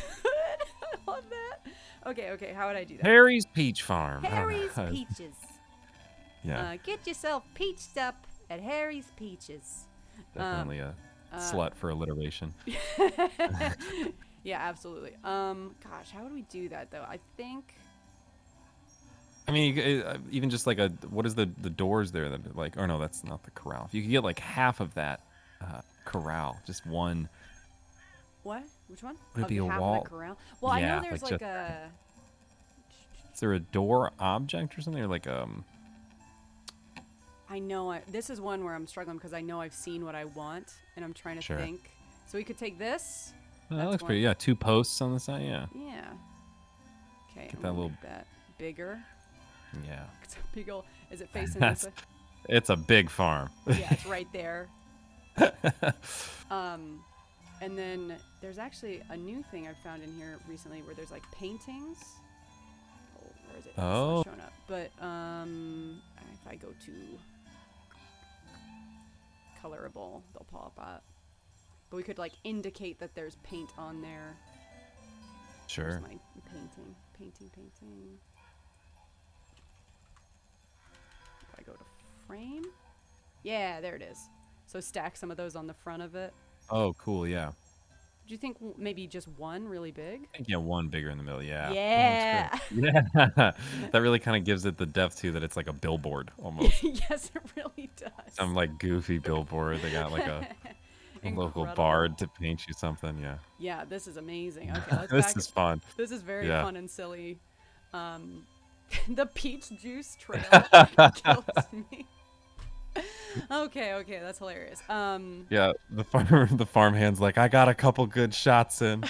I love that. Okay, how would I do that? Harry's Peach Farm. Harry's Peaches. Yeah. Get yourself peached up at Harry's Peaches. Definitely a slut for alliteration. Yeah, absolutely. Gosh, how would we do that though? I think. I mean, even just like what is the doors there that like? Or no, that's not the corral. If you could get like half of that corral, just one. What? Which one? Would it be a half wall? Of the corral? Well, yeah, I know there's like a. Is there a door object or something, or like I know this is one where I'm struggling because I know I've seen what I want and I'm trying to think. So we could take this. Oh, that looks pretty. Yeah, 2 posts on the side. Yeah. Yeah. Okay. Get that little that bigger. Yeah. It's a big old. Is it facing this way? It's a big farm. Yeah, it's right there. And then there's actually a new thing I've found in here recently where there's like paintings. Oh, where is it? It's not showing up. But if I go to colorable, they'll pop up. But we could like indicate that there's paint on there. Sure. There's my painting. If I go to frame. Yeah, there it is. So stack some of those on the front of it. Oh, cool. Yeah. Do you think maybe just one really big? I think one bigger in the middle. Yeah. Yeah. Yeah. That really kind of gives it the depth too. That it's like a billboard almost. Yes, it really does. Some like goofy billboard. They got like a local bard to paint you something. Yeah. Yeah, this is amazing. Okay, this is fun. This is very fun and silly. The peach juice trail kills me. Okay, that's hilarious. Yeah, the farmhand's like, I got a couple good shots in.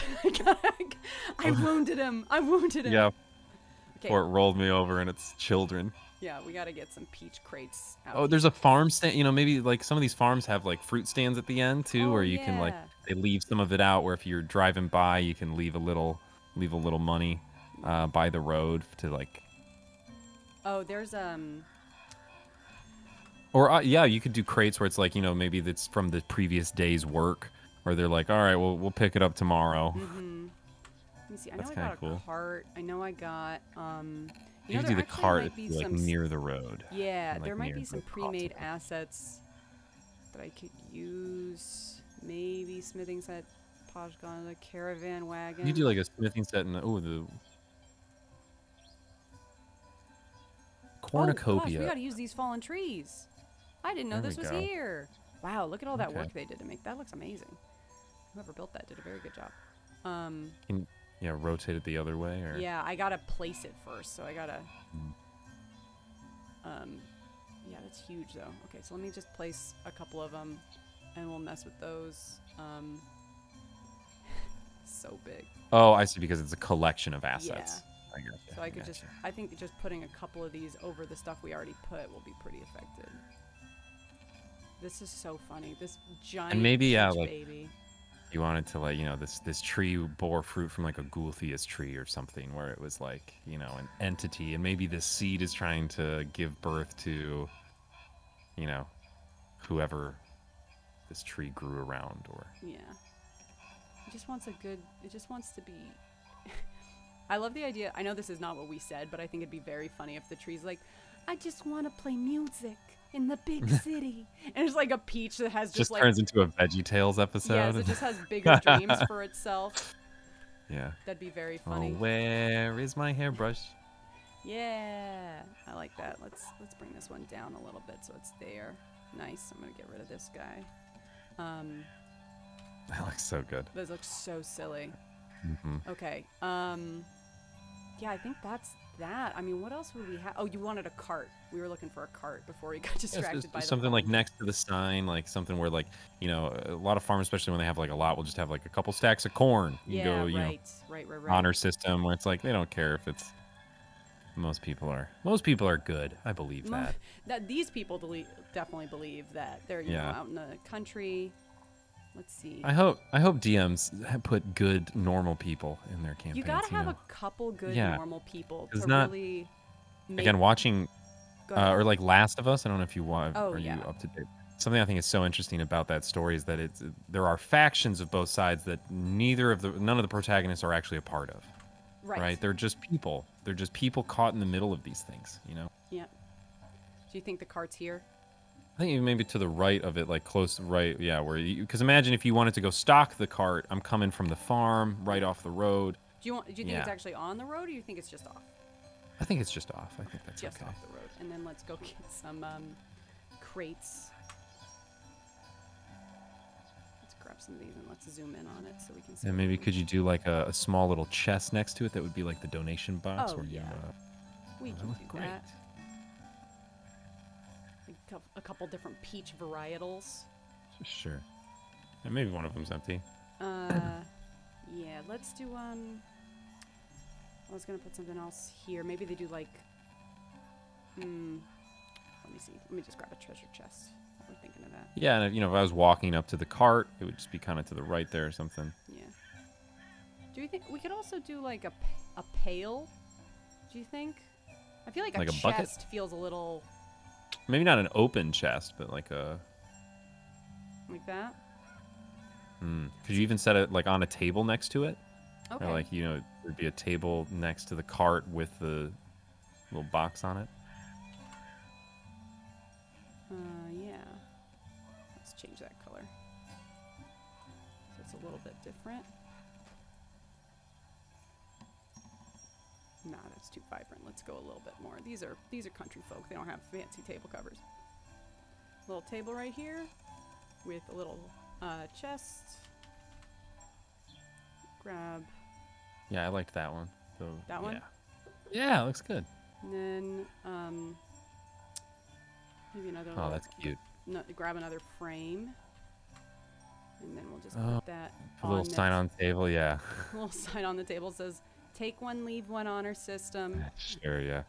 I wounded him. Yeah. Okay. Before it rolled me over and its children. Yeah, we got to get some peach crates out. Oh, there's a farm stand. Maybe like some of these farms have like fruit stands at the end too, where you can like they leave some of it out. Where if you're driving by, you can leave a little money by the road to like. Oh, there's Or yeah, you could do crates where it's like maybe that's from the previous day's work, or they're like, all right, well we'll pick it up tomorrow. Mm-hmm. Let me see. I know That's I got cool. a cart. I know I got You can do the cart like near the road. Yeah, like there might be near some the pre-made possible. assets that I could use. Maybe smithing set, the caravan wagon. You could do like a smithing set and the cornucopia. Oh gosh, we gotta use these fallen trees. I didn't know There this we was go. here. Wow, look at all that Okay. work they did to make that. Looks amazing. Whoever built that did a very good job. Can rotate it the other way, or Yeah, I gotta place it first, so I gotta. Yeah, that's huge though. Okay, so let me just place a couple of them, and we'll mess with those. So big. Oh, I see, because it's a collection of assets. I got you. So I could just, I think just putting a couple of these over the stuff we already put will be pretty effective. This is so funny. This giant and maybe peach like baby. you wanted to like this tree bore fruit from like a Gulthias tree or something where it was like an entity, and maybe this seed is trying to give birth to whoever this tree grew around, or Yeah. It just wants a good, it just wants to be. I love the idea. I know this is not what we said, but I think it'd be very funny if the tree's like, I just want to play music in the big city. And it's like a peach that has just like. turns into a VeggieTales episode. Yes, it just has bigger dreams for itself. Yeah. That'd be very funny. Oh, where is my hairbrush? Yeah, I like that. Let's bring this one down a little bit so it's there. Nice. I'm gonna get rid of this guy. That looks so good. Those look so silly. Mm-hmm. Okay. Yeah, I think that's that. I mean, what else would we have? Oh, you wanted a cart. We were looking for a cart before we got distracted by something the like next to the sign, like something where like a lot of farmers, especially when they have like a lot, will just have like a couple stacks of corn. You go, right. honor system where it's like they don't care if it's. Most people are good. I believe that. That these people definitely believe that they're out in the country. Let's see. I hope DMs put good normal people in their campaigns. You gotta have a couple good normal people to really. Again, watching or like Last of Us. I don't know if you want. Oh, you up to date? Something I think is so interesting about that story is that there are factions of both sides that none of the protagonists are actually a part of. Right. They're just people. They're just people caught in the middle of these things. Yeah. Do you think the cart's here? I think maybe to the right of it, like close right, yeah. Because imagine if you wanted to go stock the cart. I'm coming from the farm, right off the road. Do you think it's actually on the road, or do you think it's just off? I think it's just off. I think that's just off the road. And then let's go get some crates. Let's grab some of these and let's zoom in on it so we can see. And maybe could you do like a small little chest next to it that would be like the donation box? Oh, yeah. We can do that. A couple different peach varietals. Sure. And maybe one of them's empty. Yeah, let's do I was gonna put something else here. Maybe they do like let me see. Let me just grab a treasure chest. We're thinking of that. Yeah, and if I was walking up to the cart, it would just be kind of to the right there or something. Yeah. Do you think we could also do like a pail? Do you think? I feel like a chest bucket? Feels a little. Maybe not an open chest, but like a. Like that. Could you even set it like on a table next to it? Okay. Or like there'd be a table next to the cart with the little box on it. Yeah. Let's change that color. So it's a little bit different. Nah, that's too vibrant. Let's go a little bit more. These are country folk. They don't have fancy table covers. Little table right here with a little chest. Grab. Yeah, I liked that one. So, that one? Yeah, it looks good. And then maybe another. Oh, that's cute. Grab another frame. And then we'll just put that a little sign on the table, yeah. A little sign on the table says, take one, leave one honor system. Sure, yeah.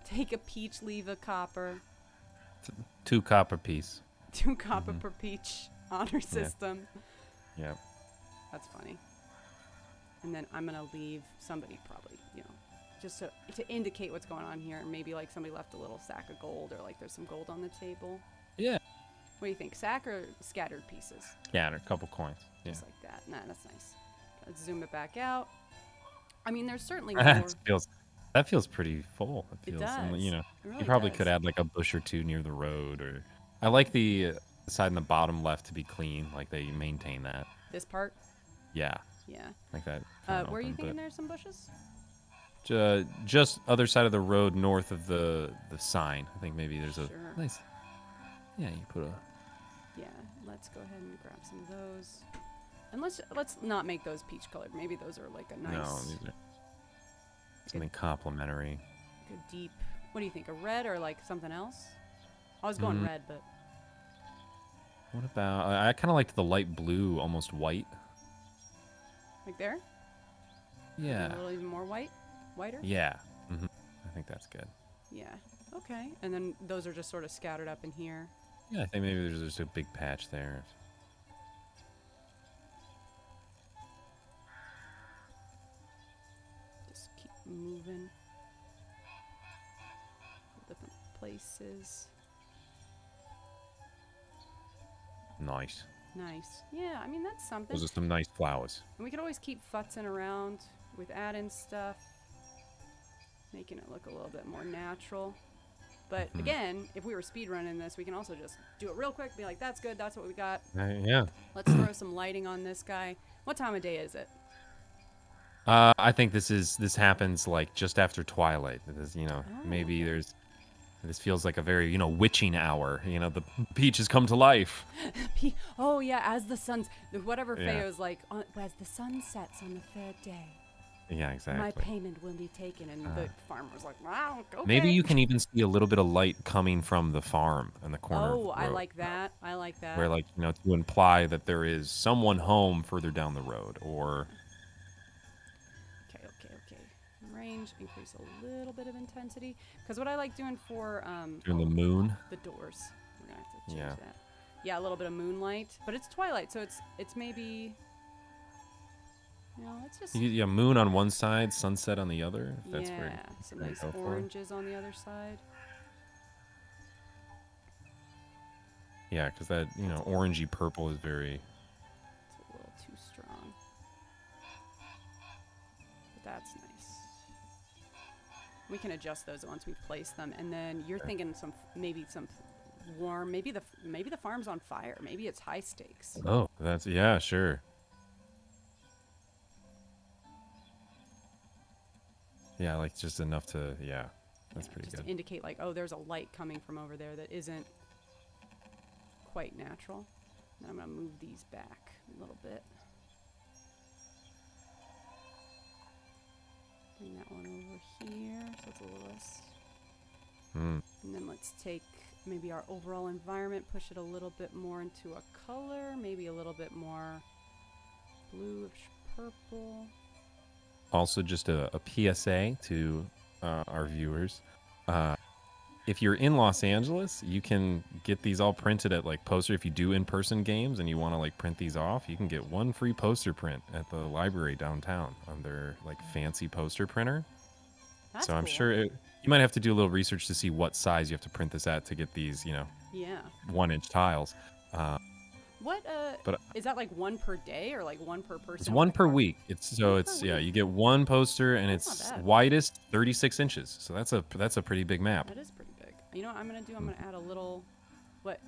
Take a peach, leave a copper. 2 copper piece. 2 copper per peach honor system. Yeah. That's funny. And then I'm going to leave somebody probably, just to indicate what's going on here. Maybe like somebody left a little sack of gold or like there's some gold on the table. Yeah. What do you think? Sack or scattered pieces? Scattered, a couple coins. Yeah. Just like that. Nah, that's nice. Let's zoom it back out. I mean, there's certainly more. That feels pretty full. It does. And, it really you probably does. could add like a bush or 2 near the road, or I like the side and the bottom left to be clean. Like they maintain that. This part? Yeah. Yeah. Like that. Were you thinking there's some bushes? Just other side of the road north of the sign. I think maybe there's a nice. Yeah, you put a. Yeah, let's go ahead and grab some of those. And let's not make those peach colored. Maybe those are like a nice. No, these are something complimentary. Like a deep. What do you think? A red or like something else? I was going red, but. What about? I kind of liked the light blue, almost white. Like there? Yeah. A little even more white. Whiter? Yeah. I think that's good. Yeah. Okay. And then those are just sort of scattered up in here. Yeah, I think maybe there's just a big patch there. Just keep moving. Different places. Nice. Nice. Yeah, I mean, that's something. Those are some nice flowers. And we could always keep futzing around with add-in stuff, making it look a little bit more natural. But again, if we were speedrunning this, we can also just do it real quick, be like, that's good, that's what we got. Yeah. Let's throw some lighting on this guy. What time of day is it? I think this happens like just after twilight. This, maybe this feels like a very, witching hour. The peaches come to life. Oh yeah, as the sun's whatever Yeah. Feo's like, as the sun sets on the third day, Yeah, exactly. my payment will be taken. And the farmer's like, wow, okay. Maybe you can even see a little bit of light coming from the farm in the corner. Oh, of the I road, like that. I like that. Where, to imply that there is someone home further down the road, or Okay. Range, increase a little bit of intensity. Because what I like doing for during the moon. the doors, we're gonna have to change Yeah. that. Yeah, a little bit of moonlight, but it's twilight, so it's maybe. Let's just. Moon on one side, sunset on the other. If that's where Yeah, some you're nice gonna go for. oranges on the other side. Yeah, because that orangey purple is very. It's a little too strong. But that's nice. We can adjust those once we place them, and then you're thinking maybe some warm. Maybe the farm's on fire. Maybe it's high stakes. Oh, sure. Yeah, like just enough to that's pretty just good. to indicate like, oh, there's a light coming from over there that isn't quite natural. And I'm gonna move these back a little bit. Bring that one over here, so it's a little less. And then let's take maybe our overall environment, push it a little bit more into a color, maybe a little bit more bluish purple. Also, just a PSA to our viewers. If you're in Los Angeles, you can get these all printed at poster. If you do in-person games and you want to print these off, you can get one free poster print at the library downtown on their fancy poster printer. That's so I'm cool. sure you might have to do a little research to see what size you have to print this at to get these, Yeah. 1-inch tiles. What But is that, one per day or one per person? it's one per week. You get one poster and That's not it's bad. widest 36 inches. So that's a pretty big map. That is pretty big. You know what I'm gonna do? I'm gonna add a little.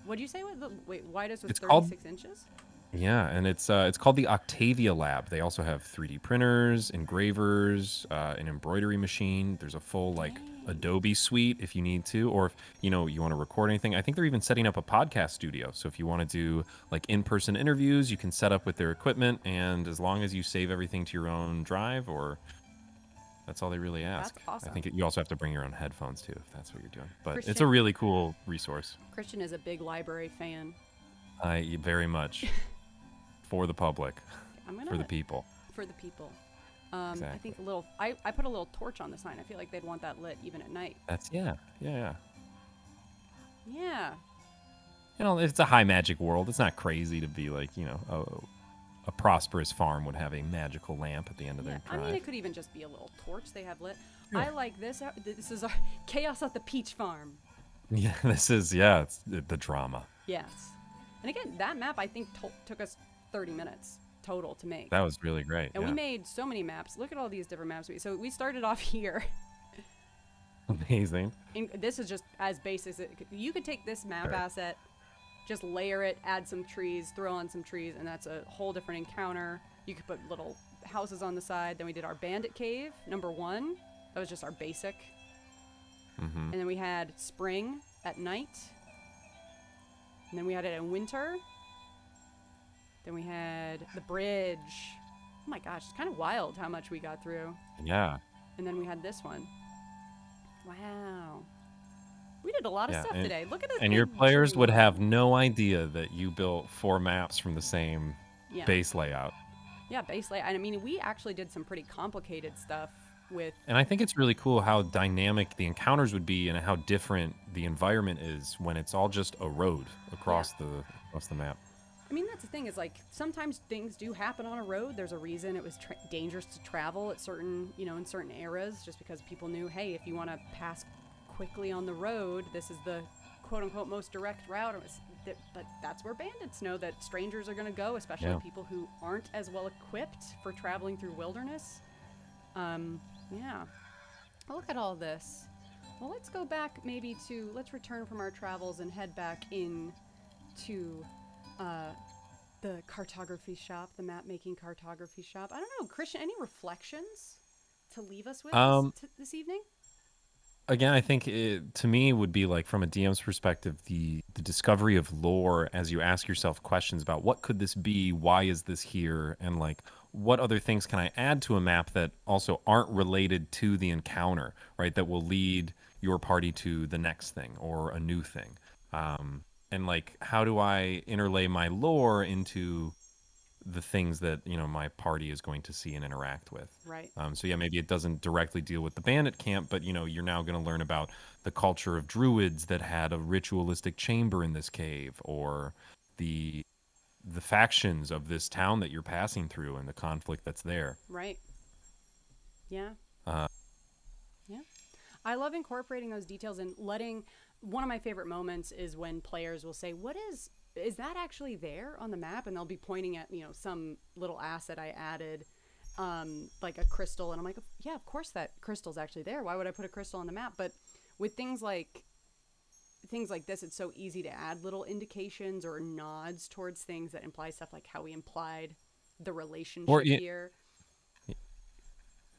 What'd you say? Wait, widest was It's called- 36 inches? Yeah, and it's called the Octavia Lab. They also have 3D printers, engravers, an embroidery machine. There's a full Adobe suite if you need to, or if you want to record anything. I think they're even setting up a podcast studio. So if you want to do in-person interviews, you can set up with their equipment, and as long as you save everything to your own drive, or that's all they really ask. That's awesome. I think you also have to bring your own headphones too, if that's what you're doing. But it's a Christian- really cool resource. Christian is a big library fan. I very much for the public, I'm gonna for the people. For the people. I Exactly. think I put a little torch on the sign. I feel like they'd want that lit even at night. That's yeah. Yeah. It's a high magic world. It's not crazy to be a prosperous farm would have a magical lamp at the end of their I drive. mean, it could even just be a little torch they have lit. Sure. I like this. This is our chaos at the peach farm. Yeah, it's the drama. Yes. And again, that map I think took us 30 minutes total to make. That was really great. And yeah. we made so many maps. Look at all these different maps. So we started off here. Amazing. And this is just as basic as it could. You could take this map asset, just layer it, add some trees, throw on some trees, and that's a whole different encounter. You could put little houses on the side. Then we did our bandit cave, number 1. That was just our basic. Mm-hmm. And then we had spring at night. And then we had it in winter. Then we had the bridge. Oh my gosh, it's kind of wild how much we got through. Yeah. And then we had this one. Wow. We did a lot of stuff today. Look at it. And your players would have no idea that you built 4 maps from the same base layout. Yeah, base layout. I mean, we actually did some pretty complicated stuff with. And I think it's really cool how dynamic the encounters would be and how different the environment is when it's all just a road Yeah. across the map. I mean, that's the thing is like sometimes things do happen on a road. There's a reason it was dangerous to travel at certain, in certain eras, just because people knew, hey, if you want to pass quickly on the road, this is the quote unquote most direct route. But that's where bandits know that strangers are going to go, especially people who aren't as well equipped for traveling through wilderness. Yeah. Well, look at all this. Well, let's go back let's return from our travels and head back in to the cartography shop, the map making cartography shop. I don't know, Christian, any reflections to leave us with this evening? Again, I think to me would be like from a DM's perspective, the discovery of lore as you ask yourself questions about what could this be, why is this here, and like what other things can I add to a map that also aren't related to the encounter, right? That will lead your party to the next thing or a new thing. And like, how do I interlay my lore into the things that my party is going to see and interact with? Right. So yeah, maybe it doesn't directly deal with the bandit camp, but you're now going to learn about the culture of druids that had a ritualistic chamber in this cave, or the factions of this town that you're passing through and the conflict that's there. Right. Yeah. Yeah. I love incorporating those details and letting. One of my favorite moments is when players will say, "What is that actually there on the map?" And they'll be pointing at some little asset I added, like a crystal, and I'm like, "Yeah, of course that crystal's actually there. Why would I put a crystal on the map?" But with things like this, it's so easy to add little indications or nods towards things that imply stuff like how we implied the relationship here.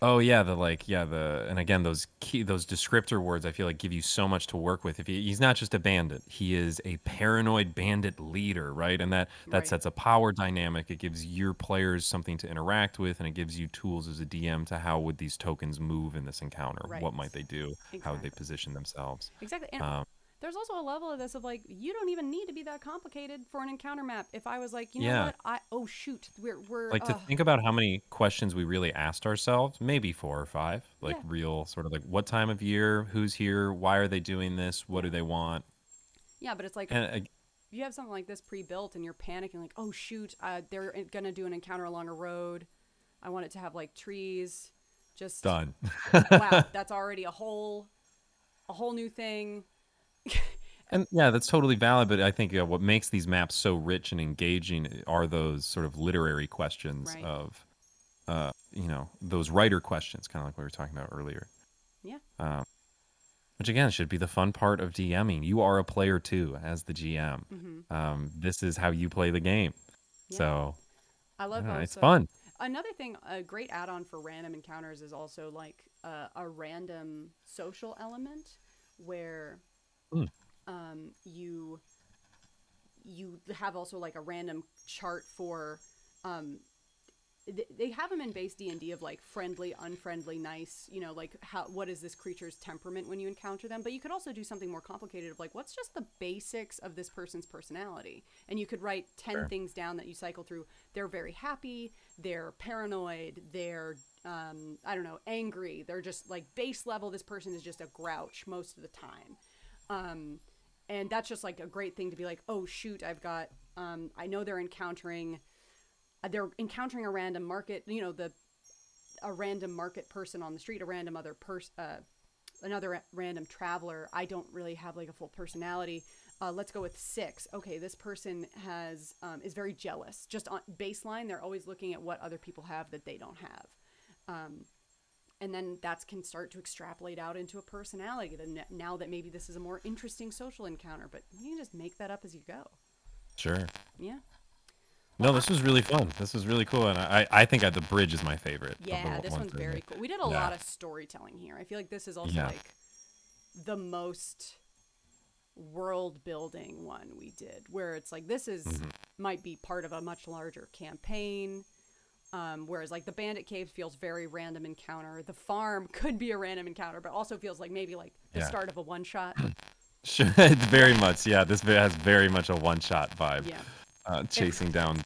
Oh yeah, and again those descriptor words I feel like give you so much to work with. He's not just a bandit, he is a paranoid bandit leader, right? And that sets a power dynamic. It gives your players something to interact with, and it gives you tools as a DM to how would these tokens move in this encounter? Right. What might they do? Exactly. How would they position themselves? Exactly. And there's also a level of this of like, you don't even need to be that complicated for an encounter map. If I was like, you know what, we're like to think about how many questions we really asked ourselves, maybe 4 or 5, like real sort of like what time of year, who's here, why are they doing this, what do they want? Yeah, but it's like, if you have something like this pre-built and you're panicking like, oh shoot, they're gonna do an encounter along a road. I want it to have like trees. Just done. Wow, that's already a whole new thing. And yeah, that's totally valid, but I think what makes these maps so rich and engaging are those sort of literary questions of, those writer questions, kind of like we were talking about earlier. Yeah. Which again should be the fun part of DMing. You are a player too, as the GM. Mm-hmm. This is how you play the game. Yeah. So I love it's fun. Another thing, a great add-on for random encounters is also like a random social element where you have also like a random chart for they have them in base D&D of like friendly, unfriendly, nice, like what is this creature's temperament when you encounter them, but you could also do something more complicated of like what's just the basics of this person's personality, and you could write 10 things down that you cycle through. They're very happy, they're paranoid, they're I don't know, angry, they're just like base level, this person is just a grouch most of the time. And that's just like a great thing to be like, oh shoot, I've got I know they're encountering a random market, a random market person on the street, a random other person, another random traveler. I don't really have like a full personality. Let's go with 6. Okay, this person is very jealous. Just on baseline, they're always looking at what other people have that they don't have. And then that can start to extrapolate out into a personality. Now that maybe this is a more interesting social encounter, but you can just make that up as you go. Sure. Yeah. No, this was really fun. This was really cool, and I think the bridge is my favorite. Yeah, this one's very cool. We did a lot of storytelling here. I feel like this is also like the most world building one we did, where it's like this is might be part of a much larger campaign. Whereas like the bandit cave feels very random encounter. The farm could be a random encounter, but also feels like maybe like the start of a one shot. Sure, it's very much. Yeah, this has very much a one shot vibe. Yeah. Chasing down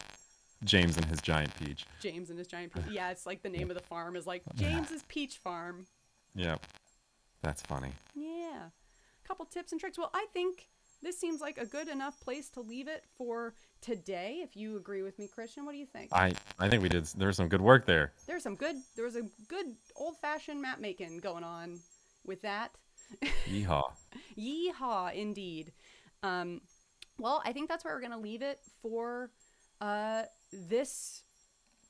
James and his giant peach. James and his giant peach. Yeah, it's like the name of the farm is like James's Peach Farm. Yep. That's funny. Yeah. Couple tips and tricks. Well, I think this seems like a good enough place to leave it for today. If you agree with me, Christian, what do you think? I think we did. There was some good work there. There was a good old-fashioned map making going on with that. Yeehaw. Yeehaw, indeed. Well, I think that's where we're going to leave it for this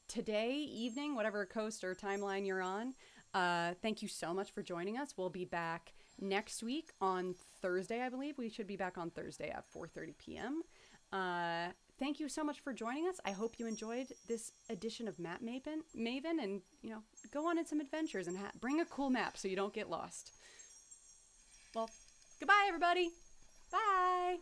today, evening, whatever coast or timeline you're on. Thank you so much for joining us. We'll be back next week on Thursday, I believe. We should be back on Thursday at 4:30 p.m. Thank you so much for joining us. I hope you enjoyed this edition of Map Maven and, go on in some adventures and bring a cool map so you don't get lost. Well, goodbye, everybody. Bye.